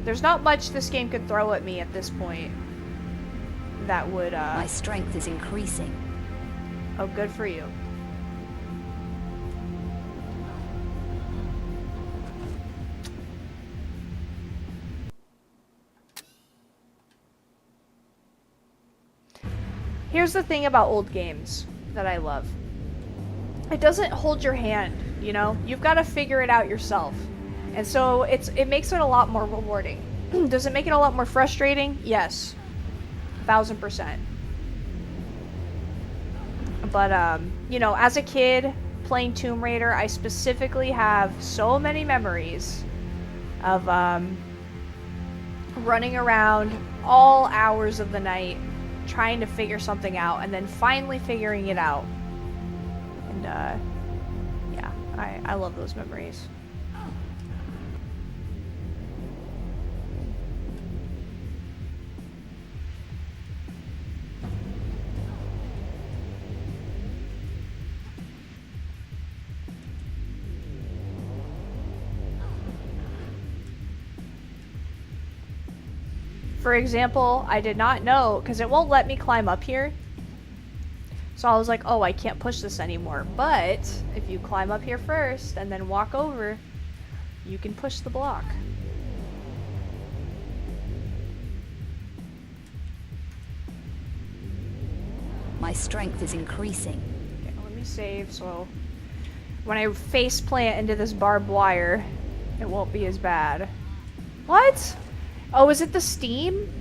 There's not much this game could throw at me at this point that would, My strength is increasing. Oh, good for you. Here's the thing about old games that I love. It doesn't hold your hand, you know? You've got to figure it out yourself. And so it makes it a lot more rewarding. Does it make it a lot more frustrating? Yes. 1000%. But, you know, as a kid playing Tomb Raider, I specifically have so many memories of running around all hours of the night trying to figure something out and then finally figuring it out. And yeah, I love those memories. For example, I did not know, because it won't let me climb up here. So I was like, oh, I can't push this anymore. But if you climb up here first and then walk over, you can push the block. My strength is increasing. Okay, let me save so when I face plant into this barbed wire, it won't be as bad. What? Oh, is it the steam?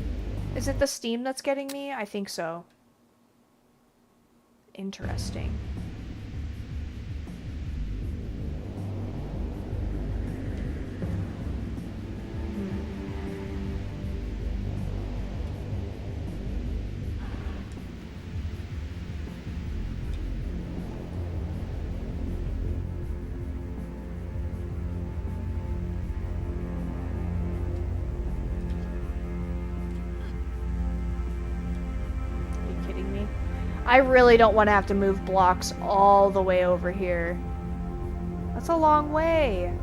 Is it the steam that's getting me? I think so. Interesting. I really don't want to have to move blocks all the way over here. That's a long way.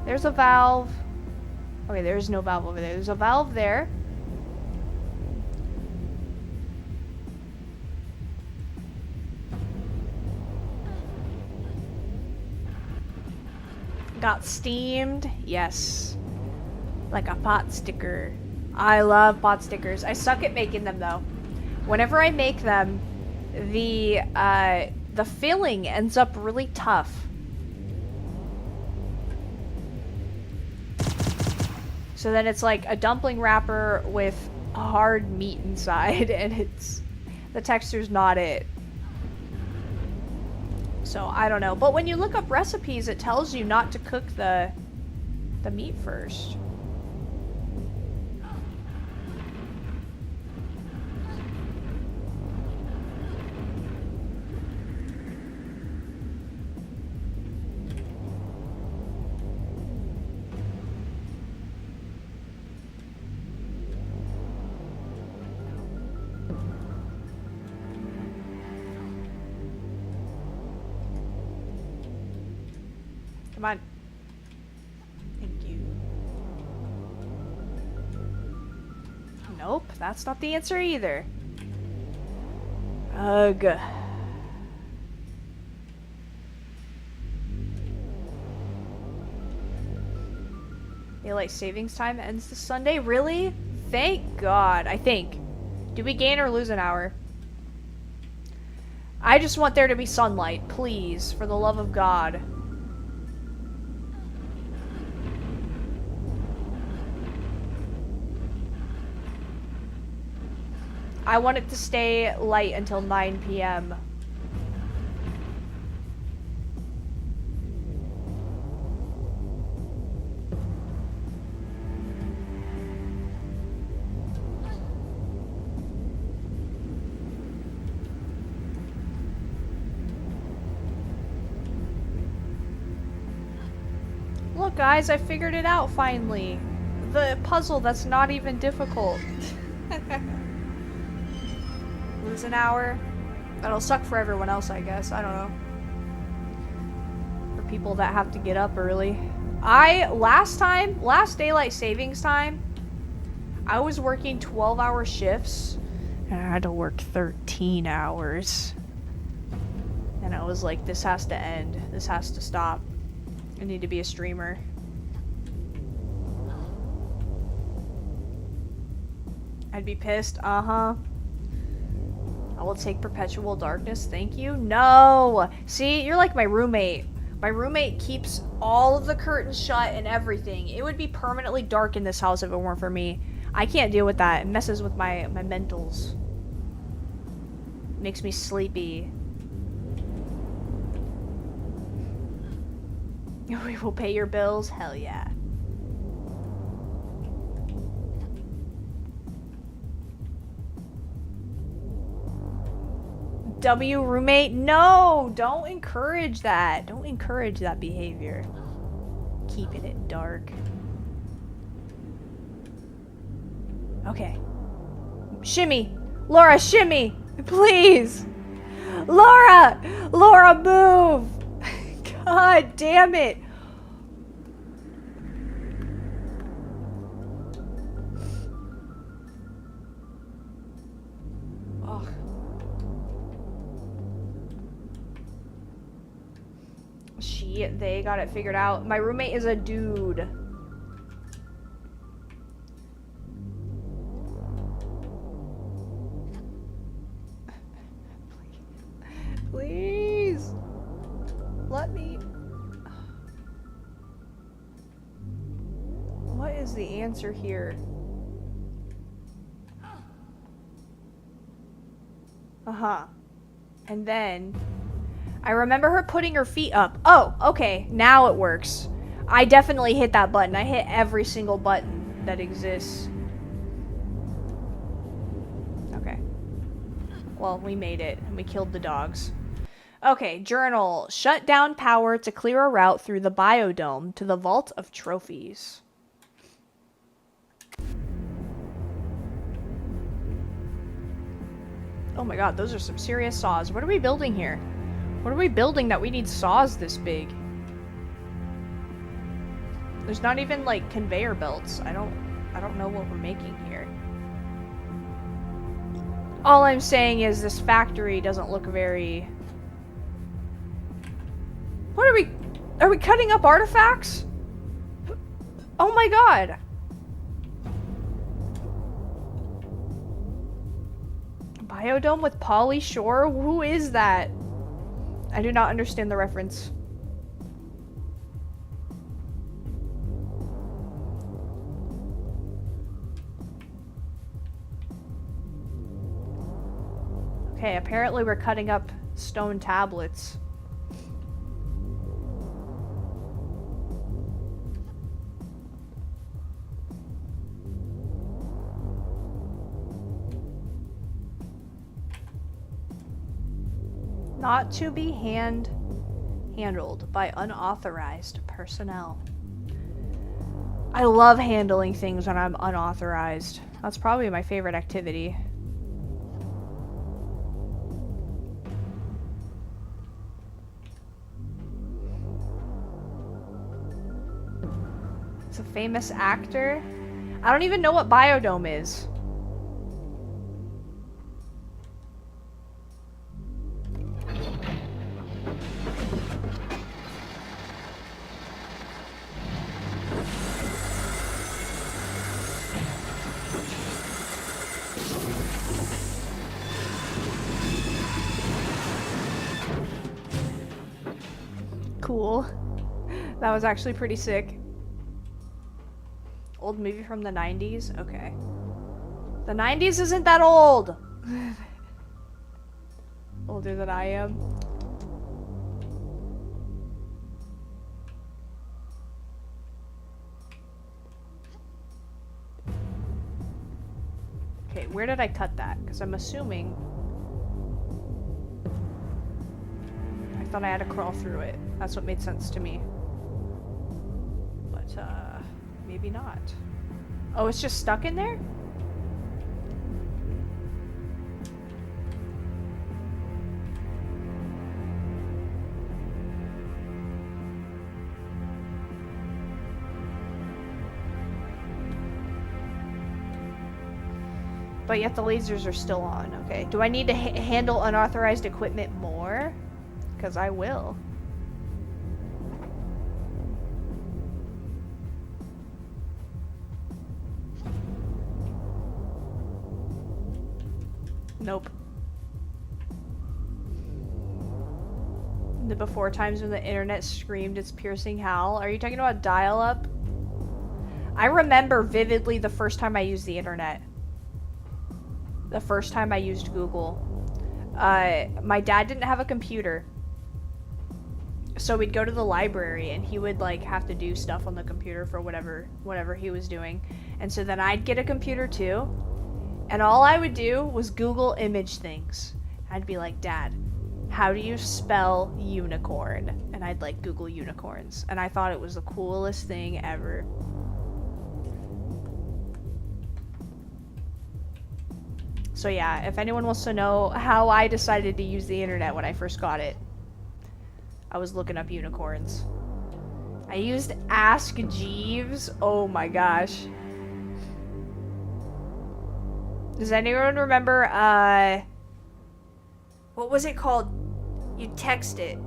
There's a valve. Okay, there's no valve over there. There's a valve there. Got steamed. Yes. Like a pot sticker. I love pot stickers. I suck at making them though. Whenever I make them, the the filling ends up really tough. So then it's like a dumpling wrapper with hard meat inside, and the texture's not it. So I don't know. But when you look up recipes, it tells you not to cook the meat first. Come on. Thank you. Nope, that's not the answer either. Ugh. Daylight savings time ends this Sunday? Really? Thank God, I think. Do we gain or lose an hour? I just want there to be sunlight, please, for the love of God. I want it to stay light until 9 p.m. Look, guys, I figured it out finally. The puzzle that's not even difficult. Lose an hour. That'll suck for everyone else, I guess. I don't know. For people that have to get up early. Last daylight savings time, I was working 12-hour shifts, and I had to work 13 hours. And I was like, this has to end. This has to stop. I need to be a streamer. I'd be pissed. Uh-huh. I will take perpetual darkness, thank you. No! See, you're like my roommate. My roommate keeps all of the curtains shut and everything. It would be permanently dark in this house if it weren't for me. I can't deal with that. It messes with my mentals. Makes me sleepy. We will pay your bills? Hell yeah. W roommate? No! Don't encourage that. Don't encourage that behavior. Keeping it dark. Okay. Shimmy! Laura, shimmy! Please! Laura! Laura, move! God damn it! Ugh. They got it figured out. My roommate is a dude. Please. Let me. What is the answer here? Uh-huh. And then I remember her putting her feet up. Oh, okay. Now it works. I definitely hit that button. I hit every single button that exists. Okay. Well, we made it, and we killed the dogs. Okay, journal. Shut down power to clear a route through the biodome to the Vault of Trophies. Oh my god, those are some serious saws. What are we building here? What are we building that we need saws this big? There's not even like conveyor belts. I don't know what we're making here. All I'm saying is this factory doesn't look very... What are we cutting up artifacts? Oh my god. Biodome with Polly Shore? Who is that? I do not understand the reference. Okay, apparently we're cutting up stone tablets. Not to be handled by unauthorized personnel. I love handling things when I'm unauthorized. That's probably my favorite activity. It's a famous actor. I don't even know what biodome is. Cool. That was actually pretty sick. Old movie from the 90s? Okay. The 90s isn't that old! Older than I am. Okay, where did I cut that? Because I'm assuming... I thought I had to crawl through it. That's what made sense to me. But, maybe not. Oh, it's just stuck in there? But yet the lasers are still on. Okay. Do I need to handle unauthorized equipment more? Because I will. Nope. The before times when the internet screamed its piercing howl. Are you talking about dial-up? I remember vividly the first time I used the internet. The first time I used Google. My dad didn't have a computer. So we'd go to the library and he would like have to do stuff on the computer for whatever he was doing. And so then I'd get a computer too. And all I would do was Google image things. I'd be like, Dad, how do you spell unicorn? And I'd like Google unicorns. And I thought it was the coolest thing ever. So yeah, if anyone wants to know how I decided to use the internet when I first got it, I was looking up unicorns. I used Ask Jeeves. Oh my gosh. Does anyone remember, what was it called? You text it.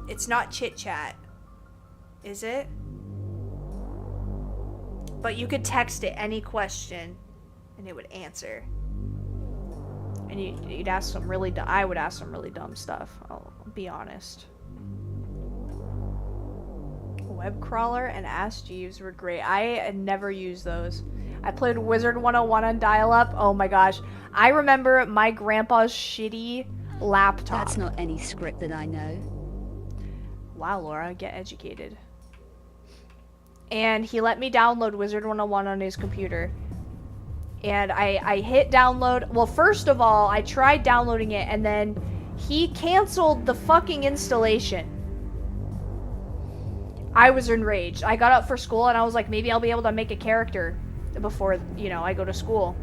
It's not Chit Chat. Is it? But you could text it any question and it would answer. And you'd ask some really I would ask some really dumb stuff. I'll be honest. Web crawler and Ask Jeeves were great. I never used those. I played Wizard 101 on dial-up. Oh my gosh. I remember my grandpa's shitty laptop. That's not any script that I know. Wow, Laura, get educated. And he let me download Wizard 101 on his computer. And I hit download. Well, first of all, I tried downloading it and then he canceled the fucking installation. I was enraged. I got up for school and I was like, maybe I'll be able to make a character before, you know, I go to school.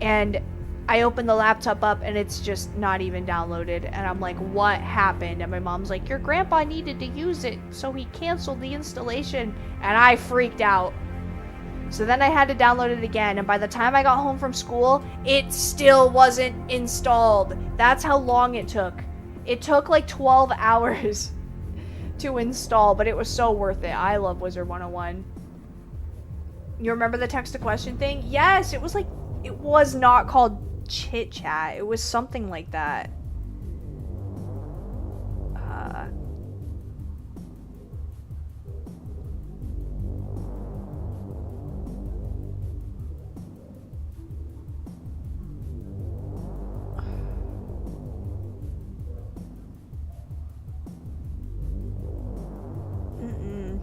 And I opened the laptop up and it's just not even downloaded. And I'm like, what happened? And my mom's like, your grandpa needed to use it, so he canceled the installation. And I freaked out. So then I had to download it again. And by the time I got home from school, it still wasn't installed. That's how long it took. It took like 12 hours to install, but it was so worth it. I love Wizard 101. You remember the text to question thing? Yes, it was like, it was not called Chit Chat. It was something like that.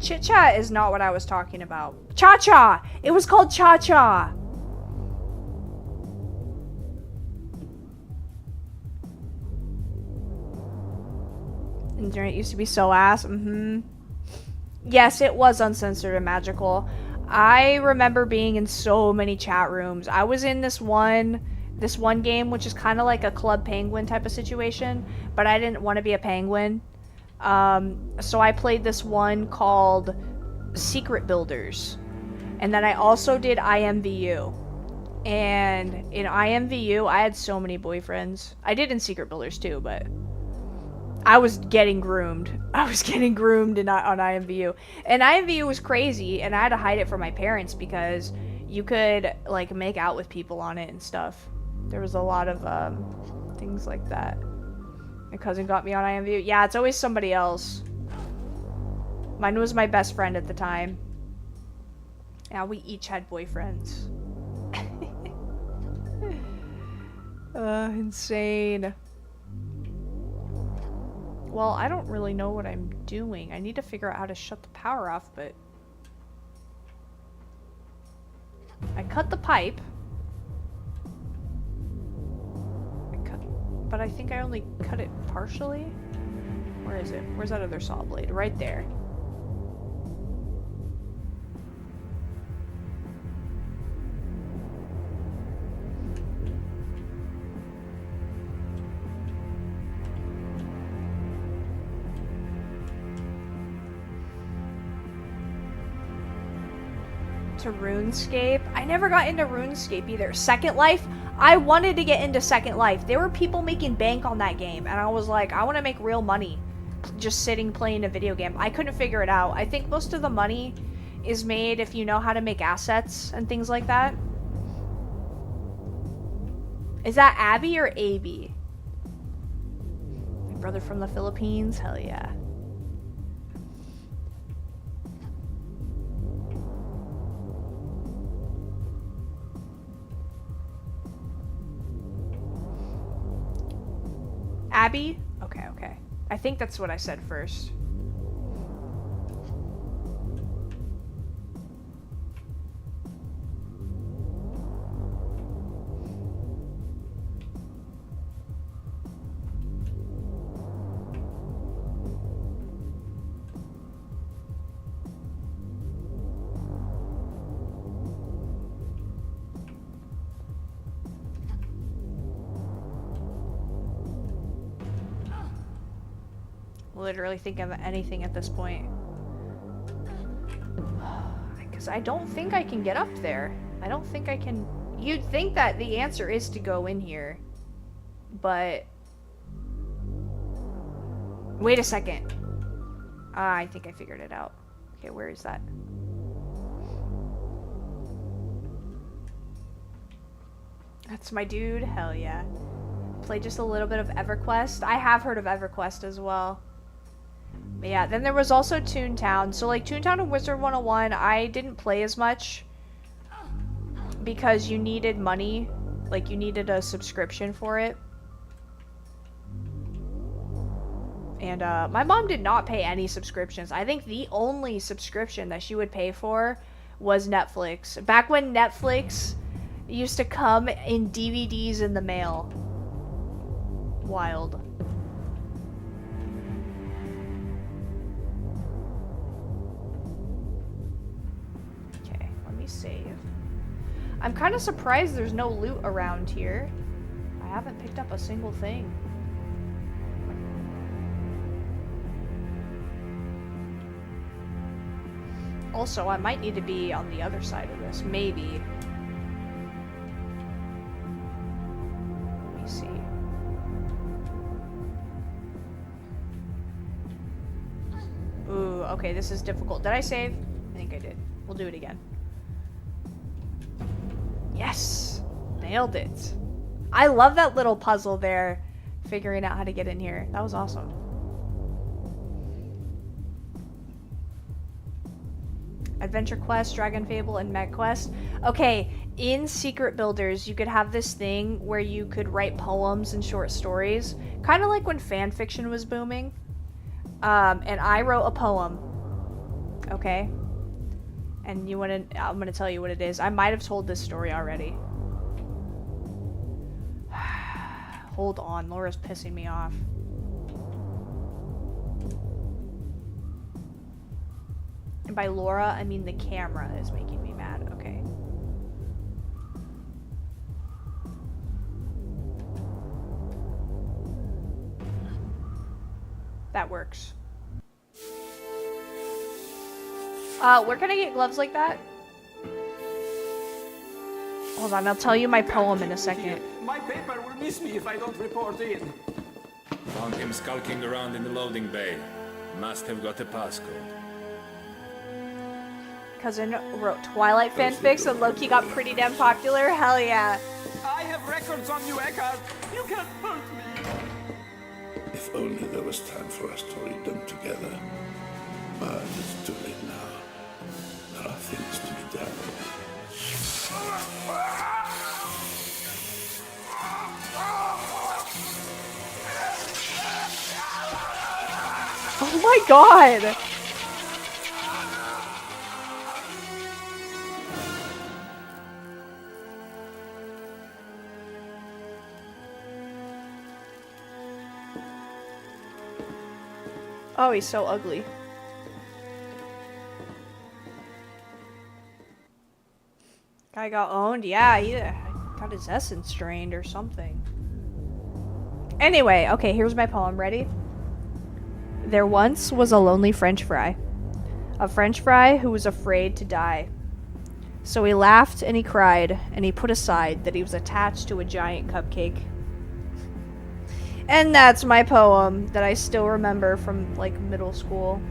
Chit Chat is not what I was talking about. Cha-Cha! It was called Cha-Cha! Internet used to be so ass. Yes, it was uncensored and magical. I remember being in so many chat rooms. I was in this one game, which is kind of like a Club Penguin type of situation, but I didn't want to be a penguin. So I played this one called Secret Builders. And then I also did IMVU. And in IMVU, I had so many boyfriends. I did in Secret Builders too, but I was getting groomed. I was getting groomed on IMVU. And IMVU was crazy, and I had to hide it from my parents because you could, like, make out with people on it and stuff. There was a lot of, things like that. My cousin got me on IMVU. Yeah, it's always somebody else. Mine was my best friend at the time. Yeah, we each had boyfriends. Insane. Well, I don't really know what I'm doing. I need to figure out how to shut the power off, but... I cut the pipe. But I think I only cut it partially. Where is it? Where's that other saw blade? Right there. To RuneScape. I never got into RuneScape either. Second Life? I wanted to get into Second Life. There were people making bank on that game, and I was like, I want to make real money just sitting playing a video game. I couldn't figure it out. I think most of the money is made if you know how to make assets and things like that. Is that Abby or Abby? My brother from the Philippines? Hell yeah. Abby? Okay, okay. I think that's what I said first. Literally think of anything at this point. Because I don't think I can get up there. I don't think I can... You'd think that the answer is to go in here. But... Wait a second. I think I figured it out. Okay, where is that? That's my dude? Hell yeah. Play just a little bit of EverQuest. I have heard of EverQuest as well. But yeah, then there was also Toontown. So like Toontown and Wizard 101, I didn't play as much because you needed money. Like you needed a subscription for it. And my mom did not pay any subscriptions. I think the only subscription that she would pay for was Netflix. Back when Netflix used to come in DVDs in the mail. Wild. Okay, let me save. I'm kind of surprised there's no loot around here. I haven't picked up a single thing. Also, I might need to be on the other side of this, maybe. Let me see. Ooh, okay, this is difficult. Did I save? I think I did. We'll do it again. Yes! Nailed it. I love that little puzzle there, figuring out how to get in here. That was awesome. Adventure Quest, Dragon Fable, and Meg Quest. Okay, in Secret Builders, you could have this thing where you could write poems and short stories. Kind of like when fan fiction was booming. And I wrote a poem. Okay? And you wanna, I'm gonna tell you what it is. I might have told this story already. Hold on, Laura's pissing me off. And by Laura, I mean the camera is making me mad. Okay. That works. Where can I get gloves like that? Hold on, I'll tell you my poem in a second. My paper will miss me if I don't report in. Found him skulking around in the loading bay. Must have got a passcode. Cousin wrote Twilight fanfics and Loki got pretty damn popular. Hell yeah. I have records on you, Eckhart. You can't hurt me. If only there was time for us to read them together. But it's too late now. There are things to be done. Oh my god! Oh, he's so ugly. Guy got owned? Yeah, he got his essence drained or something. Anyway, okay, here's my poem. Ready? There once was a lonely French fry. A French fry who was afraid to die. So he laughed and he cried, and he put aside that he was attached to a giant cupcake. And that's my poem that I still remember from, like, middle school.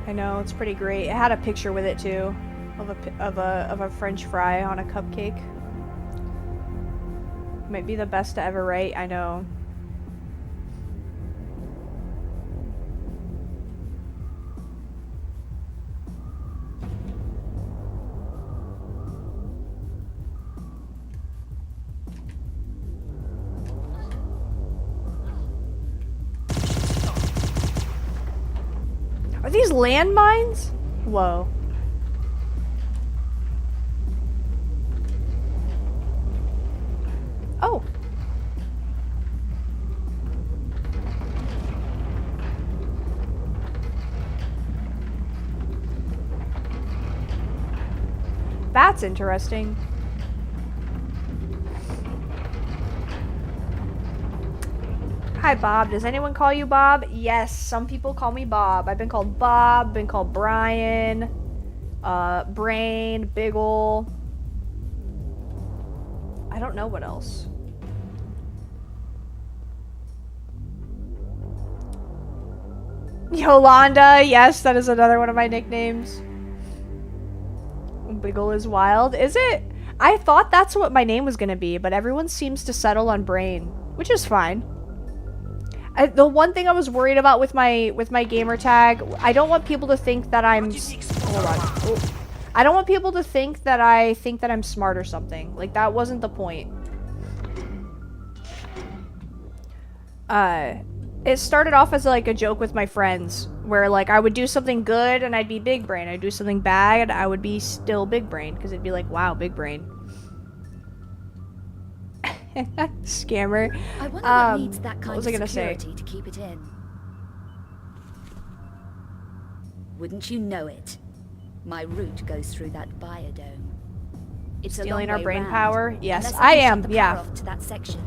I know, it's pretty great. It had a picture with it, too, of a French fry on a cupcake. Might be the best to ever write, I know. Are these landmines? Whoa. Oh. That's interesting. Hi, Bob. Does anyone call you Bob? Yes, some people call me Bob. I've been called Bob, been called Brian, Brain, Biggle. I don't know what else. Yolanda, yes, that is another one of my nicknames. Biggle is wild. Is it? I thought that's what my name was gonna be, but everyone seems to settle on Brain, which is fine. The one thing I was worried about with my gamer tag, I don't want people to think that I'm... Hold on. Oh. I don't want people to think that I think that I'm smart or something. Like, that wasn't the point. It started off as, like, a joke with my friends, where, like, I would do something good and I'd be big brain. I'd do something bad, I would be still big brain, because it'd be like, wow, big brain. Scammer. I wonder what needs that kind what was of I gonna say? security to keep it in. Wouldn't you know it? My route goes through that biodome. It's Stealing a long our way brain round, power? Yes, unless I can shut am, the yeah. power off to that section.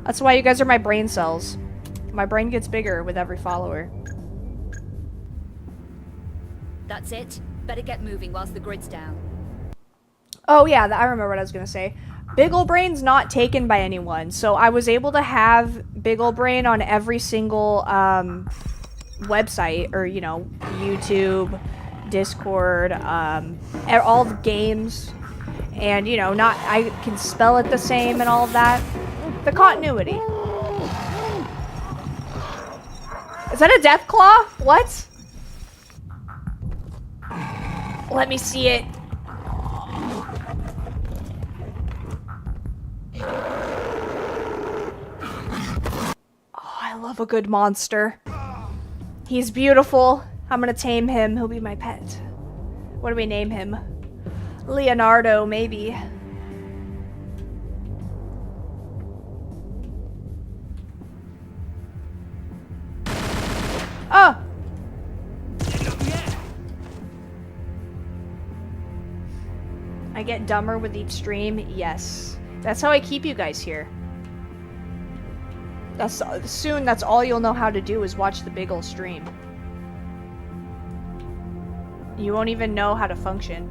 That's why you guys are my brain cells. My brain gets bigger with every follower. That's it. Better get moving whilst the grid's down. Oh yeah, I remember what I was gonna say. Big ol' Brain's not taken by anyone, so I was able to have Big ol' Brain on every single website, or, you know, YouTube, Discord, all the games, and, you know, I can spell it the same and all of that. The continuity. Is that a death claw? What? Let me see it. Oh, I love a good monster. He's beautiful. I'm gonna tame him. He'll be my pet. What do we name him? Leonardo, maybe. Oh! I get dumber with each stream? Yes. That's how I keep you guys here. Soon, that's all you'll know how to do is watch the big ol' stream. You won't even know how to function.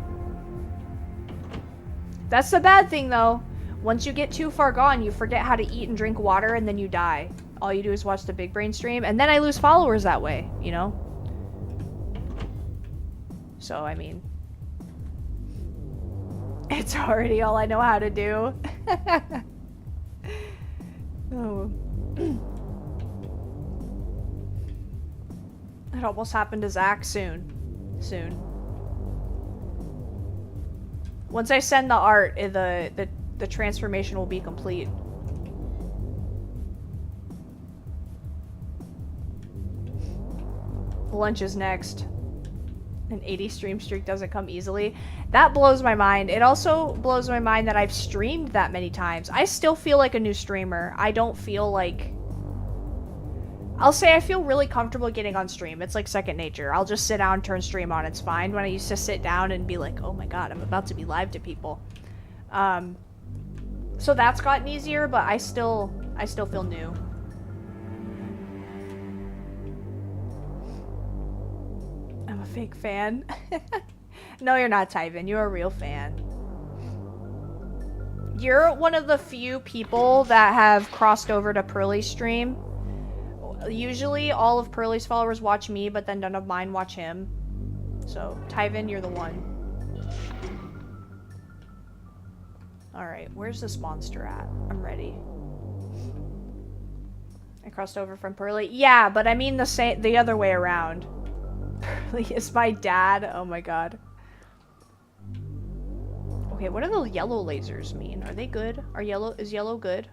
That's the bad thing, though. Once you get too far gone, you forget how to eat and drink water, and then you die. All you do is watch the big brain stream, and then I lose followers that way, you know? So, I mean... It's already all I know how to do. Oh. It almost happened to Zach soon. Soon. Once I send the art, the transformation will be complete. Lunch is next. An 80 stream streak doesn't come easily. That blows my mind. It also blows my mind that I've streamed that many times. I still feel like a new streamer. I don't feel like... I'll say I feel really comfortable getting on stream. It's like second nature. I'll just sit down, turn stream on. It's fine. When I used to sit down and be like, oh my god, I'm about to be live to people. So that's gotten easier, but I still feel new. I'm a fake fan. No, you're not, Tyvin. You're a real fan. You're one of the few people that have crossed over to Pearly's stream. Usually, all of Pearly's followers watch me, but then none of mine watch him. So, Tyvin, you're the one. Alright, where's this monster at? I'm ready. I crossed over from Pearly? Yeah, but I mean the other way around. Pearly is my dad? Oh my god. Okay, what do the yellow lasers mean? Are they good? Is yellow good?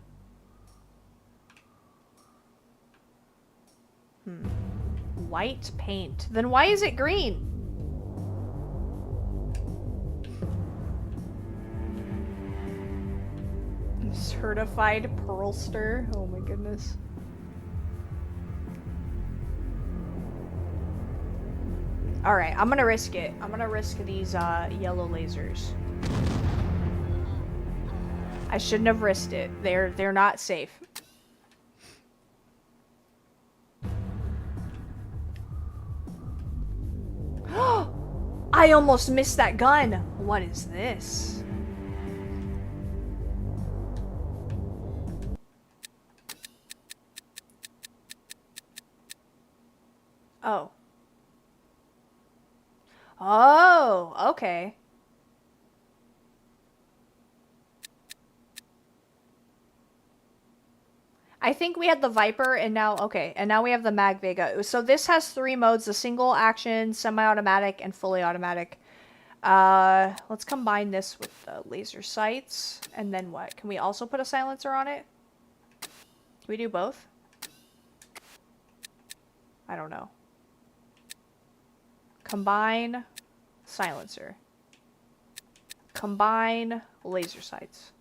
White paint. Then why is it green? Certified pearlster. Oh my goodness. Alright, I'm gonna risk it. I'm gonna risk these yellow lasers. I shouldn't have risked it. They're not safe. I almost missed that gun. What is this? Oh. Oh, okay. I think we had the Viper and now, okay, and now we have the Mag Vega. So this has 3 modes, the single action, semi-automatic, and fully automatic. Let's combine this with the laser sights. And then what? Can we also put a silencer on it? Can we do both? I don't know. Combine silencer. Combine laser sights.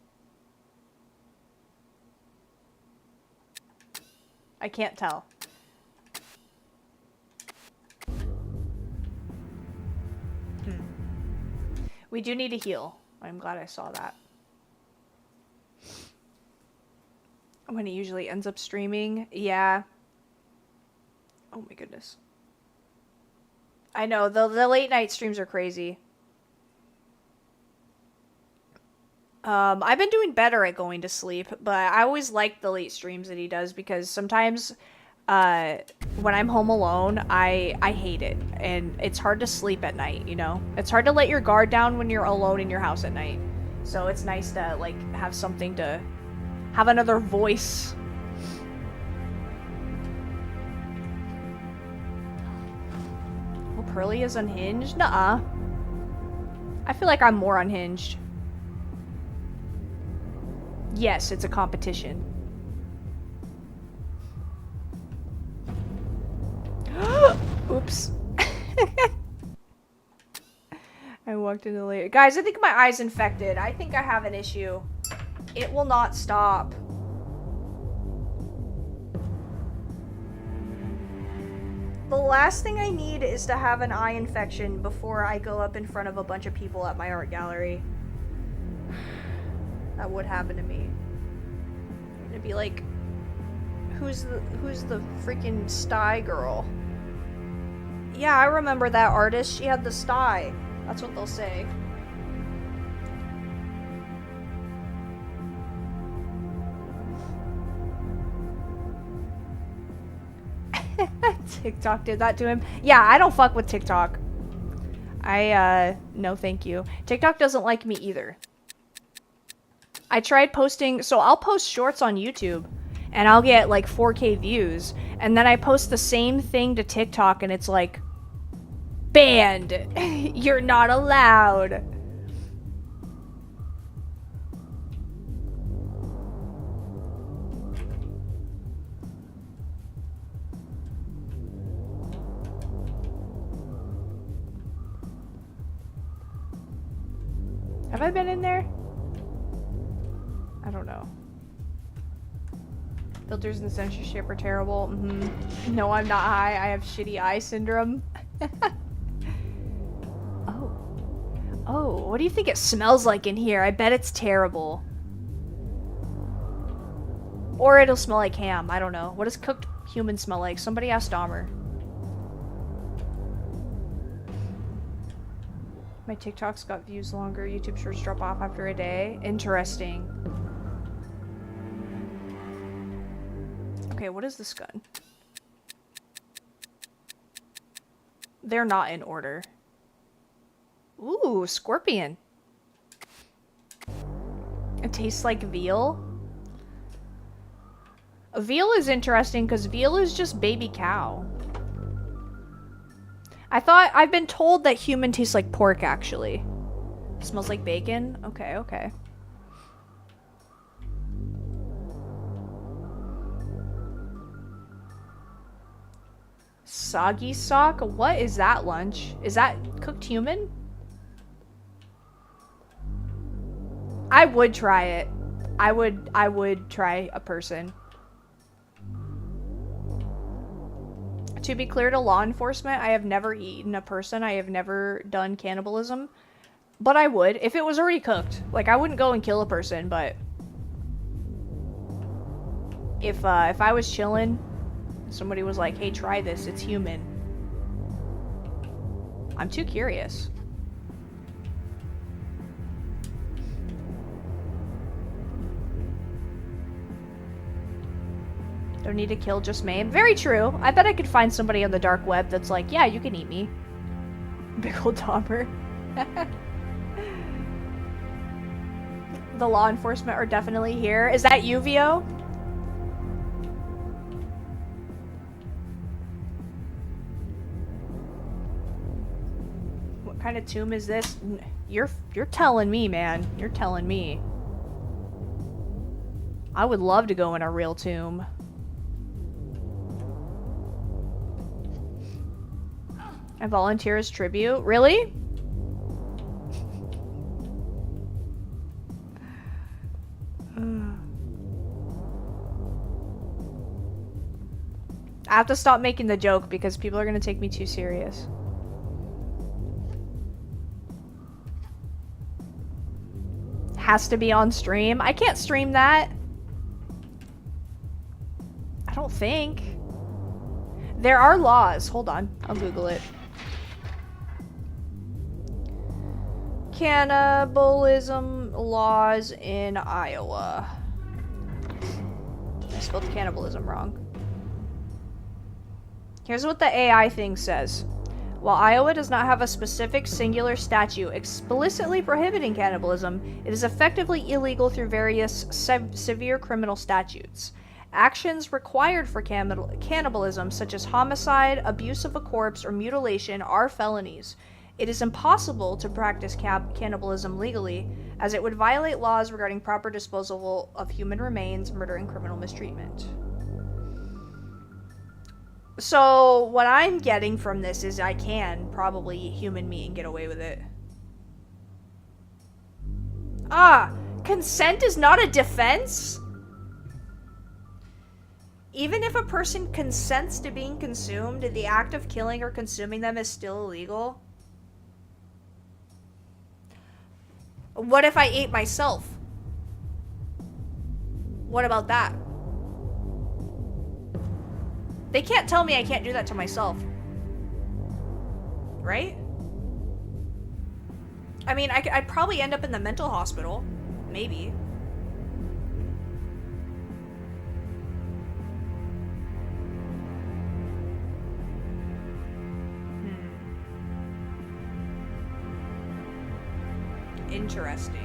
I can't tell. We do need to heal. I'm glad I saw that. When he usually ends up streaming. Yeah. Oh my goodness. I know, the late night streams are crazy. I've been doing better at going to sleep, but I always like the late streams that he does because sometimes when I'm home alone, I hate it. And it's hard to sleep at night, you know? It's hard to let your guard down when you're alone in your house at night. So it's nice to, like, have something to... have another voice. Oh, Pearly is unhinged? Nuh-uh. I feel like I'm more unhinged. Yes, it's a competition. Oops. I walked into the later. Guys, I think my eye's infected. I think I have an issue. It will not stop. The last thing I need is to have an eye infection before I go up in front of a bunch of people at my art gallery. That would happen to me. It'd be like, who's the freaking sty girl? Yeah, I remember that artist. She had the sty. That's what they'll say. TikTok did that to him. Yeah, I don't fuck with TikTok. No thank you. TikTok doesn't like me either. I tried posting, so I'll post shorts on YouTube and I'll get like 4K views, and then I post the same thing to TikTok and it's like, banned. You're not allowed. Have I been in there? I don't know. Filters and censorship are terrible. No, I'm not high. I have shitty eye syndrome. Oh, what do you think it smells like in here? I bet it's terrible. Or it'll smell like ham. I don't know. What does cooked human smell like? Somebody ask Dahmer. My TikToks got views longer. YouTube shorts drop off after a day. Interesting. Okay, what is this gun? They're not in order. Ooh, scorpion. It tastes like veal. Veal is interesting because veal is just baby cow. I've been told that human tastes like pork, actually. Smells like bacon? Okay, okay. Soggy sock? What is that lunch? Is that cooked human? I would try it. I would try a person. To be clear to law enforcement, I have never eaten a person. I have never done cannibalism. But I would, if it was already cooked. Like, I wouldn't go and kill a person, but... If I was chilling, somebody was like, hey, try this, it's human. I'm too curious. Don't need to kill, just maim. Very true. I bet I could find somebody on the dark web that's like, yeah, you can eat me. Big old Dahmer. The law enforcement are definitely here. Is that you, Vio? What kind of tomb is this? You're telling me, man. You're telling me. I would love to go in a real tomb. I volunteer as tribute. Really? I have to stop making the joke because people are going to take me too serious. Has to be on stream. I can't stream that. I don't think. There are laws. Hold on. I'll Google it. Cannibalism laws in Iowa. I spelled cannibalism wrong. Here's what the AI thing says. While Iowa does not have a specific singular statute explicitly prohibiting cannibalism, it is effectively illegal through various severe criminal statutes. Actions required for cannibalism, such as homicide, abuse of a corpse, or mutilation, are felonies. It is impossible to practice cannibalism legally, as it would violate laws regarding proper disposal of human remains, murder, and criminal mistreatment. So, what I'm getting from this is I can probably eat human meat and get away with it. Ah, consent is not a defense? Even if a person consents to being consumed, the act of killing or consuming them is still illegal? What if I ate myself? What about that? They can't tell me I can't do that to myself. Right? I mean, I'd probably end up in the mental hospital. Maybe. Interesting.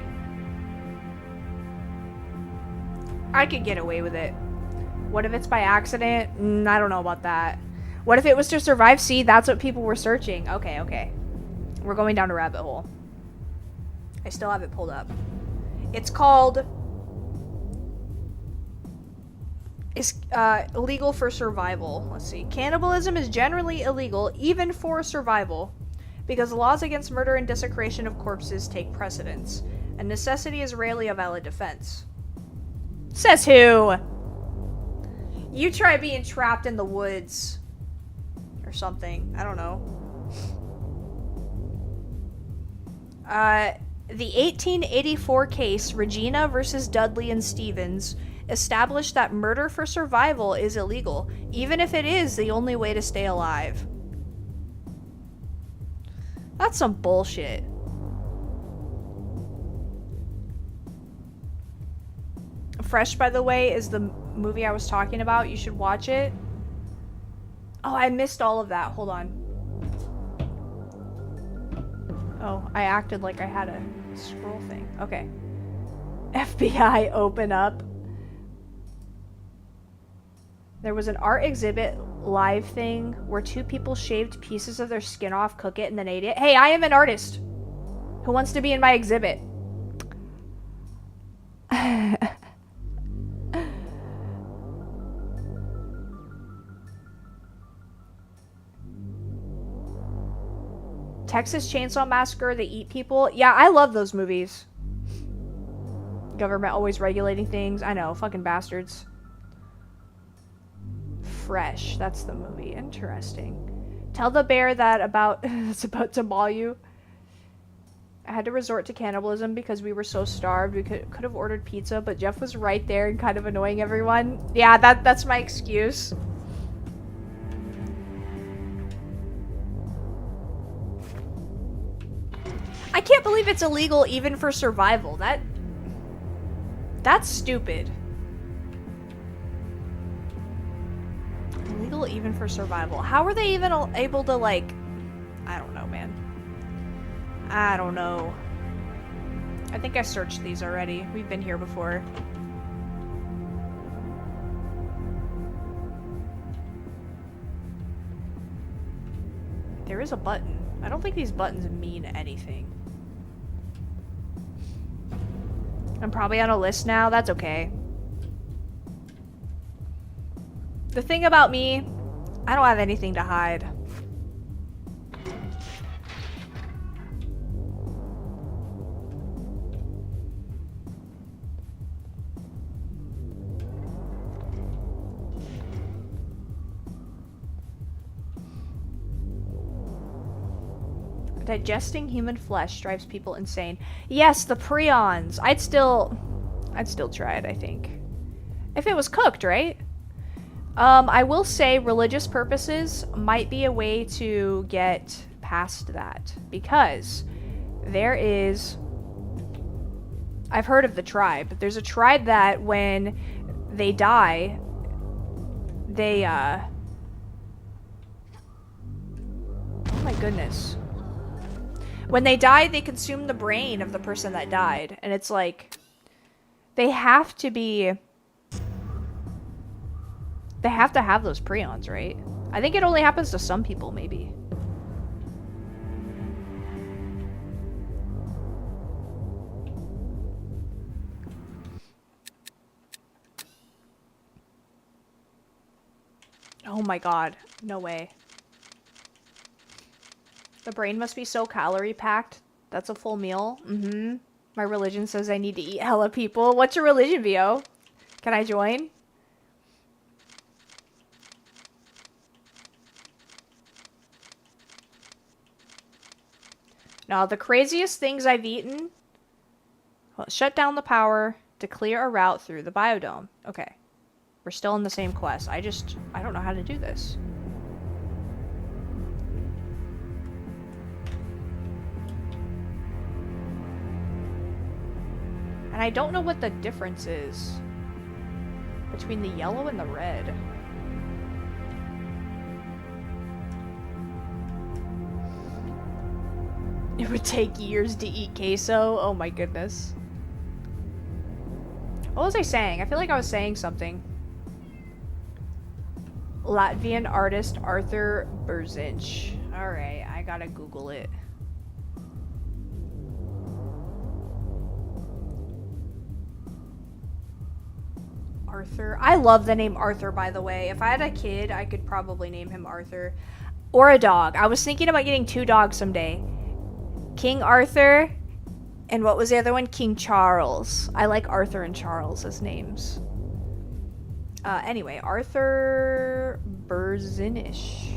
I could get away with it. What if it's by accident? I don't know about that. What if it was to survive? See, that's what people were searching. Okay, okay. We're going down a rabbit hole. I still have it pulled up. It's called... It's illegal for survival. Let's see. Cannibalism is generally illegal, even for survival, because laws against murder and desecration of corpses take precedence, and necessity is rarely a valid defense. Says who? You try being trapped in the woods. Or something. I don't know. The 1884 case, Regina versus Dudley and Stevens, established that murder for survival is illegal, even if it is the only way to stay alive. That's some bullshit. Fresh, by the way, is the movie I was talking about. You should watch it. Oh, I missed all of that. Hold on. Oh, I acted like I had a scroll thing. Okay. FBI open up. There was an art exhibit live thing where two people shaved pieces of their skin off, cook it, and then ate it. Hey, I am an artist who wants to be in my exhibit. Texas Chainsaw Massacre, They Eat People. Yeah, I love those movies. Government always regulating things. I know, fucking bastards. Fresh, that's the movie. Interesting. Tell the bear that it's about to maul you. I had to resort to cannibalism because we were so starved. We could have ordered pizza, but Jeff was right there and kind of annoying everyone. Yeah, that's my excuse. I can't believe it's illegal even for survival. That's stupid. Illegal even for survival. How are they even able to, like... I don't know, man. I don't know. I think I searched these already. We've been here before. There is a button. I don't think these buttons mean anything. I'm probably on a list now. That's okay. The thing about me, I don't have anything to hide. Digesting human flesh drives people insane. Yes, the prions. I'd still try it, I think. If it was cooked, right? I will say religious purposes might be a way to get past that, because there is... I've heard of the tribe. There's a tribe that when they die, they, oh my goodness. When they die, they consume the brain of the person that died. And it's like, they have to be... They have to have those prions, right? I think it only happens to some people, maybe. Oh Oh my god. No way. The brain must be so calorie packed. That's a full meal. Mm-hmm. My religion says I need to eat hella people. What's your religion, Vio? Can I join? Now, the craziest things I've eaten... Well, shut down the power to clear a route through the biodome. Okay. We're still in the same quest. I don't know how to do this. And I don't know what the difference is between the yellow and the red. It would take years to eat queso. Oh my goodness. What was I saying? I feel like I was saying something. Latvian artist Arthur Berzinch. Alright, I gotta Google it. Arthur. I love the name Arthur, by the way. If I had a kid, I could probably name him Arthur. Or a dog. I was thinking about getting 2 dogs someday. King Arthur, and what was the other one? King Charles. I like Arthur and Charles as names. Anyway, Arthur Berzinch.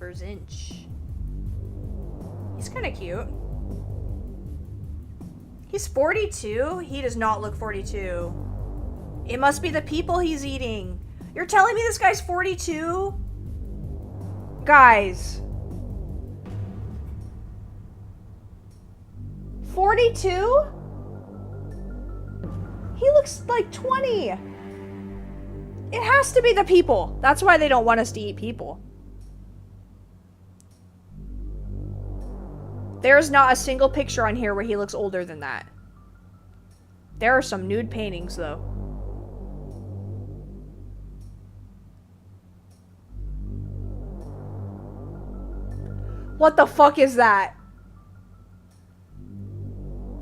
Berzinch. He's kind of cute. He's 42? He does not look 42. It must be the people he's eating. You're telling me this guy's 42? Guys. 42? He looks like 20. It has to be the people. That's why they don't want us to eat people. There's not a single picture on here where he looks older than that. There are some nude paintings, though. What the fuck is that?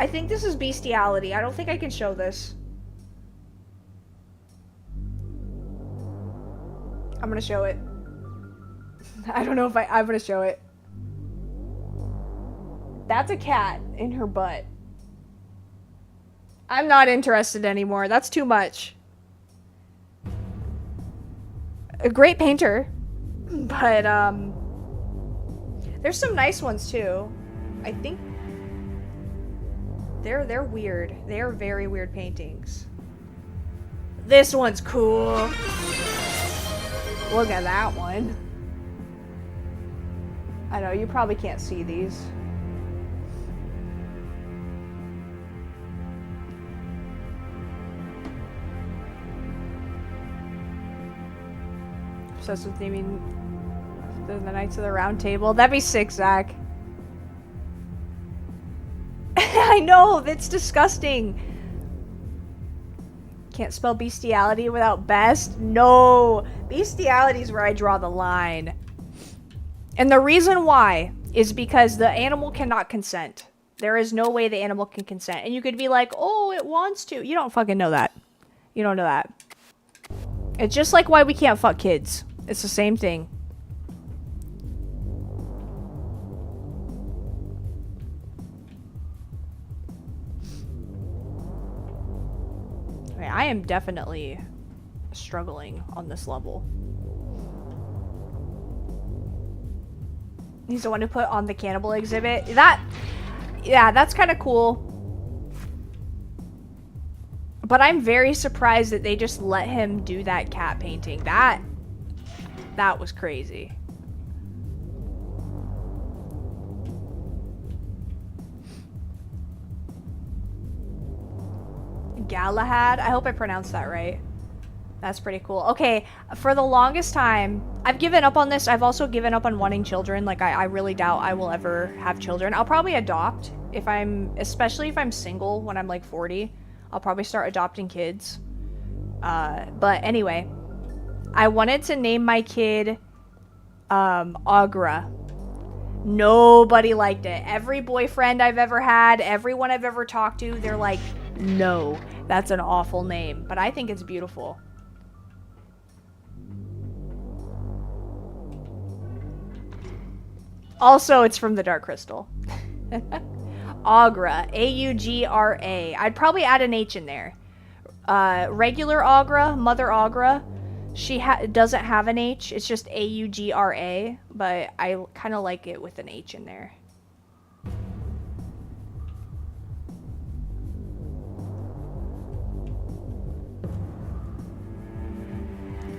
I think this is bestiality. I don't think I can show this. I'm gonna show it. I don't know if I'm gonna show it. That's a cat in her butt. I'm not interested anymore. That's too much. A great painter. But, there's some nice ones, too. I think... They're weird. They are very weird paintings. This one's cool. Look at that one. I know, you probably can't see these. Obsessed with naming the Knights of the Round Table. That'd be sick, Zach. I know, that's disgusting. Can't spell bestiality without best? No. Bestiality is where I draw the line. And the reason why is because the animal cannot consent. There is no way the animal can consent. And you could be like, oh, it wants to. You don't fucking know that. You don't know that. It's just like why we can't fuck kids. It's the same thing. I am definitely struggling on this level. He's the one who put on the cannibal exhibit. Yeah, that's kind of cool. But I'm very surprised that they just let him do that cat painting. That was crazy. Galahad? I hope I pronounced that right. That's pretty cool. Okay, for the longest time, I've given up on this. I've also given up on wanting children. Like, I really doubt I will ever have children. I'll probably adopt especially if I'm single when I'm like 40. I'll probably start adopting kids. But anyway, I wanted to name my kid, Agra. Nobody liked it. Every boyfriend I've ever had, everyone I've ever talked to, they're like, no, that's an awful name. But I think it's beautiful. Also, it's from the Dark Crystal. Augra. A-U-G-R-A. I'd probably add an H in there. Regular Augra, Mother Augra. She doesn't have an H. It's just A-U-G-R-A. But I kind of like it with an H in there.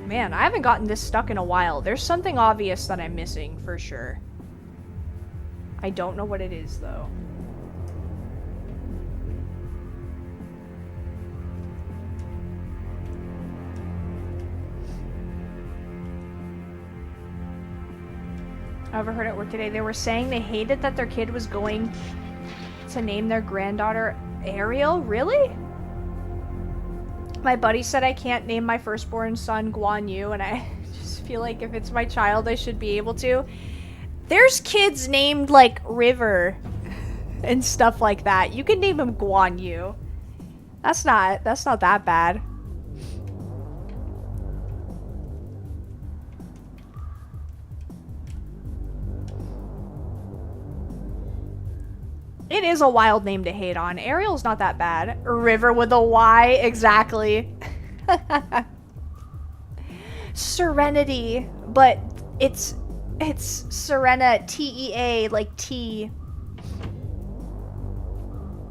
Man, I haven't gotten this stuck in a while. There's something obvious that I'm missing, for sure. I don't know what it is, though. I overheard at work today, they were saying they hated that their kid was going to name their granddaughter Ariel? Really? My buddy said I can't name my firstborn son Guan Yu, and I just feel like if it's my child, I should be able to. There's kids named, like, River and stuff like that. You can name him Guan Yu. That's not that bad. It is a wild name to hate on. Ariel's not that bad. River with a Y, exactly. Serenity, but it's Serena, T-E-A, like T.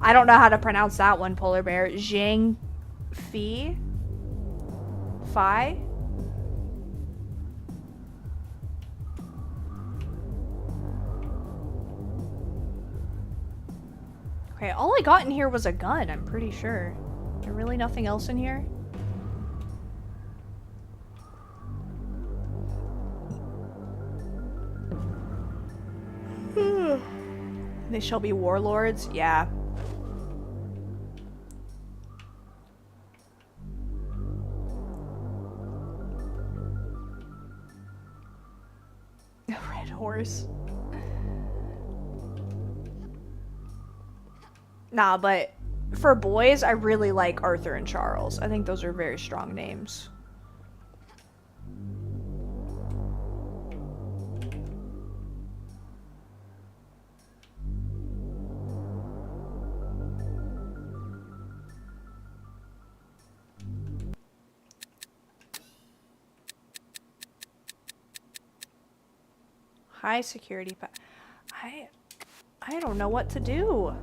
I don't know how to pronounce that one, Polar Bear. Zhang Fi? Fi? Okay, all I got in here was a gun, I'm pretty sure. Is there really nothing else in here? They shall be warlords? Yeah. Red horse. Nah, but for boys, I really like Arthur and Charles. I think those are very strong names. High security I don't know what to do.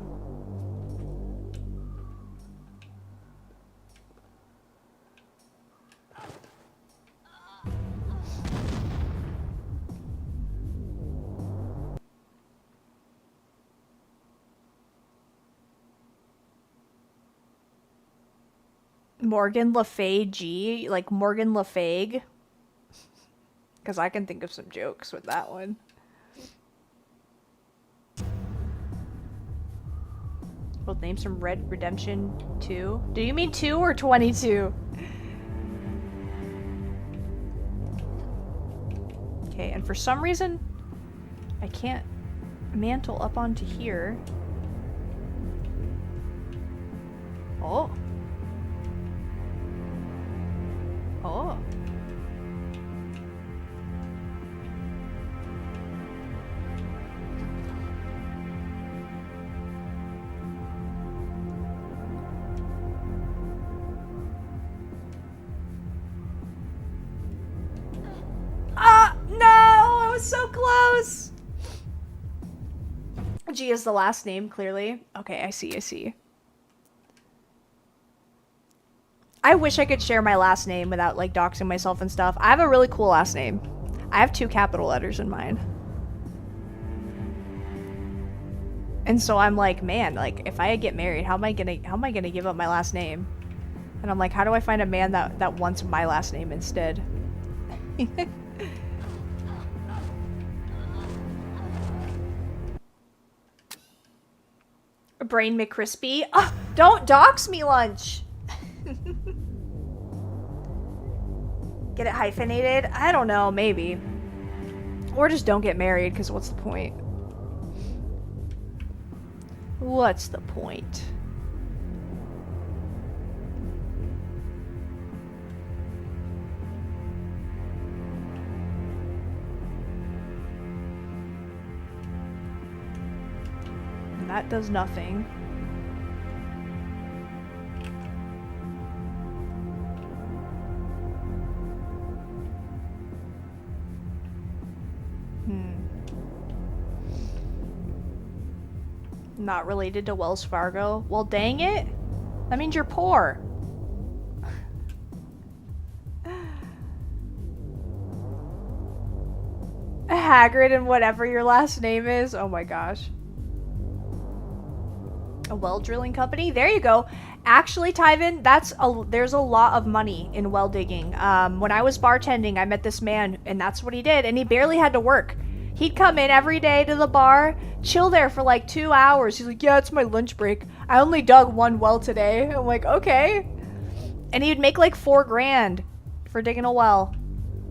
Morgan Le Fay G, like Morgan Le Fay. Because I can think of some jokes with that one. We'll name some Red Redemption 2. Do you mean 2 or 22? Okay, and for some reason, I can't mantle up onto here. Oh. Oh. No! I was so close! G is the last name, clearly. Okay, I see. I wish I could share my last name without, like, doxing myself and stuff. I have a really cool last name. I have 2 capital letters in mine. And so I'm like, man, like, if I get married, how am I gonna give up my last name? And I'm like, how do I find a man that wants my last name instead? Brain McCrispy. Oh, don't dox me, Lunch. Get it hyphenated? I don't know, maybe. Or just don't get married, because what's the point? What's the point? that does nothing. Not related to Wells Fargo. Well, dang it. That means you're poor. Hagrid and whatever your last name is. Oh my gosh. A well drilling company? There you go. Actually, Tyvin, there's a lot of money in well digging. When I was bartending, I met this man, and that's what he did, and he barely had to work. He'd come in every day to the bar, chill there for like 2 hours. He's like, yeah, it's my lunch break. I only dug one well today. I'm like, okay. And he'd make like $4 grand for digging a well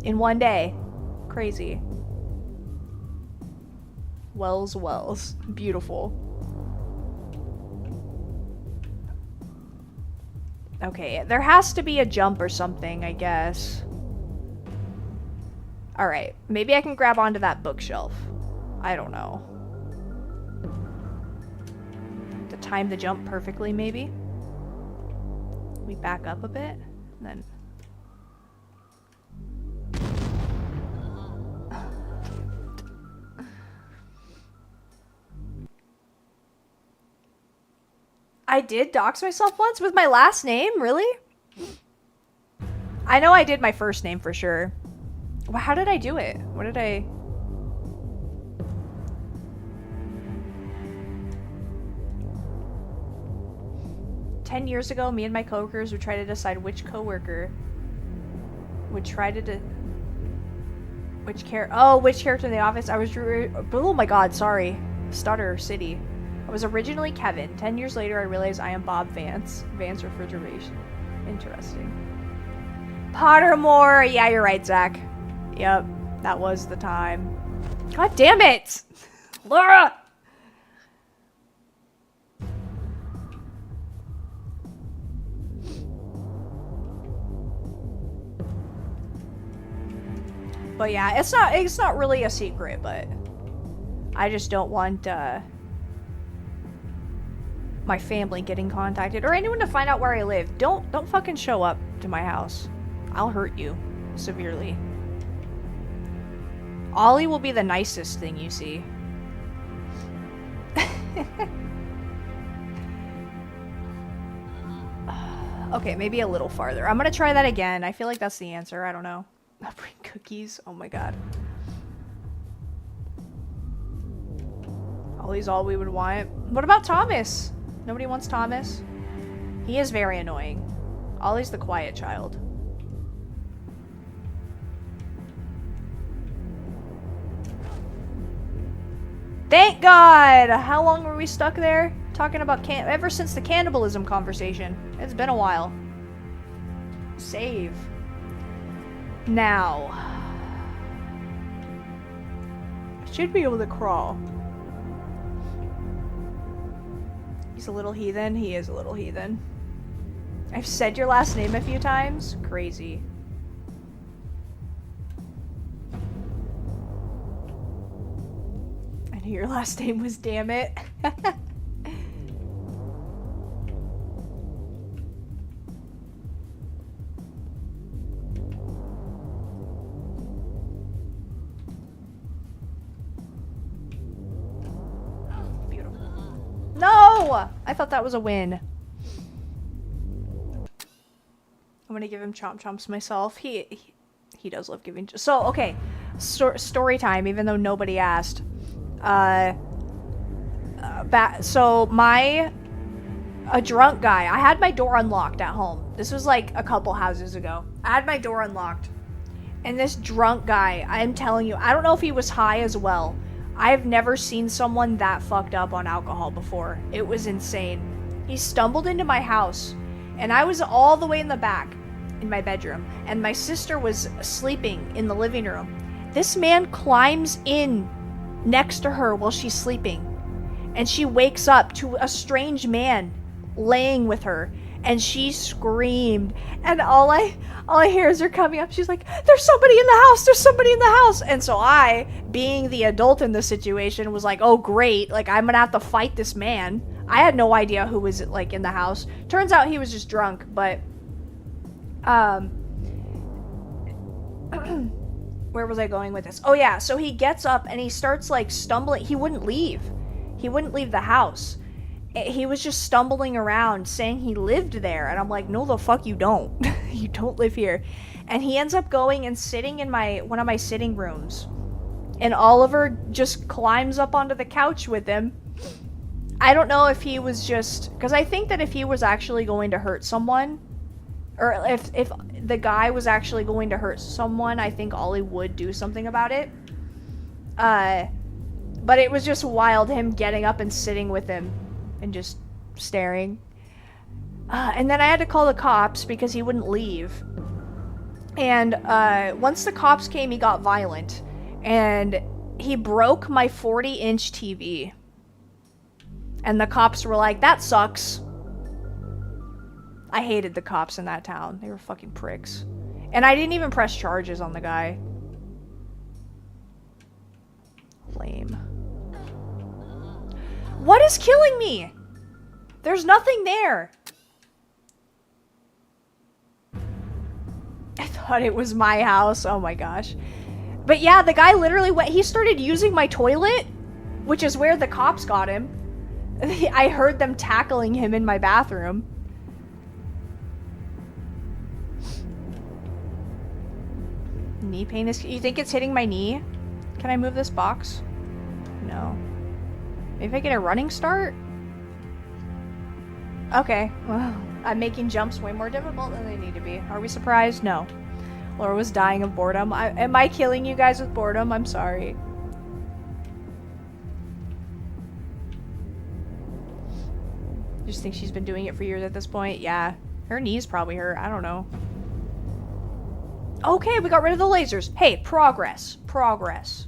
in one day. Crazy. Wells. Beautiful. Okay, there has to be a jump or something, I guess. Alright, maybe I can grab onto that bookshelf. I don't know. To time the jump perfectly, maybe? We back up a bit, and then... I did dox myself once with my last name? Really? I know I did my first name for sure. Well, how did I do it? What did I... "10 years ago, me and my coworkers would try to decide which coworker would try to which character in the office I was... Oh my god, sorry. Stutter City. I was originally Kevin. 10 years later, I realized I am Bob Vance. Vance Refrigeration. Interesting. Pottermore! Yeah, you're right, Zach. Yep, that was the time. God damn it! Laura! But yeah, it's not really a secret, but I just don't want my family getting contacted or anyone to find out where I live. Don't fucking show up to my house. I'll hurt you severely. Ollie will be the nicest thing you see. Okay, maybe a little farther. I'm gonna try that again. I feel like that's the answer. I don't know. I'll bring cookies. Oh my god. Ollie's all we would want. What about Thomas? Nobody wants Thomas. He is very annoying. Ollie's the quiet child. Thank God! How long were we stuck there? Talking about ever since the cannibalism conversation. It's been a while. Save. Now. I should be able to crawl. He's a little heathen. He is a little heathen. I've said your last name a few times. Crazy. I knew your last name was damn it. No! I thought that was a win. I'm gonna give him chomp chomps myself. He does love giving... So, okay. Story time, even though nobody asked. So, a drunk guy... I had my door unlocked at home. This was like a couple houses ago. I had my door unlocked. And this drunk guy, I'm telling you, I don't know if he was high as well. I've never seen someone that fucked up on alcohol before. It was insane. He stumbled into my house, and I was all the way in the back, in my bedroom, and my sister was sleeping in the living room. This man climbs in next to her while she's sleeping, and she wakes up to a strange man laying with her, and she screamed, and all I hear is her coming up. She's like, there's somebody in the house, there's somebody in the house. And so I, being the adult in the situation, was like, oh great, like I'm gonna have to fight this man. I had no idea who was like in the house. Turns out he was just drunk, but where was I going with this? Oh yeah, so he gets up and he starts like stumbling. He wouldn't leave the house. He was just stumbling around saying he lived there, and I'm like, no the fuck you don't. You don't live here. And he ends up going and sitting in one of my sitting rooms, and Oliver just climbs up onto the couch with him. I don't know if he was just, because I think that if he was actually going to hurt someone, or if the guy was actually going to hurt someone, I think Ollie would do something about it. But it was just wild, him getting up and sitting with him and just staring. And then I had to call the cops because he wouldn't leave. And once the cops came, he got violent. And he broke my 40-inch TV. And the cops were like, that sucks. I hated the cops in that town. They were fucking pricks. And I didn't even press charges on the guy. Lame. What is killing me? There's nothing there. I thought it was my house. Oh my gosh. But yeah, the guy literally went, he started using my toilet, which is where the cops got him. I heard them tackling him in my bathroom. Knee pain is... You think it's hitting my knee? Can I move this box? No. Maybe if I get a running start? Okay. Well, I'm making jumps way more difficult than they need to be. Are we surprised? No. Laura was dying of boredom. Am I killing you guys with boredom? I'm sorry. You just think she's been doing it for years at this point? Yeah. Her knees probably hurt. I don't know. Okay, we got rid of the lasers. Hey, progress. Progress.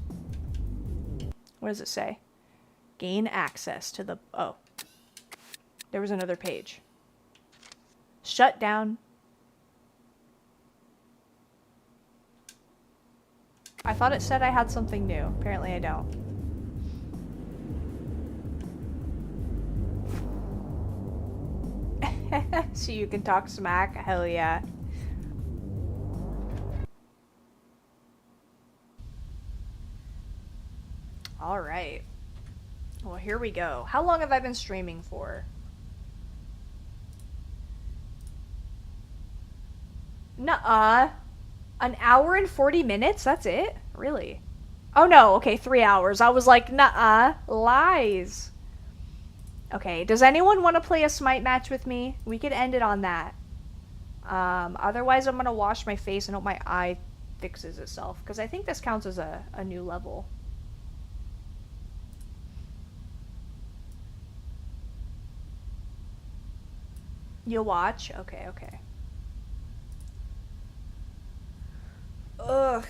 What does it say? Gain access to the... Oh. There was another page. Shut down. I thought it said I had something new. Apparently I don't. So you can talk smack? Hell yeah. Alright. Well, here we go. How long have I been streaming for? Nuh-uh. An hour and 40 minutes? That's it? Really? Oh no, okay, 3 hours. I was like, nuh-uh. Lies. Okay, does anyone want to play a Smite match with me? We could end it on that. Otherwise I'm gonna wash my face and hope my eye fixes itself. Because I think this counts as a new level. You'll watch? Okay, okay. Ugh.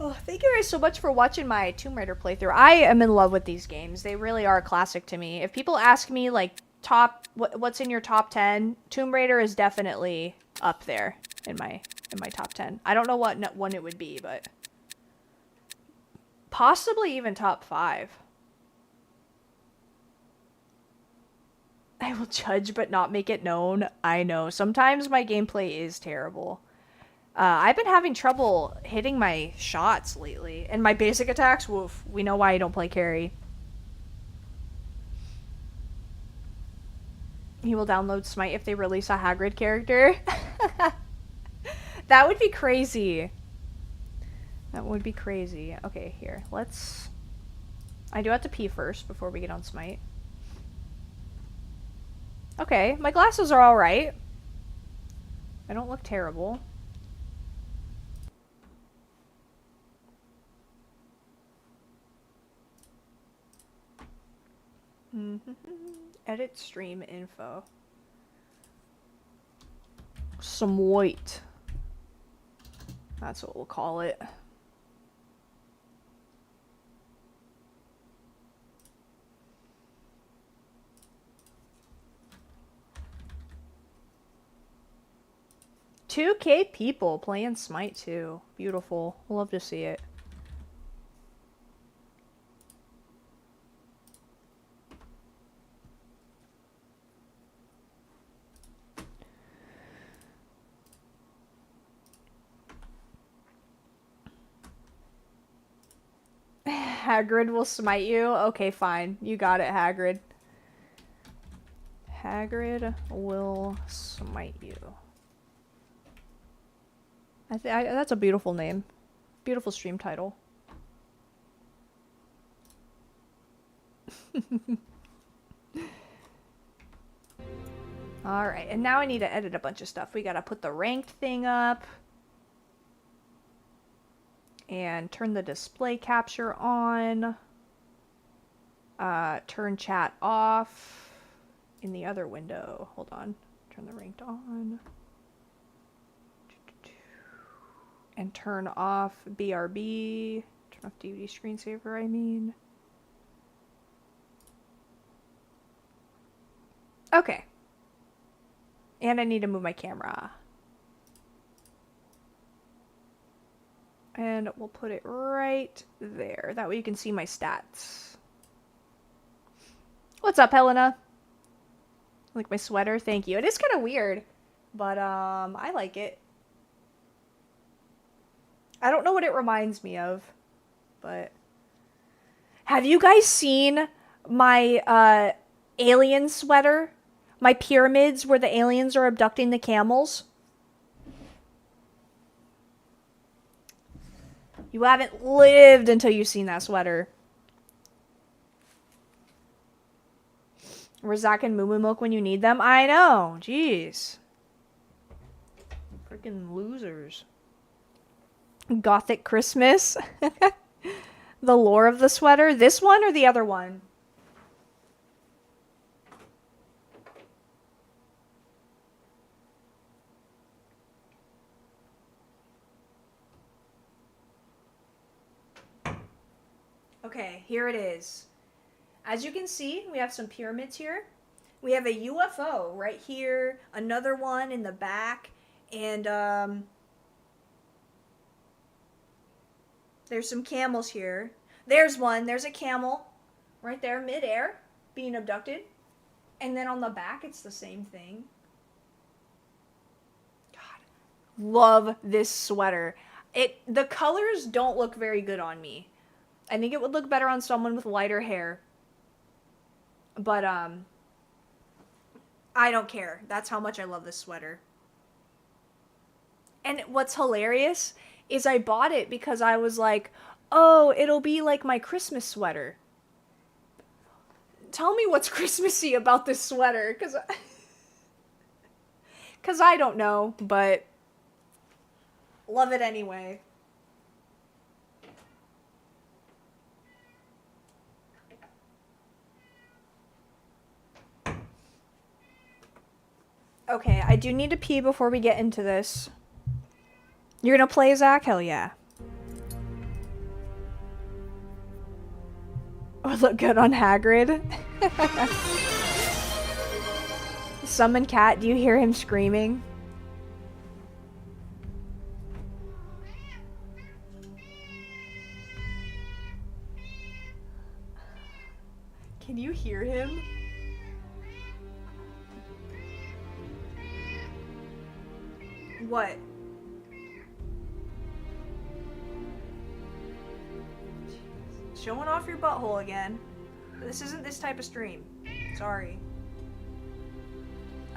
Oh, thank you guys so much for watching my Tomb Raider playthrough. I am in love with these games. They really are a classic to me. If people ask me, like, what's in your top 10, Tomb Raider is definitely up there in my top 10. I don't know what one it would be, but possibly even top 5. I will judge but not make it known. I know. Sometimes my gameplay is terrible. I've been having trouble hitting my shots lately. And my basic attacks, woof. We know why I don't play carry. He will download Smite if they release a Hagrid character. That would be crazy. That would be crazy. Okay, here. Let's... I do have to pee first before we get on Smite. Okay, my glasses are alright. I don't look terrible. Edit stream info. Some white. That's what we'll call it. 2K people playing Smite 2. Beautiful. Love to see it. Hagrid will smite you? Okay, fine. You got it, Hagrid. Hagrid will smite you. That's a beautiful name. Beautiful stream title. Alright, and now I need to edit a bunch of stuff. We gotta put the ranked thing up. And turn the display capture on. Turn chat off in the other window. Hold on. Turn the ranked on. And turn off BRB. Turn off DVD screensaver, I mean. Okay. And I need to move my camera. And we'll put it right there. That way you can see my stats. What's up, Helena? Like my sweater? Thank you. It is kind of weird, but I like it. I don't know what it reminds me of, but... Have you guys seen my alien sweater? My pyramids where the aliens are abducting the camels? You haven't lived until you've seen that sweater. Razak and Moo Moo Milk when you need them? I know. Jeez. Freaking losers. Gothic Christmas. The lore of the sweater. This one or the other one? Okay, here it is. As you can see, we have some pyramids here. We have a UFO right here, another one in the back, and there's some camels here. There's one, there's a camel right there midair being abducted. And then on the back, it's the same thing. God, love this sweater. The colors don't look very good on me. I think it would look better on someone with lighter hair. But, I don't care. That's how much I love this sweater. And what's hilarious is I bought it because I was like, oh, it'll be like my Christmas sweater. Tell me what's Christmassy about this sweater, because I don't know, but love it anyway. Okay, I do need to pee before we get into this. You're gonna play, Zach? Hell yeah. Oh, look good on Hagrid. Summon cat, do you hear him screaming? Can you hear him? What? Showing off your butthole again. This isn't this type of stream. Sorry.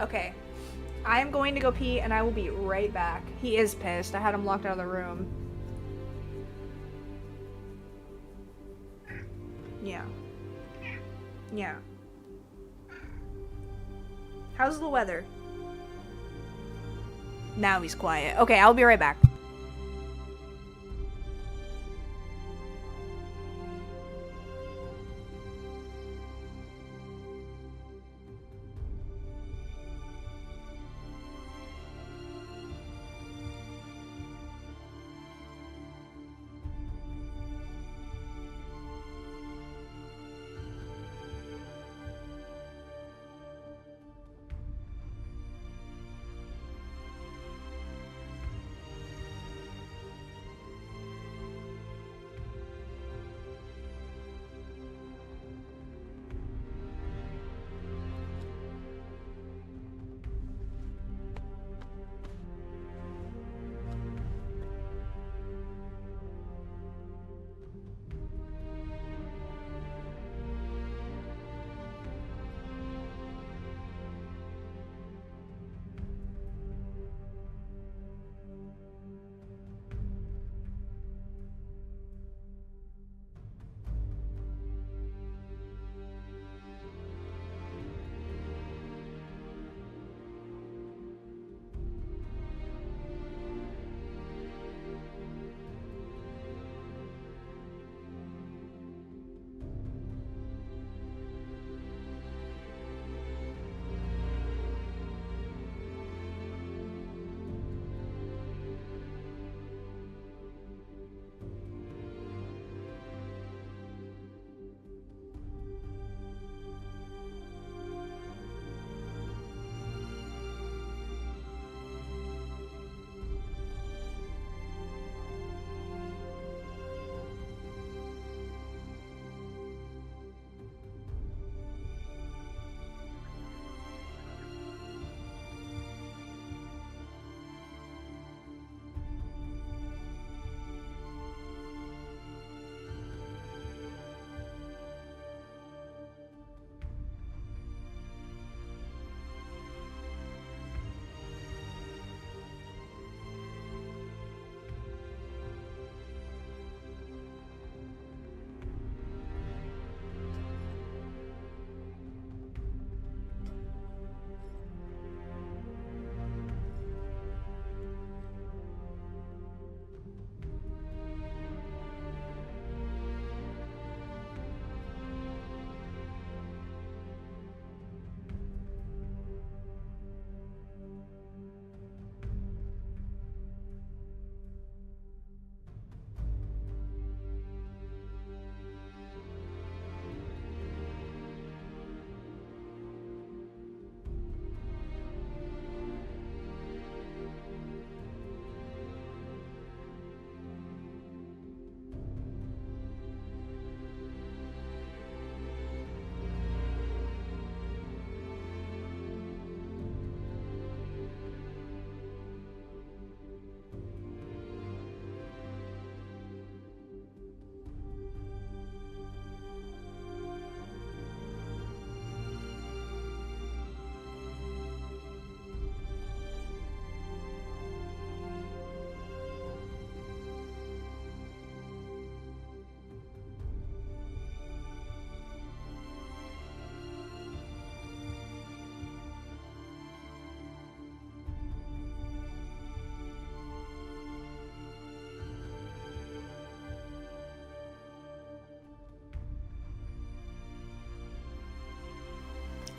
Okay. I am going to go pee and I will be right back. He is pissed. I had him locked out of the room. Yeah. Yeah. How's the weather? Now he's quiet. Okay, I'll be right back.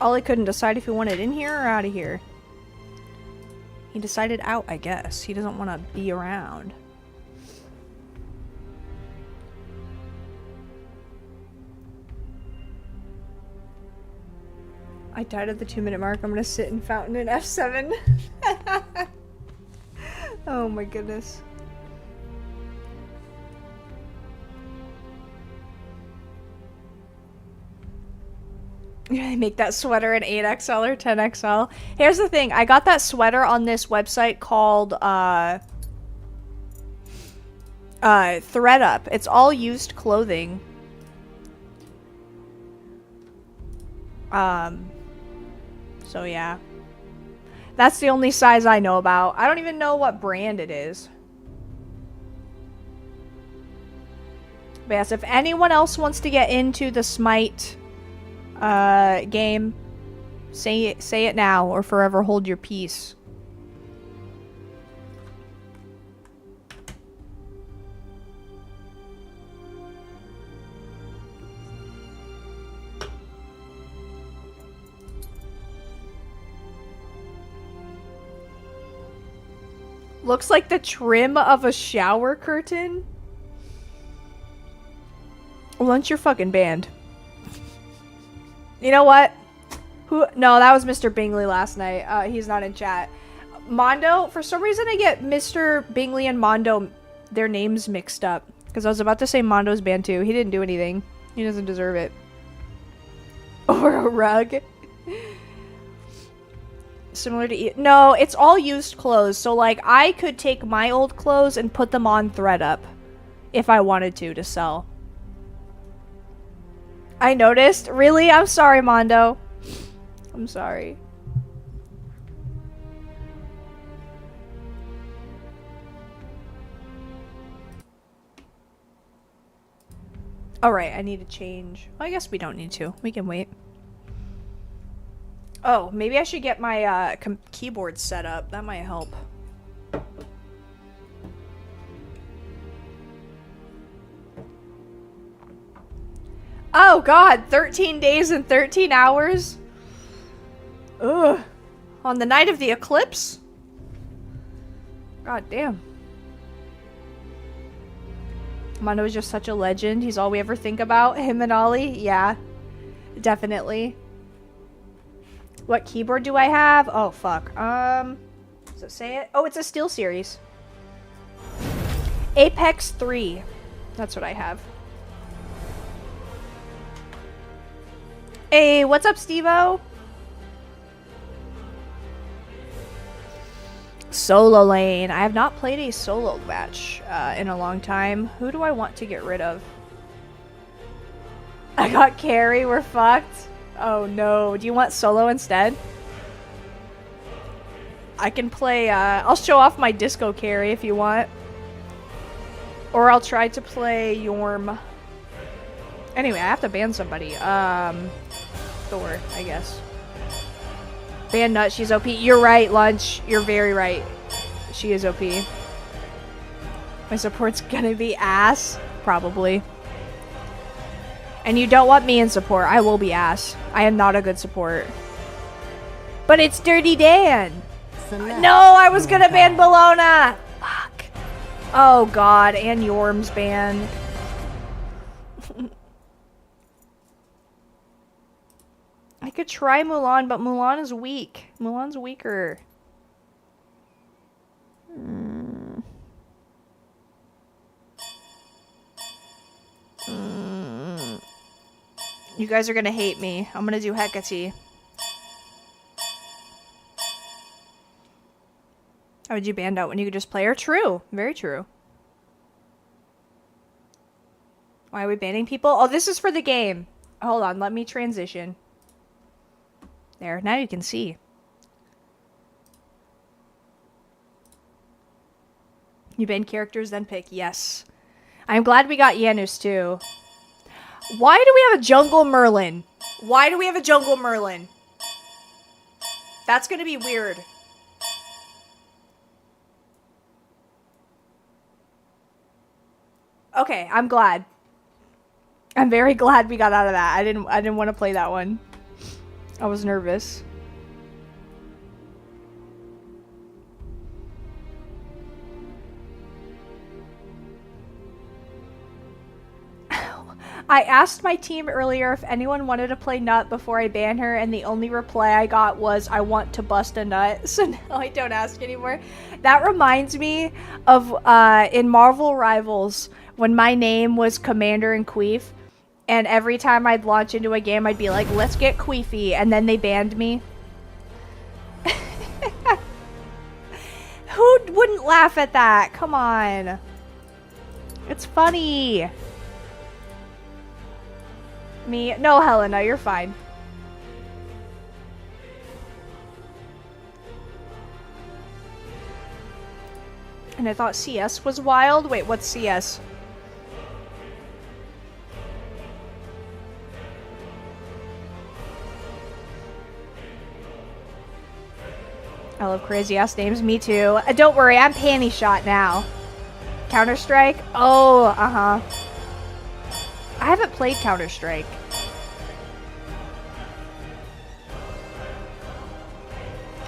Ollie couldn't decide if he wanted in here or out of here. He decided out, I guess. He doesn't want to be around. I died at the 2-minute mark. I'm gonna sit in fountain in F7. Oh my goodness. I make that sweater an 8XL or 10XL. Here's the thing. I got that sweater on this website called ThreadUp. It's all used clothing. So yeah. That's the only size I know about. I don't even know what brand it is. But yes, if anyone else wants to get into the Smite game, say it now or forever hold your peace. Looks like the trim of a shower curtain. Lunch, you're fucking banned. You know what? Who? No, that was Mr. Bingley last night. He's not in chat. Mondo, for some reason I get Mr. Bingley and Mondo, their names mixed up. Because I was about to say Mondo's banned too. He didn't do anything. He doesn't deserve it. Or a rug. Similar to... No, it's all used clothes. So, like, I could take my old clothes and put them on ThreadUp. If I wanted to sell. I noticed. Really? I'm sorry, Mondo. I'm sorry. Alright, I need to change. Well, I guess we don't need to. We can wait. Oh, maybe I should get my keyboard set up. That might help. Oh god, 13 days and 13 hours? Ugh. On the night of the eclipse? God damn. Mondo is just such a legend. He's all we ever think about. Him and Ollie? Yeah. Definitely. What keyboard do I have? Oh, fuck. Does it say it? Oh, it's a SteelSeries. Apex 3. That's what I have. Hey, what's up, Steve-O? Solo lane. I have not played a solo match in a long time. Who do I want to get rid of? I got carry. We're fucked. Oh no. Do you want solo instead? I can play, I'll show off my disco carry if you want. Or I'll try to play Yorm. Anyway, I have to ban somebody. Thor, I guess. Ban Nut, she's OP. You're right, Lunch. You're very right. She is OP. My support's gonna be ass. Probably. And you don't want me in support. I will be ass. I am not a good support. But it's Dirty Dan. No, I was gonna ban Bologna. Fuck. Oh god, and Yorm's banned. I could try Mulan, but Mulan is weak. Mulan's weaker. You guys are gonna hate me. I'm gonna do Hecate. How would you band out when you could just play her? True. Very true. Why are we banning people? Oh, this is for the game. Hold on, let me transition. There, now you can see. You ban characters, then pick. Yes. I'm glad we got Janus too. Why do we have a jungle Merlin? Why do we have a jungle Merlin? That's gonna be weird. Okay, I'm glad. I'm very glad we got out of that. I didn't want to play that one. I was nervous. I asked my team earlier if anyone wanted to play Nut before I ban her, and the only reply I got was, I want to bust a nut. So now I don't ask anymore. That reminds me of in Marvel Rivals, when my name was Commander and Queef, and every time I'd launch into a game, I'd be like, let's get Queefy, and then they banned me. Who wouldn't laugh at that? Come on. It's funny. Me? No, Helena, you're fine. And I thought CS was wild. Wait, what's CS? I love crazy ass names. Me too. Don't worry, I'm panty shot now. Counter-Strike? Oh, uh-huh. I haven't played Counter-Strike.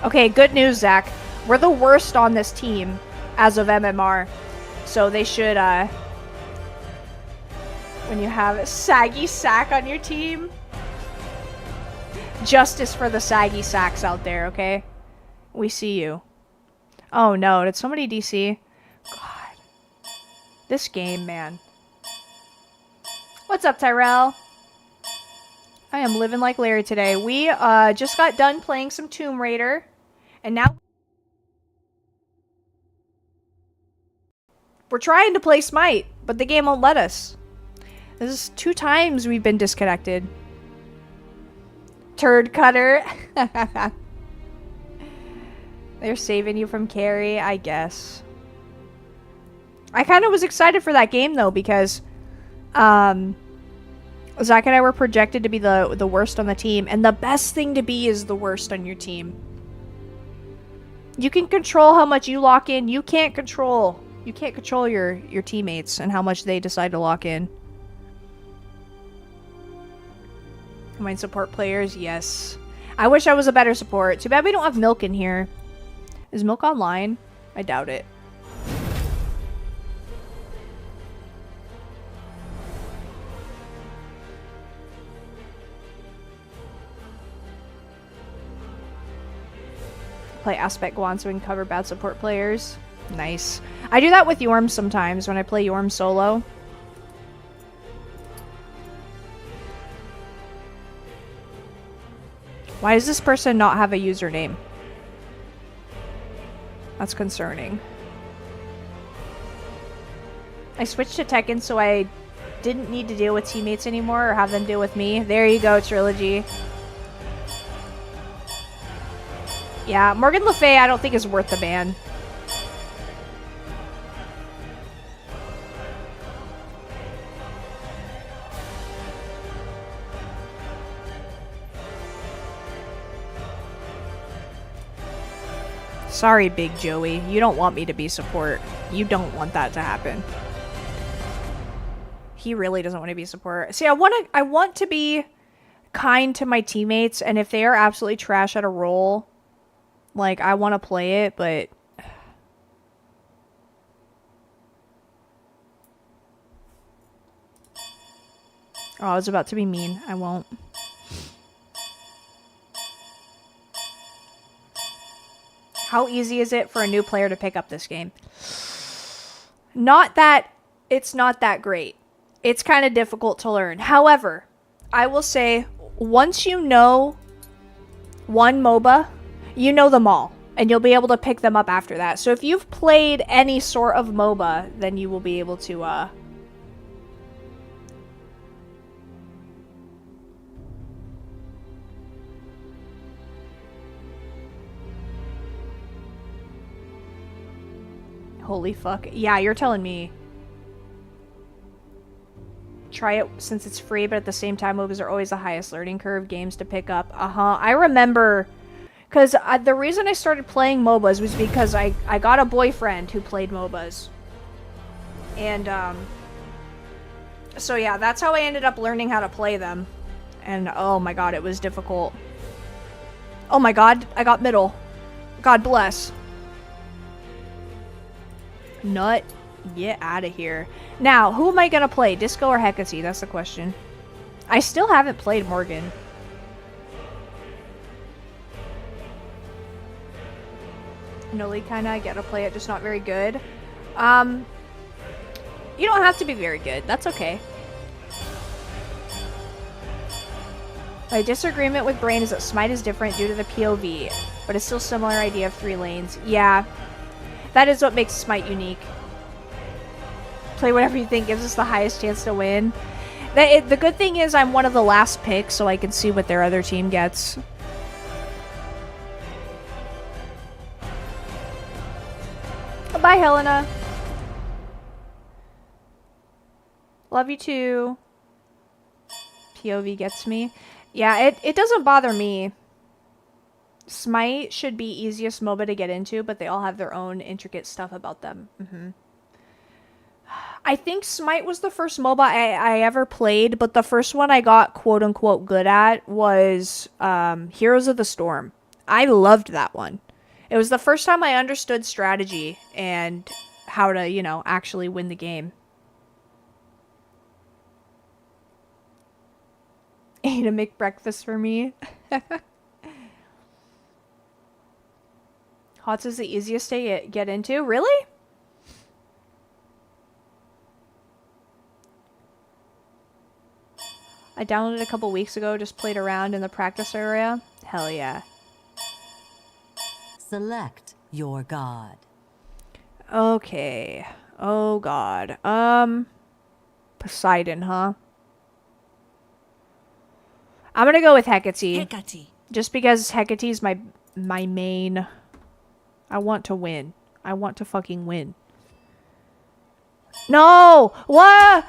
Okay, good news, Zach. We're the worst on this team as of MMR. So they should, when you have a saggy sack on your team, justice for the saggy sacks out there, okay? We see you. Oh no, did somebody DC? God. This game, man. What's up, Tyrell? I am living like Larry today. We just got done playing some Tomb Raider, and now we're trying to play Smite, but the game won't let us. This is 2 times we've been disconnected. Turd cutter. They're saving you from carry, I guess. I kind of was excited for that game, though, because Zach and I were projected to be the worst on the team, and the best thing to be is the worst on your team. You can control how much you lock in. You can't control your teammates and how much they decide to lock in. Combine support players, yes. I wish I was a better support. Too bad we don't have Milk in here. Is Milk online? I doubt it. Play Aspect Guan so we can cover bad support players. Nice. I do that with Yorm sometimes when I play Yorm solo. Why does this person not have a username? That's concerning. I switched to Tekken so I didn't need to deal with teammates anymore or have them deal with me. There you go, Trilogy. Yeah, Morgan Le Fay I don't think is worth the ban. Sorry, Big Joey. You don't want me to be support. You don't want that to happen. He really doesn't want to be support. See, I want to be kind to my teammates, and if they are absolutely trash at a role, like, I want to play it, but oh, I was about to be mean. I won't. How easy is it for a new player to pick up this game? It's not that great. It's kind of difficult to learn. However, I will say, once you know one MOBA, you know them all. And you'll be able to pick them up after that. So if you've played any sort of MOBA, then you will be able to, Holy fuck. Yeah, you're telling me. Try it since it's free, but at the same time, MOBAs are always the highest learning curve games to pick up. I remember, because the reason I started playing MOBAs was because I got a boyfriend who played MOBAs. And, so yeah, that's how I ended up learning how to play them. And, oh my god, it was difficult. Oh my god, I got middle. God bless. Nut, get out of here. Now, who am I gonna play? Disco or Hecate? That's the question. I still haven't played Morgan. Noli kinda, I get to play it, just not very good. You don't have to be very good. That's okay. My disagreement with Brain is that Smite is different due to the POV, but it's still a similar idea of 3 lanes. Yeah, that is what makes Smite unique. Play whatever you think gives us the highest chance to win. The good thing is I'm one of the last picks, so I can see what their other team gets. Bye, Helena. Love you too. POV gets me. Yeah, it doesn't bother me. Smite should be easiest MOBA to get into, but they all have their own intricate stuff about them. I think Smite was the first MOBA I ever played, but the first one I got quote-unquote good at was Heroes of the Storm. I loved that one. It was the first time I understood strategy and how to, you know, actually win the game. To make breakfast for me. HOTS is the easiest to get into? Really? I downloaded it a couple weeks ago, just played around in the practice area. Hell yeah. Select your god. Okay. Oh god. Poseidon, huh? I'm gonna go with Hecate. Just because Hecate's my main. I want to win. I want to fucking win. No! What?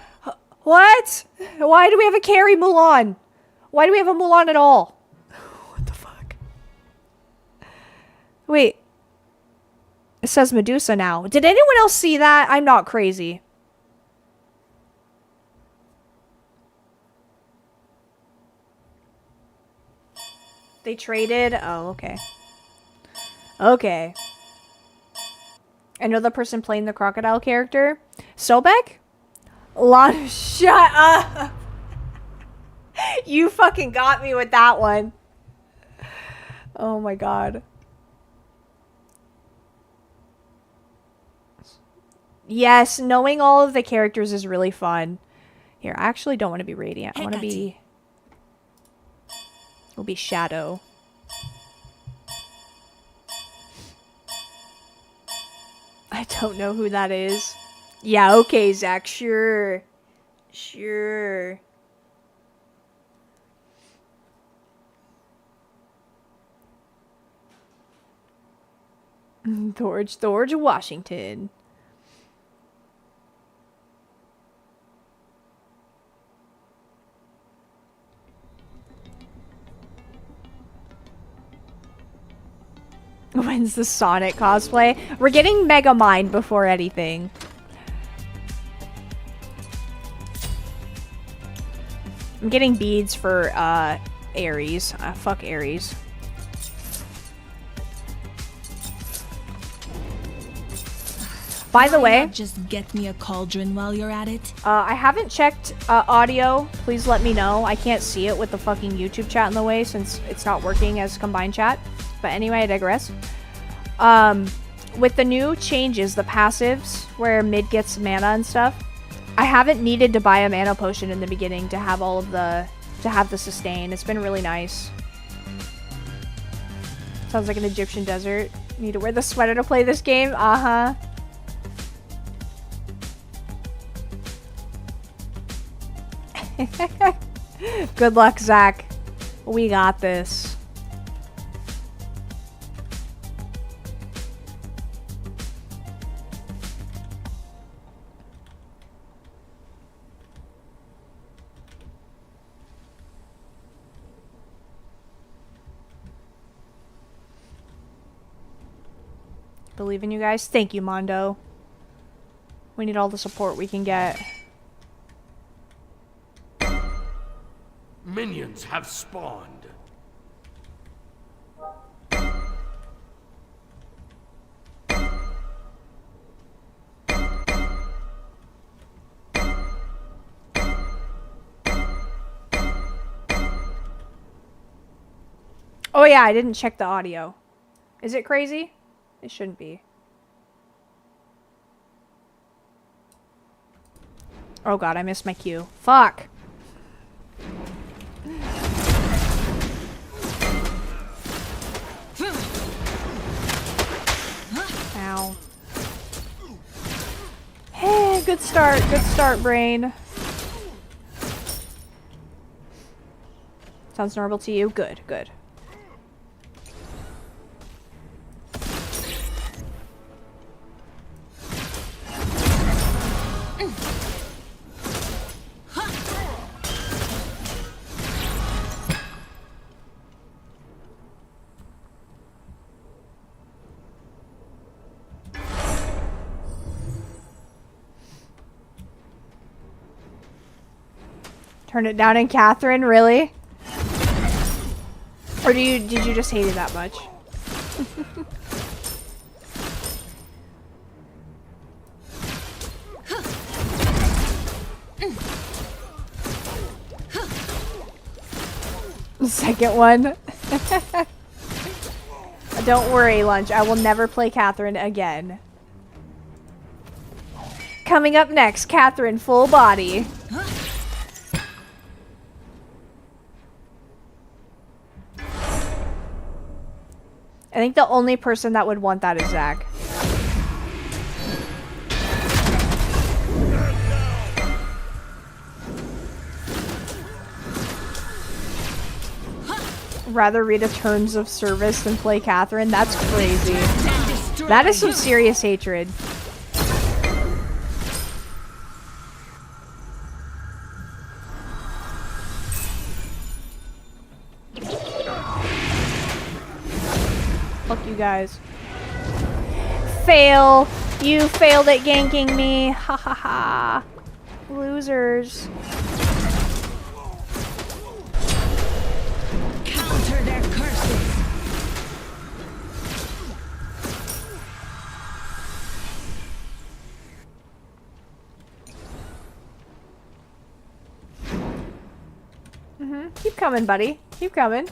What? Why do we have a carry Mulan? Why do we have a Mulan at all? What the fuck? Wait. It says Medusa now. Did anyone else see that? I'm not crazy. They traded? Oh, okay. Okay. I know the person playing the crocodile character. Sobek? Lana, shut up! You fucking got me with that one. Oh my god. Yes, knowing all of the characters is really fun. Here, I actually don't want to be Radiant. I want to be... We'll be Shadow. I don't know who that is. Yeah, okay, Zach, sure. Sure. George Washington. When's the Sonic cosplay? We're getting Mega Mind before anything. I'm getting beads for Ares. Fuck Ares. By the way, just get me a cauldron while you're at it. I haven't checked audio. Please let me know. I can't see it with the fucking YouTube chat in the way since it's not working as combined chat. But anyway, I digress. With the new changes, the passives, where mid gets mana and stuff, I haven't needed to buy a mana potion in the beginning to have all of the, to have the sustain. It's been really nice. Sounds like an Egyptian desert. Need to wear the sweater to play this game? Uh-huh. Good luck, Zach. We got this. Believe in you guys. Thank you, Mondo. We need all the support we can get. Minions have spawned. Oh yeah, I didn't check the audio. Is it crazy? It shouldn't be. Oh god, I missed my cue. Fuck. Ow. Hey, good start, brain. Sounds normal to you? Good, good. Turn it down in Catherine, really? Or did you just hate it that much? The second one. Don't worry, Lunch. I will never play Catherine again. Coming up next, Catherine full body. I think the only person that would want that is Zach. Rather read a Terms of Service than play Catherine? That's crazy. That is some serious hatred. Fuck you guys. Fail! You failed at ganking me! Ha ha ha! Losers. Counter their curses. Keep coming, buddy. Keep coming.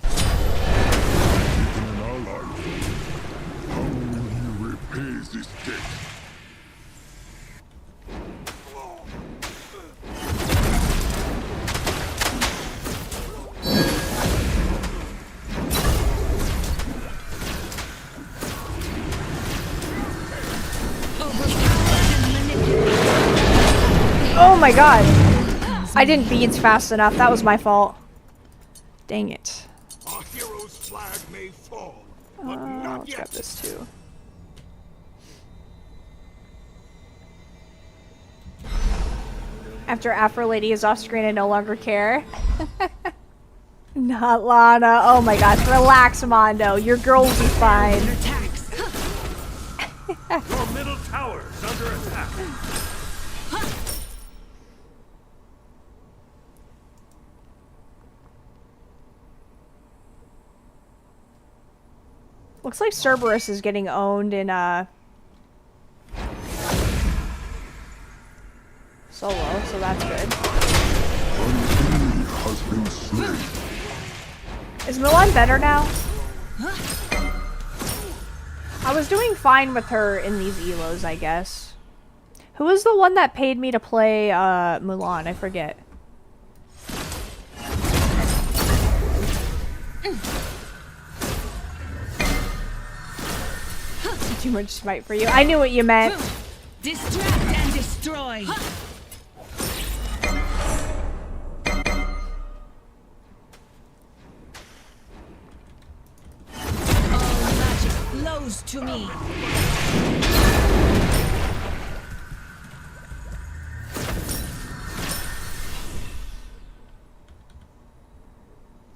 Oh my god. I didn't beans fast enough. That was my fault. Dang it. Our hero's flag may fall, but not Let's yet. grab this too. After Afro Lady is off screen, I no longer care. Not Lana. Oh my gosh. Relax, Mondo. Your girl will be fine. Your middle tower is under attack. Looks like Cerberus is getting owned in solo, so that's good. Is Milan better now? I was doing fine with her in these elos, I guess. Who was the one that paid me to play Mulan? I forget. Too much smite for you. I knew what you meant. Distract and destroy. All magic flows to me.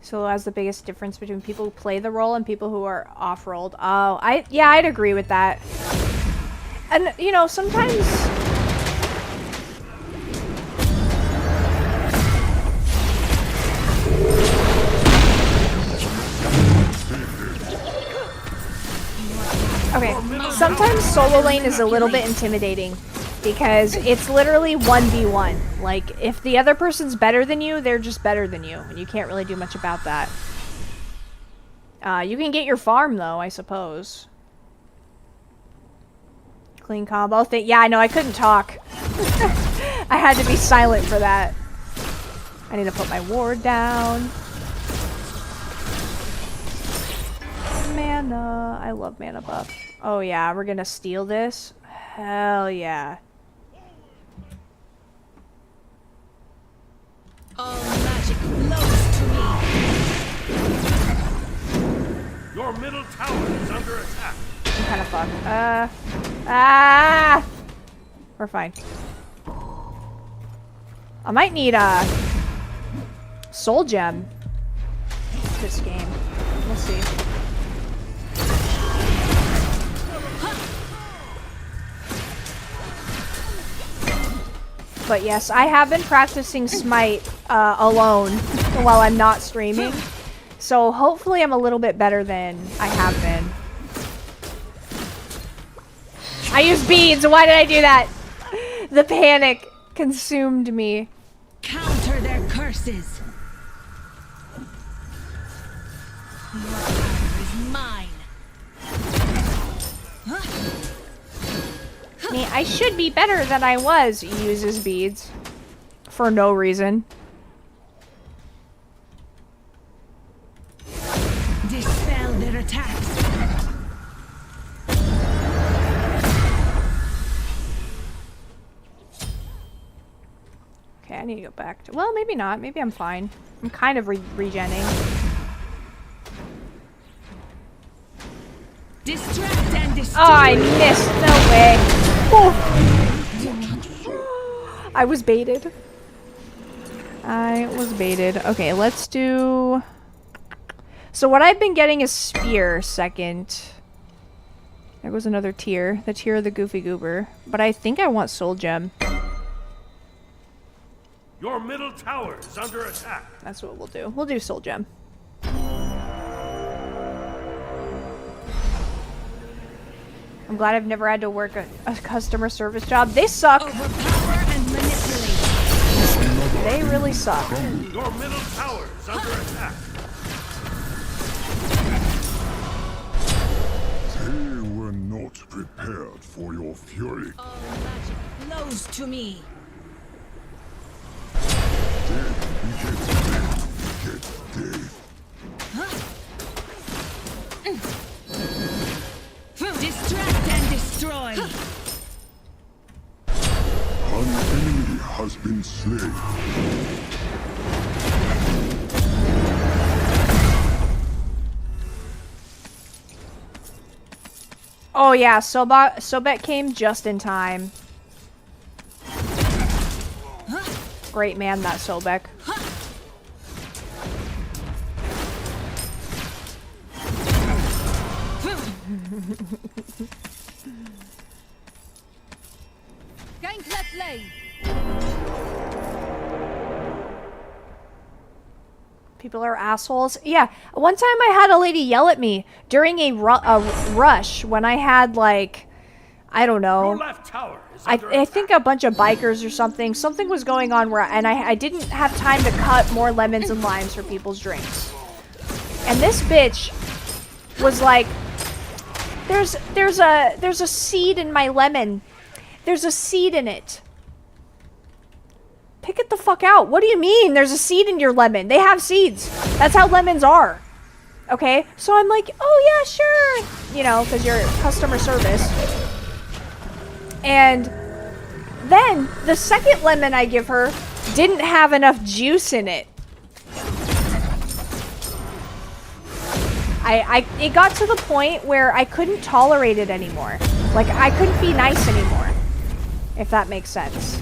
Solo has the biggest difference between people who play the role and people who are off-rolled. Oh, yeah, I'd agree with that. And, you know, sometimes... Okay, sometimes solo lane is a little bit intimidating because it's literally 1v1. Like, if the other person's better than you, they're just better than you, and you can't really do much about that. You can get your farm, though, I suppose. Clean combo. Yeah, I know, I couldn't talk. I had to be silent for that. I need to put my ward down. Mana. I love mana buff. Oh, yeah, we're gonna steal this? Hell yeah. All magic flows to me. Your middle tower is under attack. I'm kind of fucked. We're fine. I might need a soul gem this game. We'll see. But yes, I have been practicing Smite alone while I'm not streaming. So hopefully I'm a little bit better than I have been. I used beads! Why did I do that? The panic consumed me. Counter their curses. Your power is mine. I mean, I should be better than I was. Uses beads. For no reason. Dispel their attacks. Okay, I need to go back to... Well, maybe not. Maybe I'm fine. I'm kind of regenning. Distract and destroy. Oh, I missed. No way. Oh. I was baited. I was baited. Okay, let's do... So what I've been getting is Spear second. There goes another tier. The tier of the Goofy Goober. But I think I want Soul Gem. Your middle tower is under attack. That's what we'll do. We'll do Soul Gem. I'm glad I've never had to work a customer service job. They suck. Overpower and manipulate. They really suck. Your middle tower is under attack. They were not prepared for your fury. All magic flows to me. Dead begets death begets death. Distract and destroy. An enemy has been slain. Oh yeah, Sobek came just in time. Great man, that Sobek. Gank left lane. People are assholes. Yeah, one time I had a lady yell at me during a rush when I had, like, I don't know. Your left tower is under I think a bunch of bikers or something. Something was going on where, and I didn't have time to cut more lemons and limes for people's drinks. And this bitch was like, there's a seed in my lemon. There's a seed in it. Pick it the fuck out. What do you mean there's a seed in your lemon? They have seeds. That's how lemons are. Okay? So I'm like, oh yeah, sure. You know, because you're customer service. And then the second lemon I give her didn't have enough juice in it. It got to the point where I couldn't tolerate it anymore. Like, I couldn't be nice anymore. If that makes sense.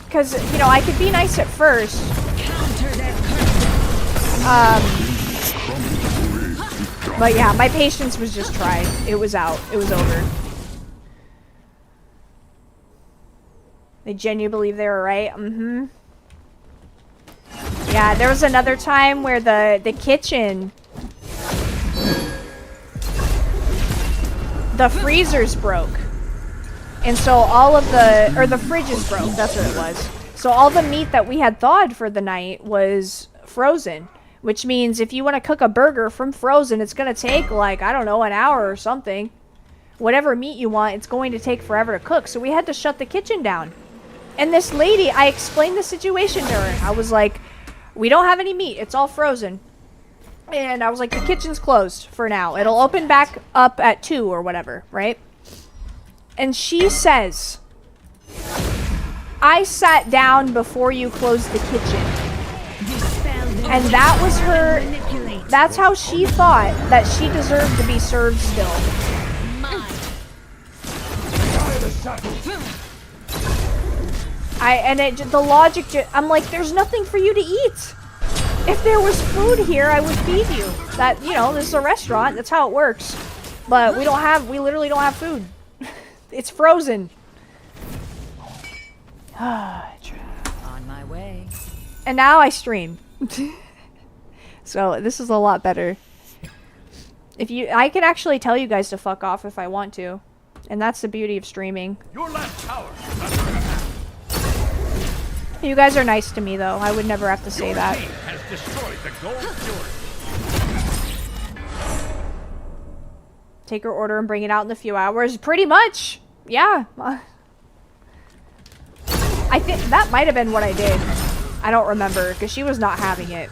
Because, you know, I could be nice at first. But yeah, my patience was just tried. It was out. It was over. They genuinely believe they were right. Mm-hmm. Yeah, there was another time where the kitchen... The freezers broke. And so all of the... Or the fridges broke. That's what it was. So all the meat that we had thawed for the night was frozen. which means if you want to cook a burger from frozen, it's going to take like, I don't know, an hour or something. Whatever meat you want, it's going to take forever to cook. So we had to shut the kitchen down. And this lady, I explained the situation to her. I was like, we don't have any meat. It's all frozen. And I was like, the kitchen's closed for now. It'll open back up at 2 or whatever, right? And she says, I sat down before you closed the kitchen. And that was her, that's how she thought that she deserved to be served still. The logic, I'm like, there's nothing for you to eat. If there was food here, I would feed you. That, you know, this is a restaurant, that's how it works. But we literally don't have food. It's frozen. On my way. And now I stream. So this is a lot better. I can actually tell you guys to fuck off if I want to. And that's the beauty of streaming. Your left tower is under attack. You guys are nice to me though. I would never have to say that. Your team has destroyed the gold fjord. Take her order and bring it out in a few hours. Pretty much. Yeah. I think that might have been what I did. I don't remember because she was not having it.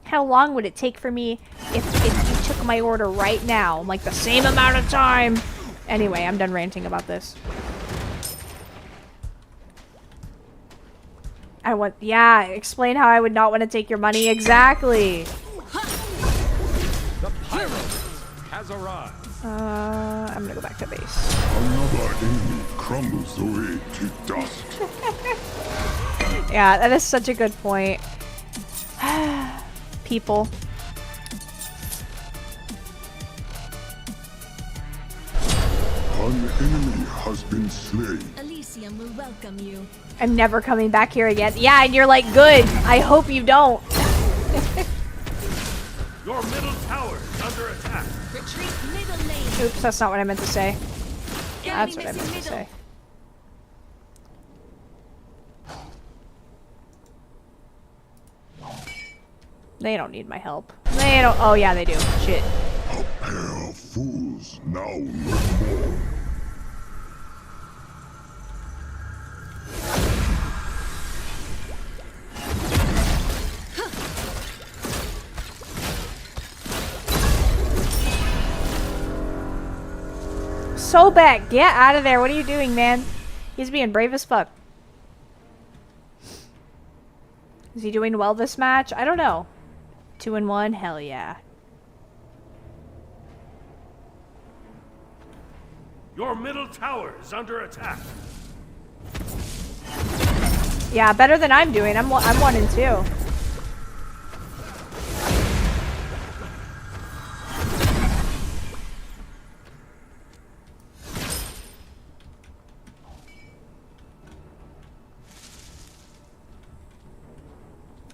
How long would it take for me if you took my order right now? Like the same amount of time. Anyway, I'm done ranting about this. Yeah, explain how I would not want to take your money. Exactly. The pyro has arrived. I'm gonna go back to base. Another enemy crumbles away to dust. Yeah, that is such a good point. People. An enemy has been slain. Elysium will welcome you. I'm never coming back here again. Yeah, and you're like, good. I hope you don't. Your middle tower is under attack. Retreat middle lane. Oops, that's not what I meant to say. That's Enemy what I meant to missing say. They don't need my help. They don't. Oh, yeah, they do. Shit. A pair of fools, now no more. Sobek, get out of there. What are you doing, man? He's being brave as fuck. Is he doing well this match? I don't know. 2-1? Hell yeah. Your middle tower is under attack. Yeah, better than I'm doing. I'm 1 and 2.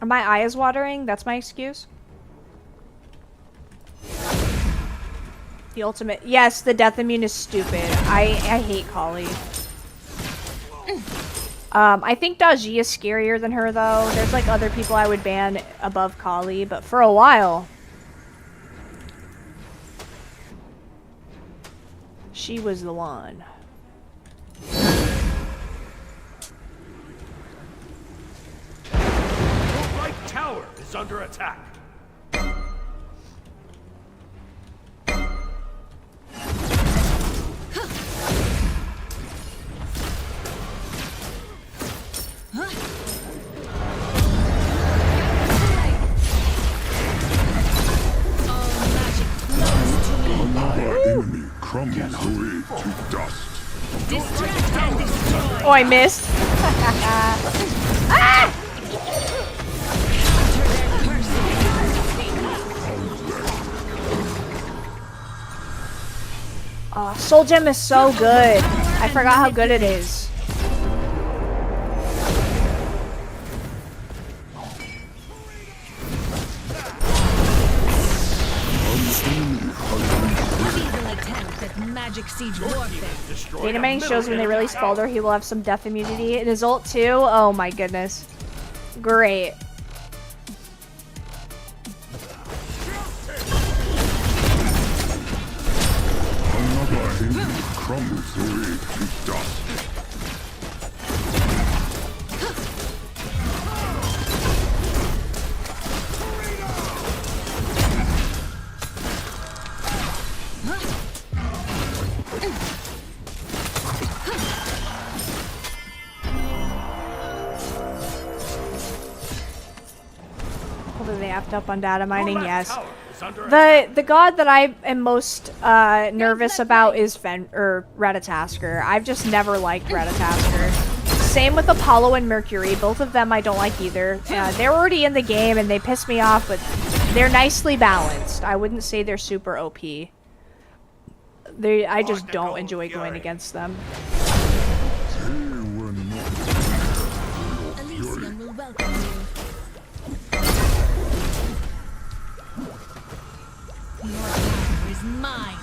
Are my eyes watering? That's my excuse. The ultimate. Yes, the death immune is stupid. I hate Kali. I think Daji is scarier than her though. There's like other people I would ban above Kali, but for a while she was the one. Your right tower is under attack. Crumbles away to dust. Distract and destroy. Oh, I missed. Ah! Oh, Soul Gem is so good. I forgot how good it is. attempt at magic siege warfare. Data mining shows when they release Baldur, he will have some death immunity. And his ult too? Oh my goodness. Great. Another enemy crumbles away to dust. Hopefully they apped up on data mining, yes. The god that I am most nervous about is Ratatoskr. I've just never liked Ratatoskr. Same with Apollo and Mercury. Both of them I don't like either. They're already in the game and they piss me off, but they're nicely balanced. I wouldn't say they're super OP. I just don't enjoy going against them. Elysium will welcome you. Your power is mine.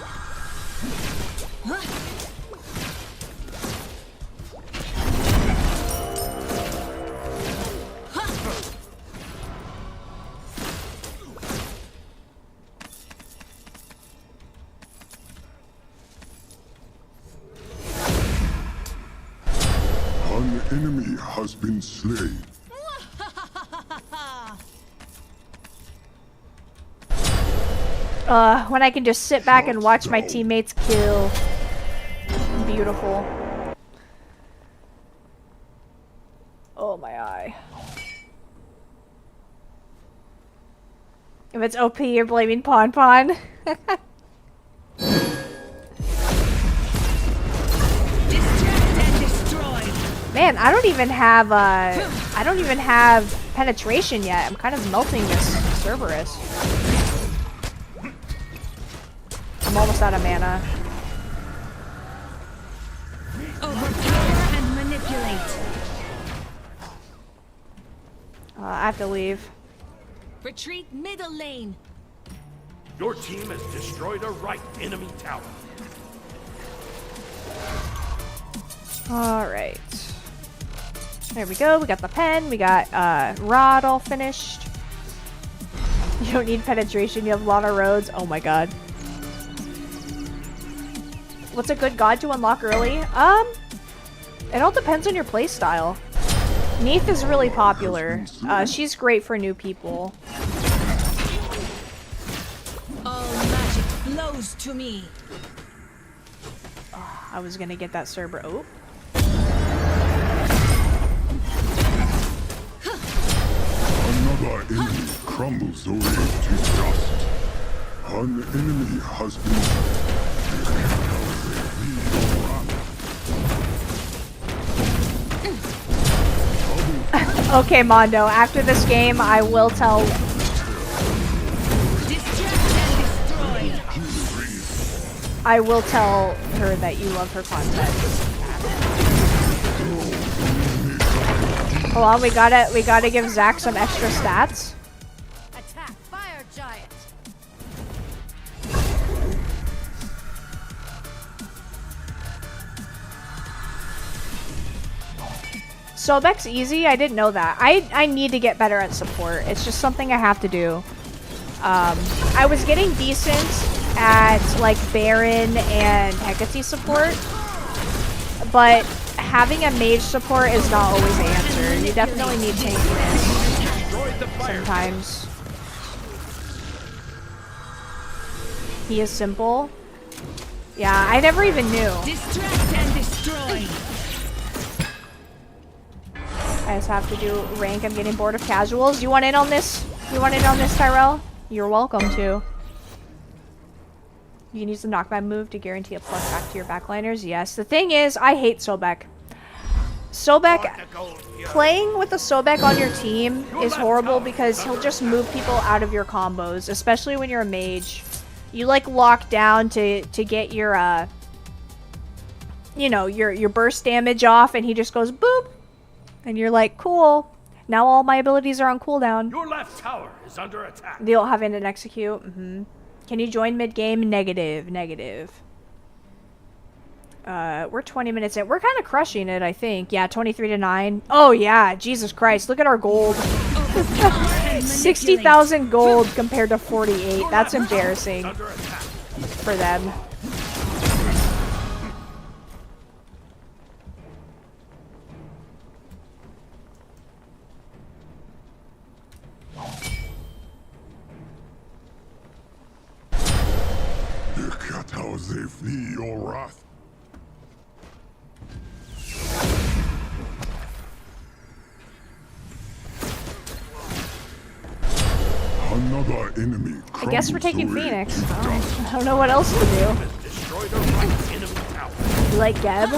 An enemy has been slain. When I can just sit back and watch my teammates kill. Beautiful. Oh my eye. If it's OP, you're blaming Pon Pon. Man, I don't even have penetration yet. I'm kind of melting this Cerberus. I'm almost out of mana. Overpower and manipulate. I have to leave. Retreat middle lane. Your team has destroyed a right enemy tower. Alright. There we go. We got the pen. We got Rod all finished. You don't need penetration. You have a lot of roads. Oh my god. What's a good god to unlock early? It all depends on your playstyle. Neith is really popular. She's great for new people. All magic flows to me. I was gonna get that Cerber. Oh. Another enemy crumbles away to dust. An enemy has been... Okay, Mondo. After this game, I will tell... I will tell her that you love her content. Hold on, we gotta give Zach some extra stats. Attack fire giant. Sobek's easy? I didn't know that. I need to get better at support. It's just something I have to do. I was getting decent at like Baron and Hecate support, but having a mage support is not always the answer. You definitely need tankiness sometimes. He is simple. Yeah, I never even knew. Distract and destroy. I just have to do rank. I'm getting bored of casuals. You want in on this? You want in on this, Tyrell? You're welcome to. You can use the knockback move to guarantee a plus back to your backliners. Yes. The thing is, I hate Sobek. Sobek, playing with a Sobek on your team is horrible because he'll just move people out of your combos, especially when you're a mage. You like lock down to get your you know, your burst damage off, and he just goes boop, and you're like, cool. Now all my abilities are on cooldown. Your left tower is under attack. They don't have an execute. Can you join mid game? Negative. Negative. We're 20 minutes in. We're kind of crushing it, I think. Yeah, 23 to 9. Oh, yeah. Jesus Christ. Look at our gold. 60,000 gold compared to 48. That's embarrassing for them. Look at how they flee your wrath. Another enemy. I guess we're taking crumbles away. Phoenix. I don't know what else to do. Destroy the right enemy tower. You like Geb?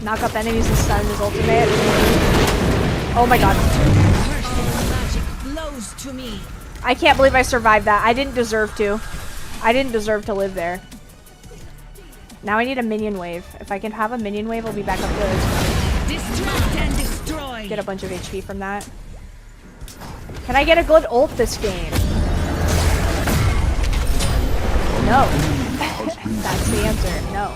Knock up enemies and stun his ultimate. Oh my god. Magic flows to me. I can't believe I survived that. I didn't deserve to. I didn't deserve to live there. Now I need a minion wave. If I can have a minion wave, I'll be back up good. Destruct and destroy. Get a bunch of HP from that. Can I get a good ult this game? No. That's the answer. No.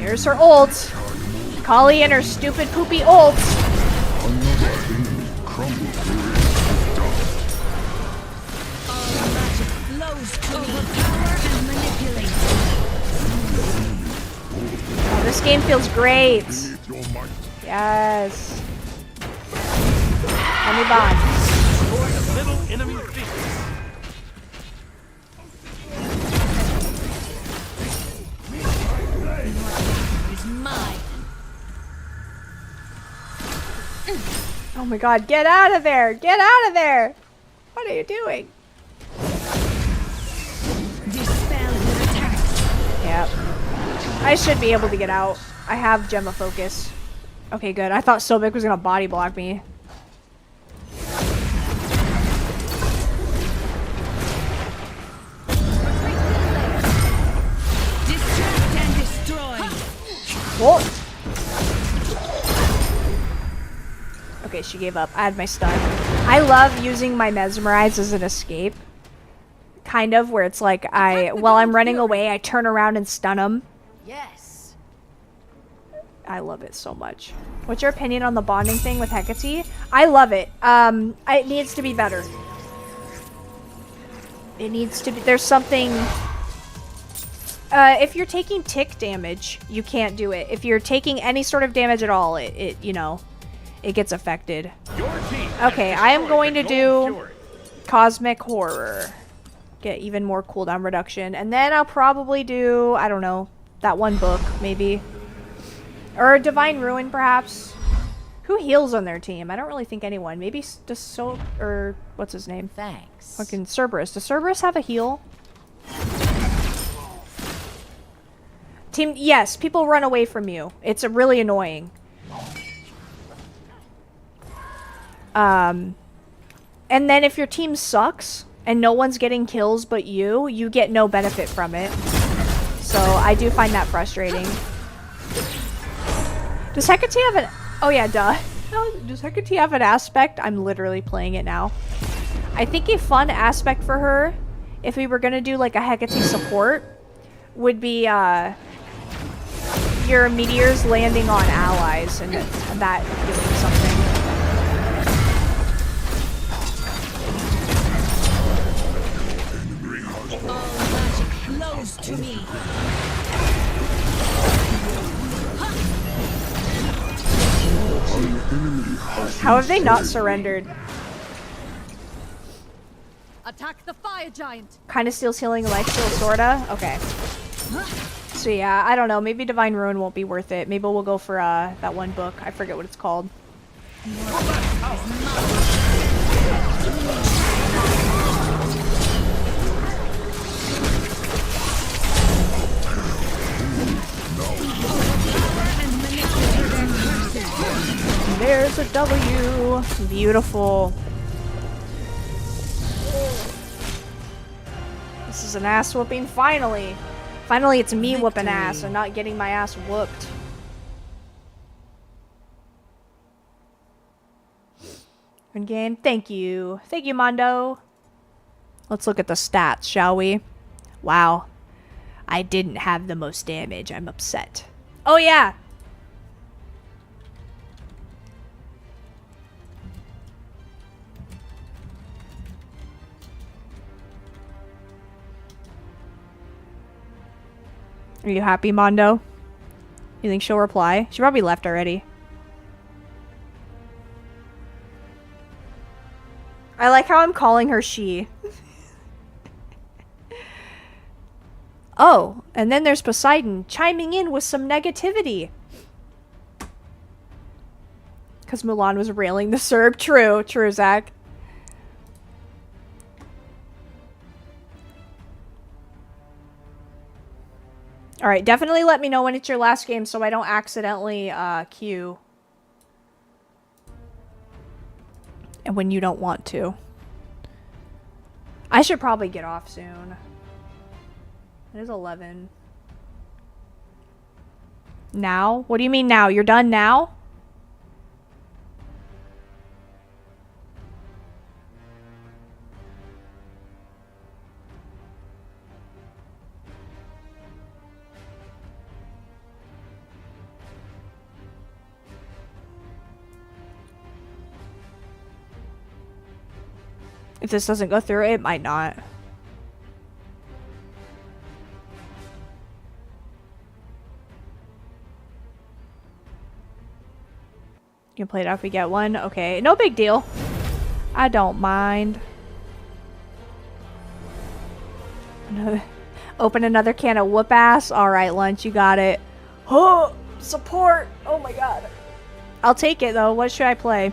Here's her ult. Kali and her stupid poopy ult. Another enemy crumbles away. All magic flows to me. Overpower and manipulate. Oh, this game feels great. Beneath your might. Yes. Let me bond. Destroy the middle enemy Phoenix. Is mine. Oh my god, get out of there! Get out of there! What are you doing? Dispel your attacks. Yep. I should be able to get out. I have Gemma Focus. Okay, good. I thought Sobek was gonna body block me. Distract and destroy. What? Okay, she gave up. I had my stun. I love using my Mesmerize as an escape. Kind of, where it's like while I'm running away, I turn around and stun them. Yes. I love it so much. What's your opinion on the bonding thing with Hecate? I love it. It needs to be better. It needs to be. There's something. If you're taking tick damage, you can't do it. If you're taking any sort of damage at all, it you know, it gets affected. Your team has Okay, I am destroyed going the to Gold do Fury. Cosmic Horror. Get even more cooldown reduction. And then I'll probably do, I don't know, that one book, maybe. Or Divine Ruin, perhaps. Who heals on their team? I don't really think anyone. Maybe just or what's his name? Thanks. Fucking Cerberus. Does Cerberus have a heal? Team, yes, people run away from you. It's really annoying. And then if your team sucks and no one's getting kills but you get no benefit from it. So I do find that frustrating. Does Hecate have an... Oh yeah, duh. Does Hecate have an aspect? I'm literally playing it now. I think a fun aspect for her, if we were going to do like a Hecate support, would be your meteors landing on allies and that doing something. All magic flows to me. How have they not surrendered? Attack the fire giant. Kind of steals healing life steal, sorta? Okay. So yeah, I don't know. Maybe Divine Ruin won't be worth it. Maybe we'll go for that one book. I forget what it's called. There's a W. Beautiful. This is an ass whooping, finally. Finally, it's me whooping ass and not getting my ass whooped. In game. Thank you. Thank you, Mondo. Let's look at the stats, shall we? Wow. I didn't have the most damage. I'm upset. Oh, yeah. Are you happy, Mondo? You think she'll reply? She probably left already. I like how I'm calling her she. Oh, and then there's Poseidon chiming in with some negativity. Because Mulan was railing the Serb. True, true, Zach. Alright, definitely let me know when it's your last game so I don't accidentally queue. And when you don't want to. I should probably get off soon. It is 11. Now? What do you mean now? You're done now? If this doesn't go through, it might not. You can play it out if we get one. Okay, no big deal. I don't mind. Open another can of whoop ass. Alright, Lunch, you got it. Oh, support. Oh my god. I'll take it though. What should I play?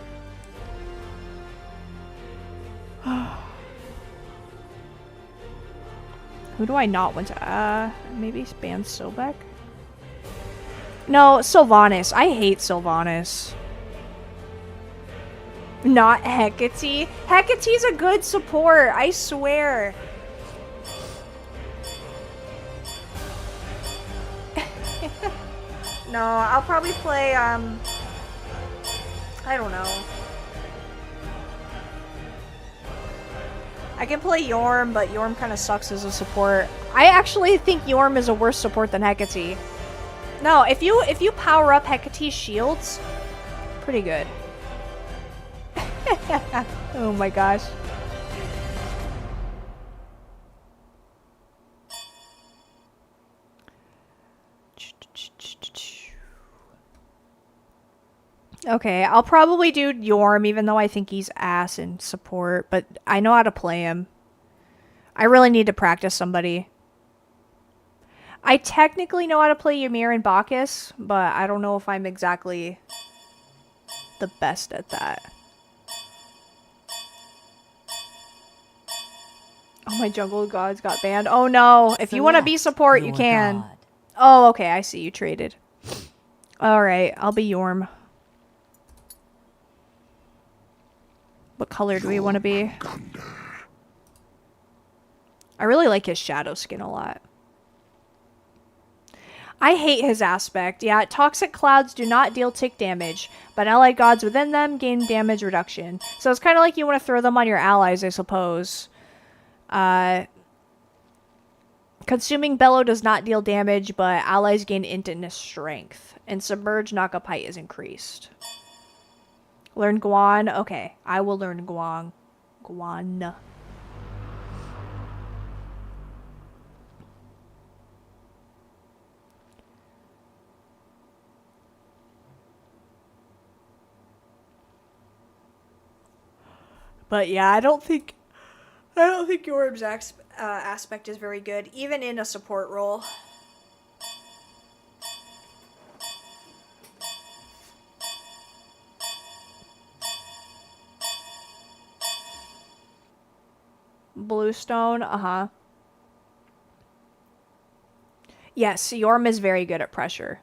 Who do I not want to? Maybe ban Sobek? No, Sylvanas. I hate Sylvanas. Not Hecate. Hecate's a good support, I swear. No, I'll probably play, I don't know. I can play Yorm, but Yorm kind of sucks as a support. I actually think Yorm is a worse support than Hecate. No, if you power up Hecate's shields, pretty good. Oh my gosh. Okay, I'll probably do Yorm, even though I think he's ass in support, but I know how to play him. I really need to practice somebody. I technically know how to play Ymir and Bacchus, but I don't know if I'm exactly the best at that. Oh, my jungle gods got banned. Oh no, if you want to be support, you can. God. Oh, okay, I see, you traded. Alright, I'll be Yorm. What color do we want to be? I really like his shadow skin a lot. I hate his aspect. Yeah, toxic clouds do not deal tick damage, but allied gods within them gain damage reduction. So it's kind of like you want to throw them on your allies, I suppose. Consuming Bellow does not deal damage, but allies gain instant strength. And Submerge knockup height is increased. Learn Guan? Okay, I will learn Guan. Guan. But yeah, I don't think Yorm's aspect is very good, even in a support role. Bluestone, uh-huh. Yes, Yorm is very good at pressure.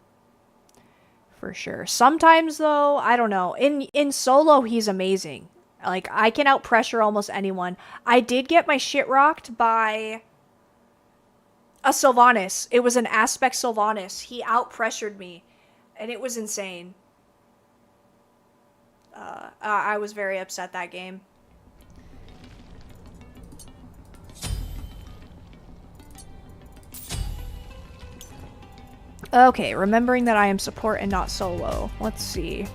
For sure. Sometimes, though, I don't know. In solo, he's amazing. Like, I can out-pressure almost anyone. I did get my shit rocked by a Sylvanas. It was an aspect Sylvanas. He out-pressured me, and it was insane. I was very upset that game. Okay, remembering that I am support and not solo. Let's see.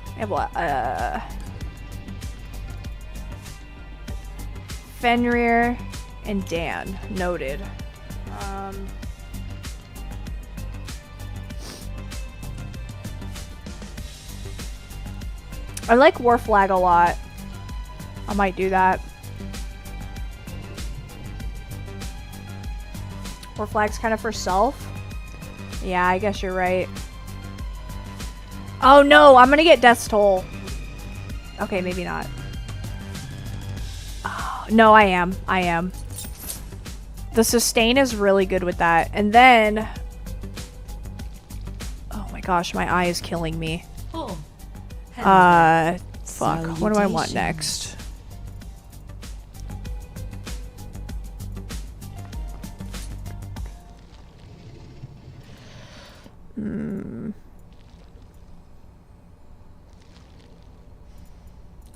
I have what? Fenrir and Dan. Noted. I like War Flag a lot. I might do that. War Flag's kind of for self. Yeah, I guess you're right. Oh no, I'm gonna get Death's Toll. Okay, maybe not. Oh, no, I am. I am. The sustain is really good with that. And then... Oh my gosh, my eye is killing me. Oh. Fuck. What do I want next?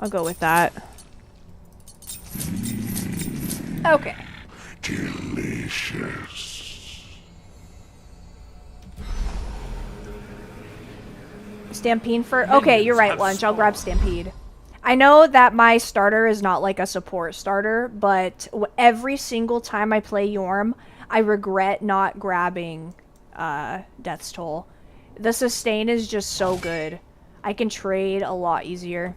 I'll go with that. Okay. Delicious. Stampede for... Okay, you're right, Lunch. I'll grab Stampede. I know that my starter is not like a support starter, but every single time I play Yorm, I regret not grabbing Death's Toll. The sustain is just so good. I can trade a lot easier.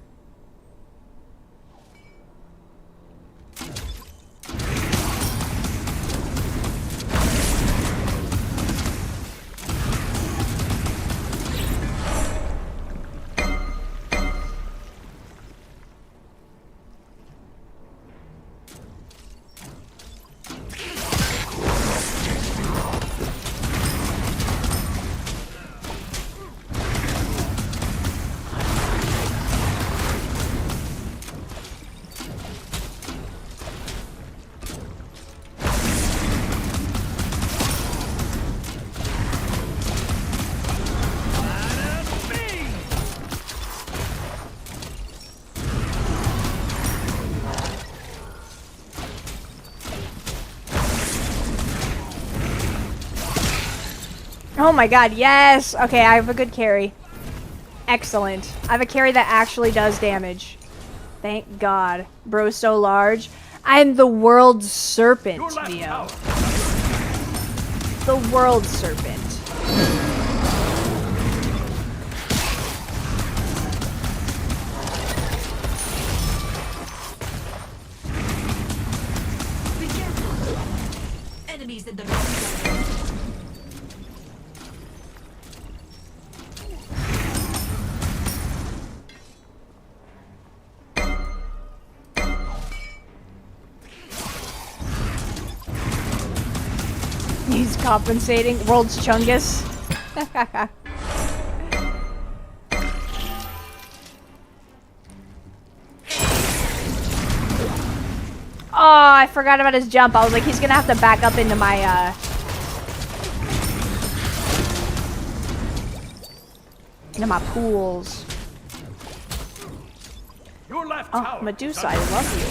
Oh my god, yes! Okay, I have a good carry. Excellent. I have a carry that actually does damage. Thank god. Bro's so large. I'm the world's serpent, Vio. The world's serpent. Be careful. Enemies in the right. He's compensating. World's Chungus. Oh, I forgot about his jump. I was like, he's gonna have to back up into my, into my pools. Your left Oh, tower. Medusa, I love you.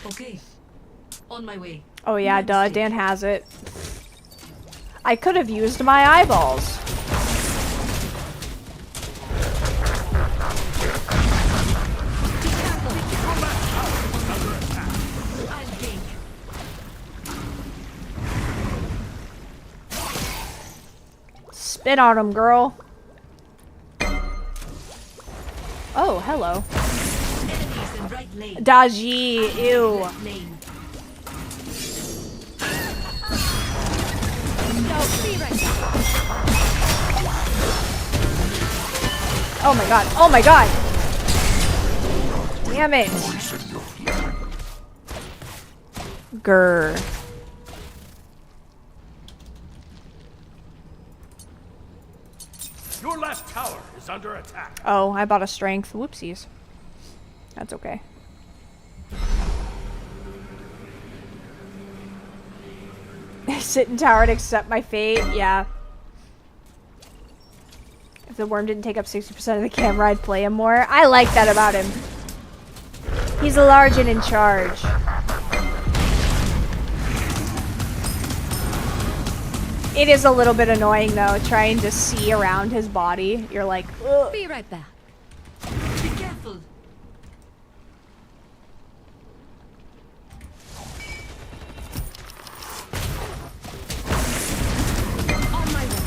Okay. On my way. Oh yeah, duh, Dan has it. I could have used my eyeballs. Spit on him, girl. Oh, hello. Enemies in right lane. Daji, ew. Left lane. Oh my god, oh my god. Damn it. Grr. Your left tower is under attack. Oh, I bought a strength. Whoopsies. That's okay. Sit in tower and accept my fate. Yeah. If the worm didn't take up 60% of the camera, I'd play him more. I like that about him. He's large and in charge. It is a little bit annoying though, trying to see around his body. You're like, ugh. Be right back. Be careful. On my way.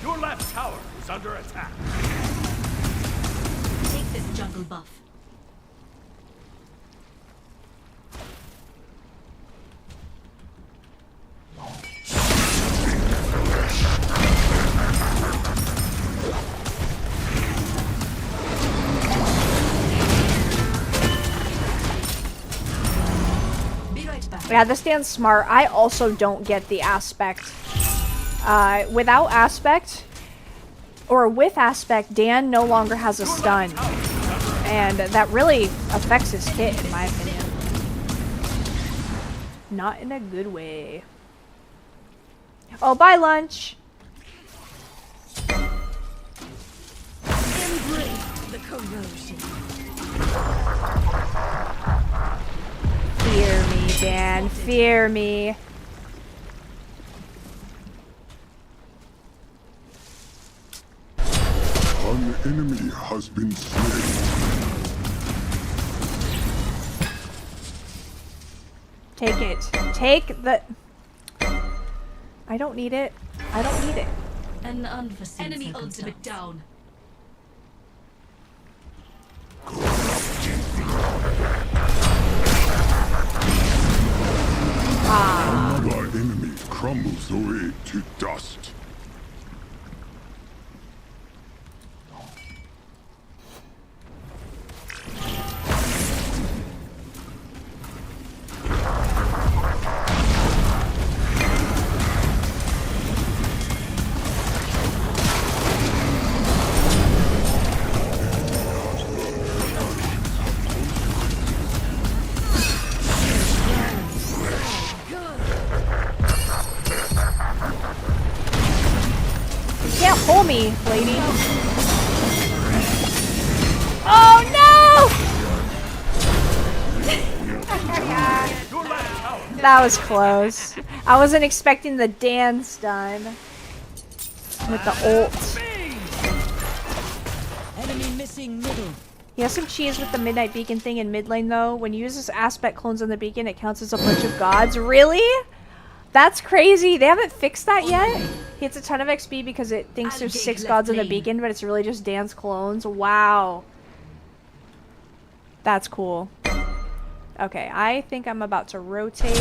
Your left tower is under attack. Take this jungle buff. Yeah, this Dan's smart. I also don't get the aspect. Without aspect, or with aspect, Dan no longer has a stun. And that really affects his kit, in my opinion. Not in a good way. Oh, bye, lunch! Embrace the corrosion. Fear me, Dan. Fear me. An enemy has been slain. Take it. Take the... I don't need it. I don't need it. An unforeseen enemy ultimate down. Another enemy crumbles away to dust. Pull me, lady. Oh no! That was close. I wasn't expecting the Dan stun with the ult. Enemy missing middle. He has some cheese with the Midnight Beacon thing in mid lane though. When you use this aspect clones on the beacon, it counts as a bunch of gods. Really? That's crazy. They haven't fixed that yet? He hits a ton of XP because it thinks there's 6 gods in the beacon, but it's really just Dan's clones. Wow. That's cool. Okay, I think I'm about to rotate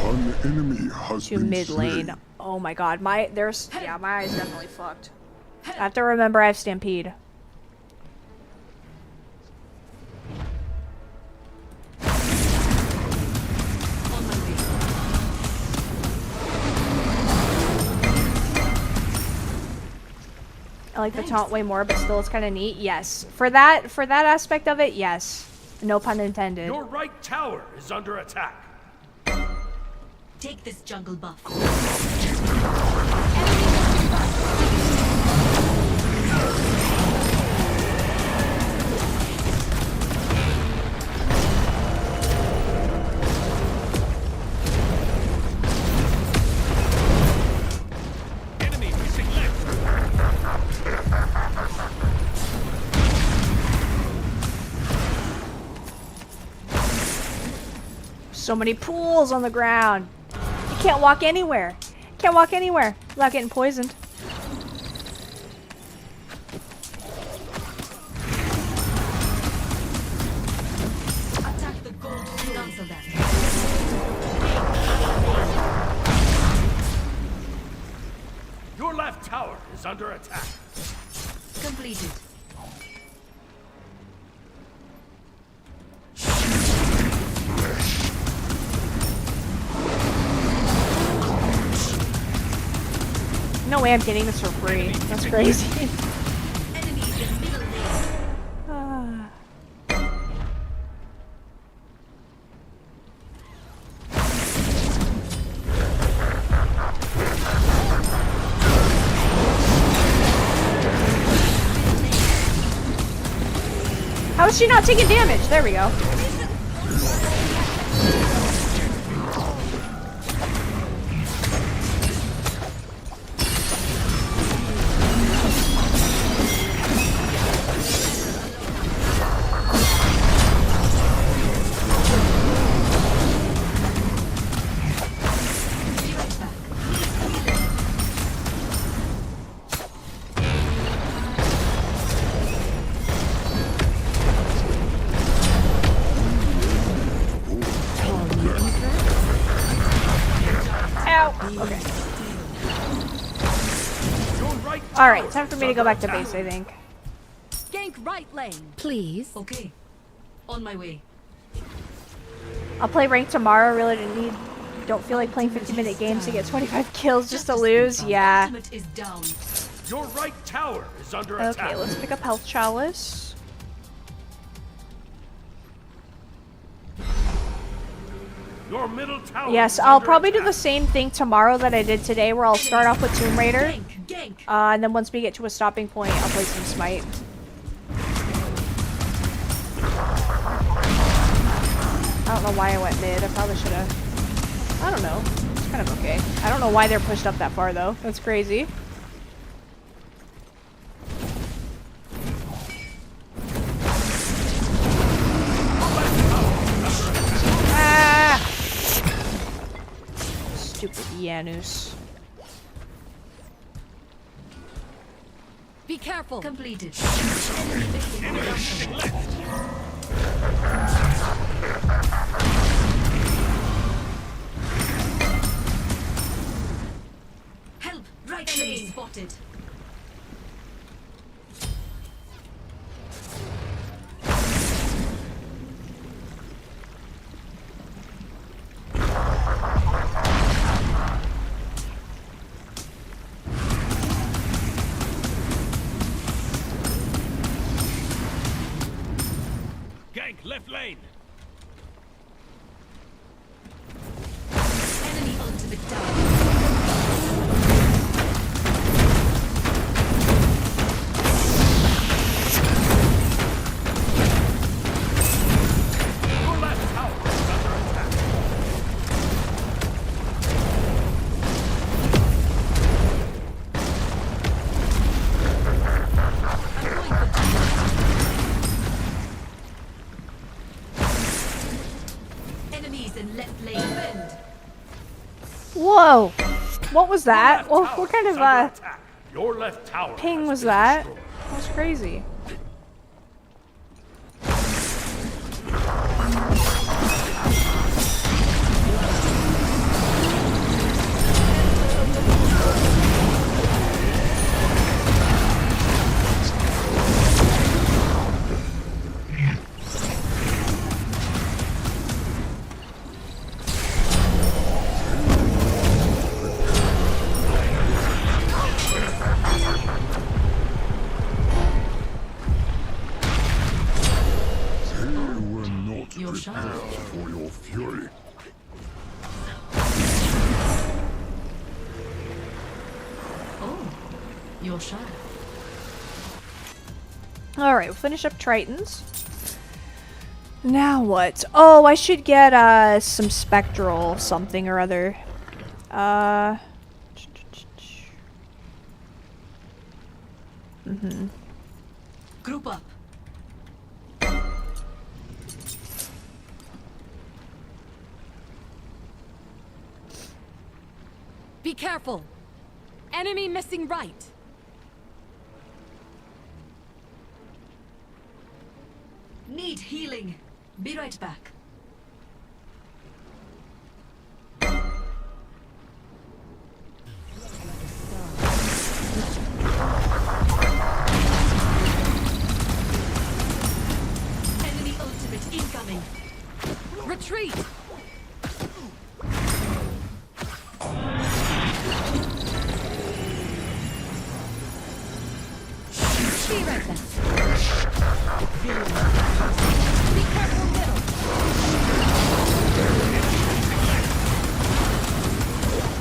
An enemy has to been mid lane. slain. Oh my god, my eyes definitely fucked. I have to remember I have Stampede. I like the taunt way more, but still it's kind of neat. Yes. For that aspect of it, yes. No pun intended. Your right tower is under attack. Take this jungle buff. Enemy missing left. So many pools on the ground. You can't walk anywhere. Can't walk anywhere without getting poisoned. Attack the gold to cancel that. Your left tower is under attack. Completed. No way I'm getting this for free. That's crazy. Enemies in middle lane. How is she not taking damage? There we go. Okay. Alright, time for me to go back to base, I think. Gank right lane. Please. Okay. On my way. I'll play ranked tomorrow. Really don't feel like playing 50-minute games to get 25 kills just to lose. Yeah. Ultimate is down. Your right tower is under Okay, attack. let's pick up Health Chalice. Your middle tower. Yes, is I'll under probably do attack. the same thing tomorrow that I did today, where I'll start off with Tomb Raider. Gank. And then once we get to a stopping point, I'll play some Smite. I don't know why I went mid. I probably should have. I don't know. It's kind of okay. I don't know why they're pushed up that far, though. That's crazy. Ah! Stupid Janus. Be careful. Completed. Help! Right lane spotted. Gank left lane. Enemy ultimate down. Your left tower is under attack. Enemies in left lane bend. Whoa! What was that? Your Oh, left what kind tower is of under attack. Your left tower ping has was been that? destroyed. That's crazy. You were not Your prepared shadow. for your fury. Oh, your shadow. Alright, we'll finish up Tritons. Now what? Oh, I should get some spectral something or other. Group up. Be careful. Enemy missing right. Need healing. Be right back. Enemy ultimate incoming. Retreat. Be right back. Be careful middle.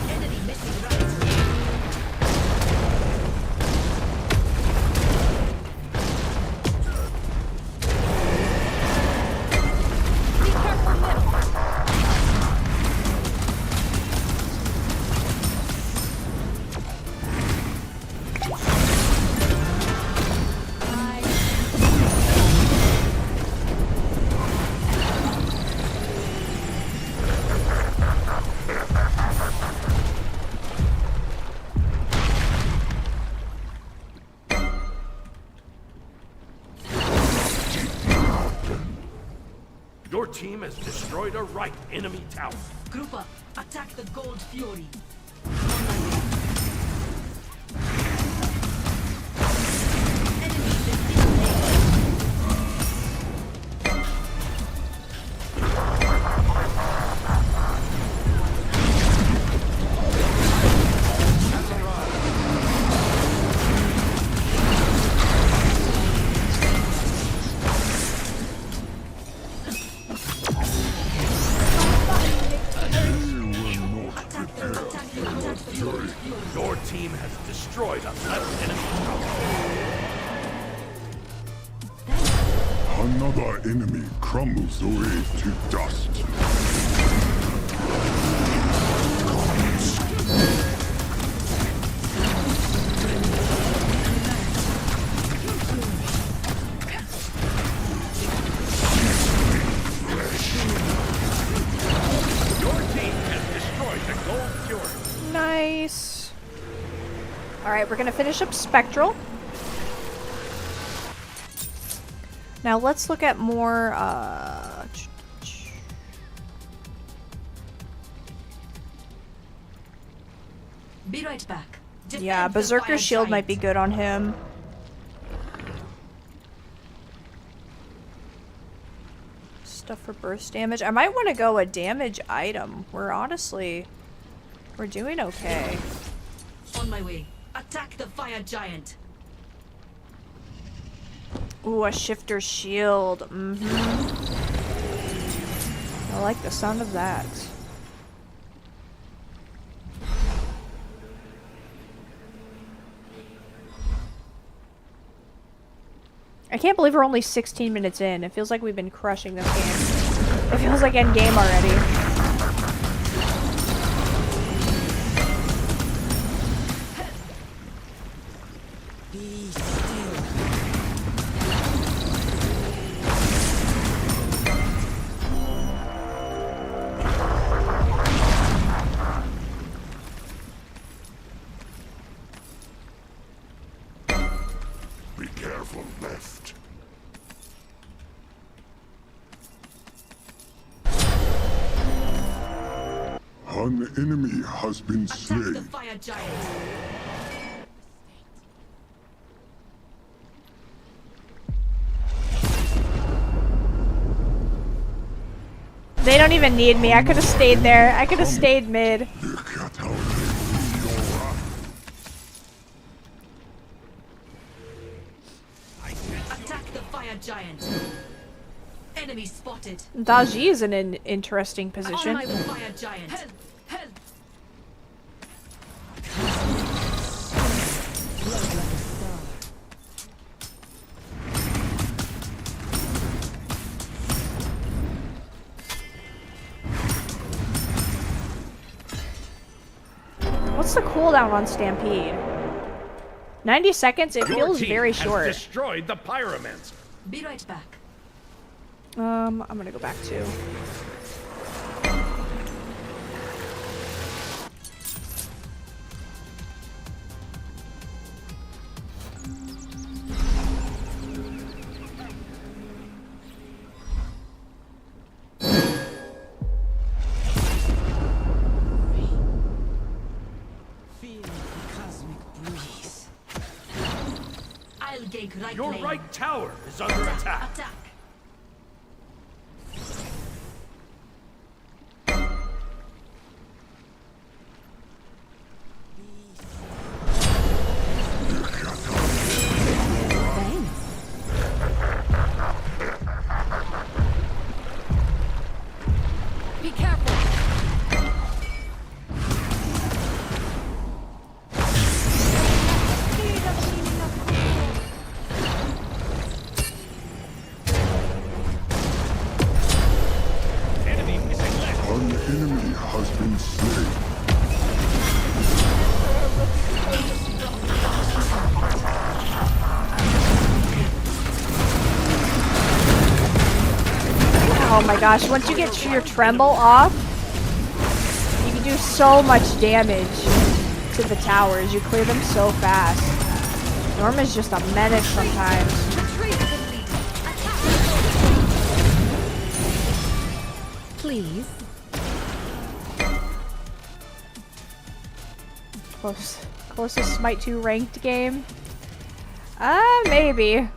Enemy missing right. Your team has destroyed a right enemy tower. Group up. Attack the Gold Fury. Your team has destroyed a left enemy tower. Another enemy crumbles away to dust. Your team has destroyed the Gold Fury. Nice. Alright, we're gonna finish up Spectral. Now let's look at more, Be right back. yeah, Berserker Shield might be good on him. Stuff for burst damage. I might want to go a damage item. We're doing okay. On my way. Attack the Fire Giant. Ooh, a Shifter Shield. I like the sound of that. I can't believe we're only 16 minutes in. It feels like we've been crushing this game. It feels like endgame already. Be still. Be careful, left. An enemy has been Attack the slain. Fire Giant. They don't even need me. I could have stayed there. I could have stayed mid. Look at how they feel your wrath. Attack the Fire Giant. Enemy spotted. Daji is in an interesting On position. my Fire Giant. Help! Help! What's the cooldown on Stampede? 90 seconds? It Your feels team very has short. destroyed the Pyromancer. Be right back. I'm gonna go back to. Feel the cosmic breeze. I'll gate right Your lane. right tower is under attack. Attack. Be careful. Enemy missing left. An enemy has been slain. Oh my gosh, once you get your tremble off, you can do so much damage to the towers. You clear them so fast. Norma's just a menace sometimes. Retreat complete. Attack the please. Closest Smite 2 ranked game? Maybe.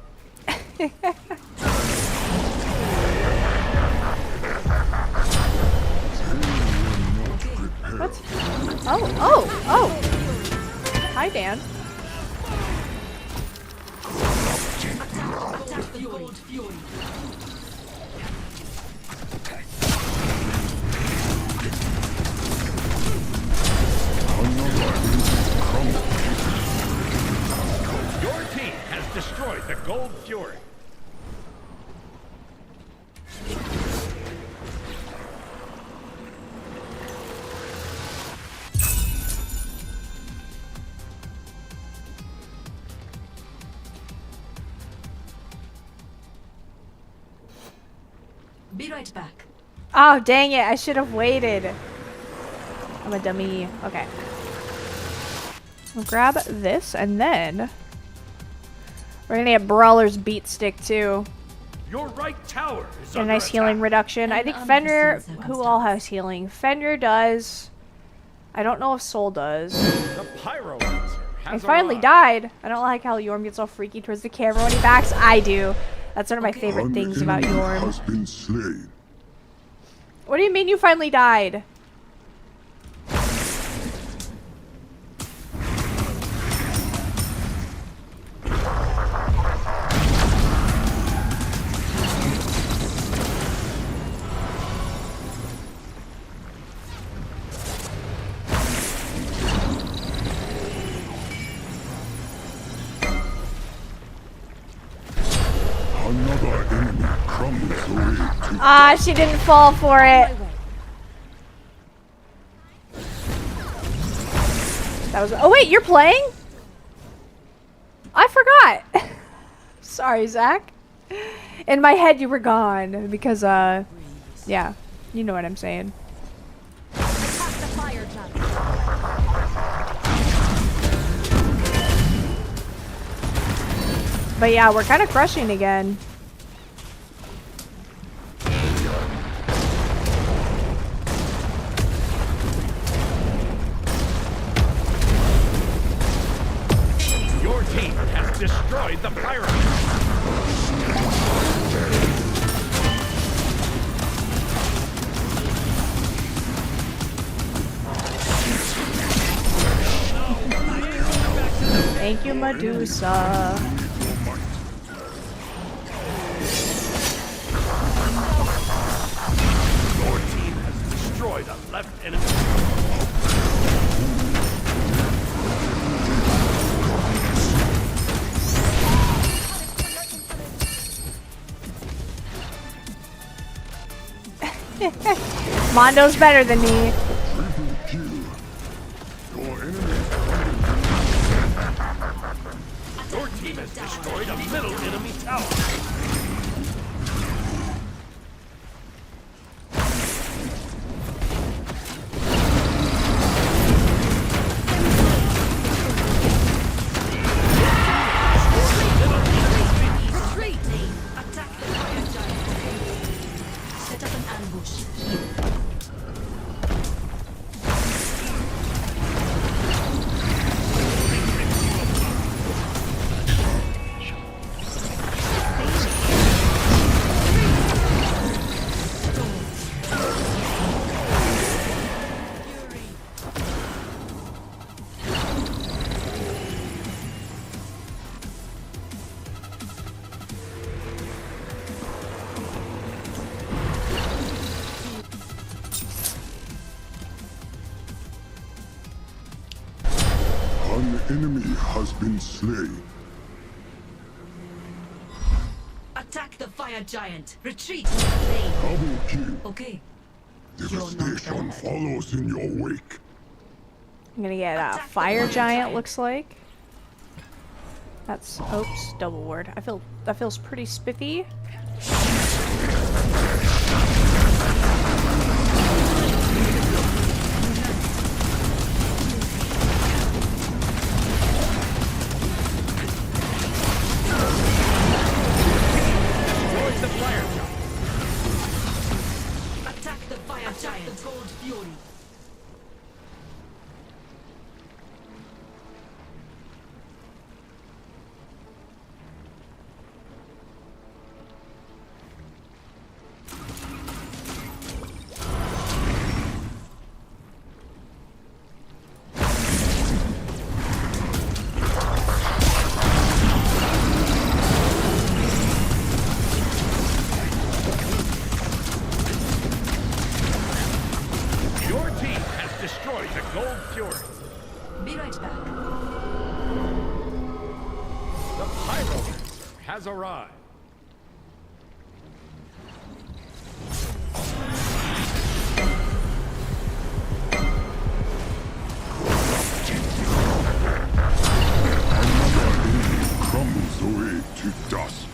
What? Oh! Hi, Dan. Your team has destroyed the Gold Fury. Be right back. Oh, dang it. I should have waited. I'm a dummy. Okay. We'll grab this, and then we're gonna get Brawler's Beat Stick, too. Your right tower is Get a under nice healing attack. reduction. I think Fenrir... Who all has healing? Fenrir does. I don't know if Soul does. The Pyromancer I has finally arrived. died. I don't like how Yorm gets all freaky towards the camera when he backs. I do. That's one of my favorite An things about enemy Yorm. has been slain. What do you mean you finally died? Another enemy crumbles away to Ah, she didn't fall for it. That was. Oh wait, you're playing? I forgot. Sorry, Zach. In my head, you were gone because yeah, you know what I'm saying. But yeah, we're kind of crushing again. Your team has destroyed the Pyromancer. Thank you, Medusa. Your team has destroyed a left enemy. Mondo's better than me. triple kill. Your enemy Your team has destroyed a middle enemy tower. Retreat! Attack the fire giant. Set up an ambush. An enemy has been slain. Attack the fire giant. Retreat in the flame. Double kill. Okay. Devastation follows in your wake. I'm gonna get a fire giant. Looks like. That's oops, double word. That feels pretty spiffy. Destroyed the fire giant. Attack the has arrived. Crumbles away to dust.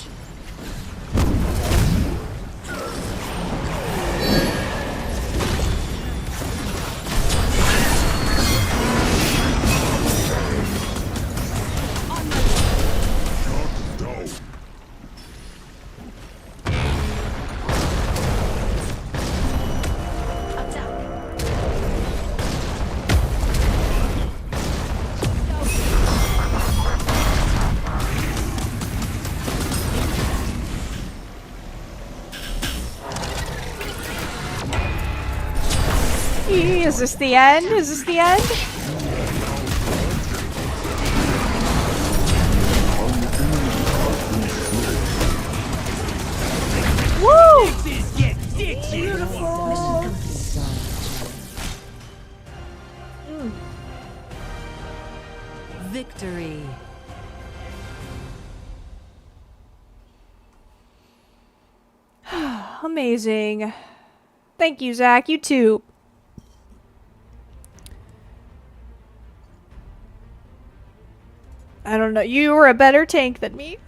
Shut down. Is this the end? Is this the end? Woo! Beautiful. Victory. Amazing. Thank you, Zach. You too. I don't know. You were a better tank than me.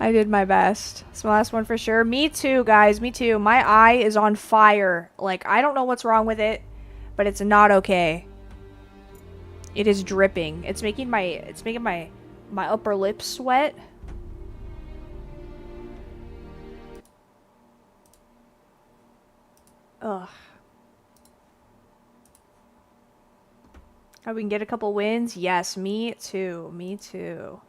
I did my best. It's my last one for sure. Me too, guys. Me too. My eye is on fire. Like, I don't know what's wrong with it, but it's not okay. It is dripping. It's making my upper lip sweat. Ugh. Oh, we can get a couple wins? Yes, me too. Me too.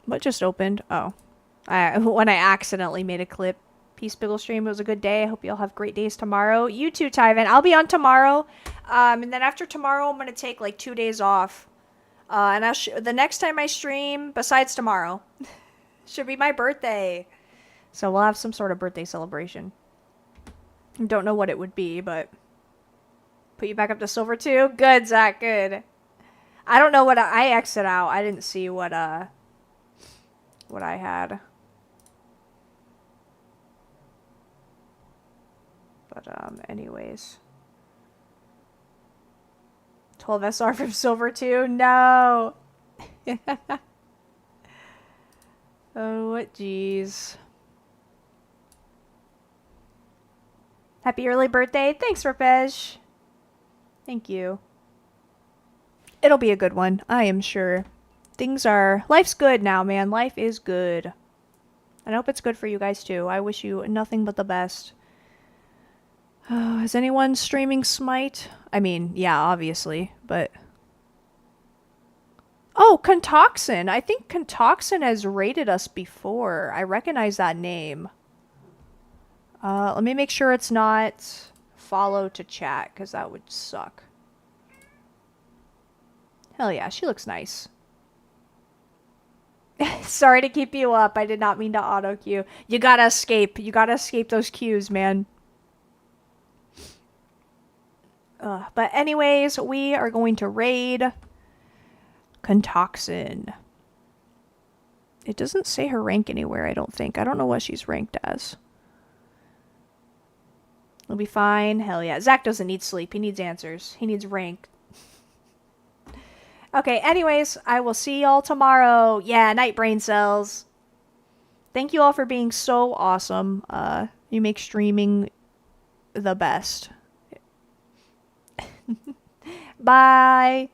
What just opened? Oh. When I accidentally made a clip. Peace, Biggle Stream. It was a good day. I hope you all have great days tomorrow. You too, Tyvan. I'll be on tomorrow. And then after tomorrow, I'm going to take like 2 days off. And the next time I stream, besides tomorrow, should be my birthday. So we'll have some sort of birthday celebration. Don't know what it would be, but put you back up to silver too. Good, Zach. Good. I don't know what I exit out. I didn't see what I had. But anyways. 12 SR from silver too? No. Oh, what jeez. Happy early birthday. Thanks, Rapesh. Thank you. It'll be a good one, I am sure. Life's good now, man. Life is good. I hope it's good for you guys too. I wish you nothing but the best. Is anyone streaming Smite? I mean, yeah, obviously, but... Oh, Contoxin! I think Contoxin has raided us before. I recognize that name. Let me make sure it's not follow to chat, because that would suck. Hell yeah, she looks nice. Sorry to keep you up. I did not mean to auto-queue. You gotta escape. You gotta escape those queues, man. But anyways, we are going to raid Contoxin. It doesn't say her rank anywhere, I don't think. I don't know what she's ranked as. It'll be fine. Hell yeah. Zach doesn't need sleep. He needs answers. He needs rank. Okay, anyways, I will see y'all tomorrow. Yeah, night brain cells. Thank you all for being so awesome. You make streaming the best. Bye.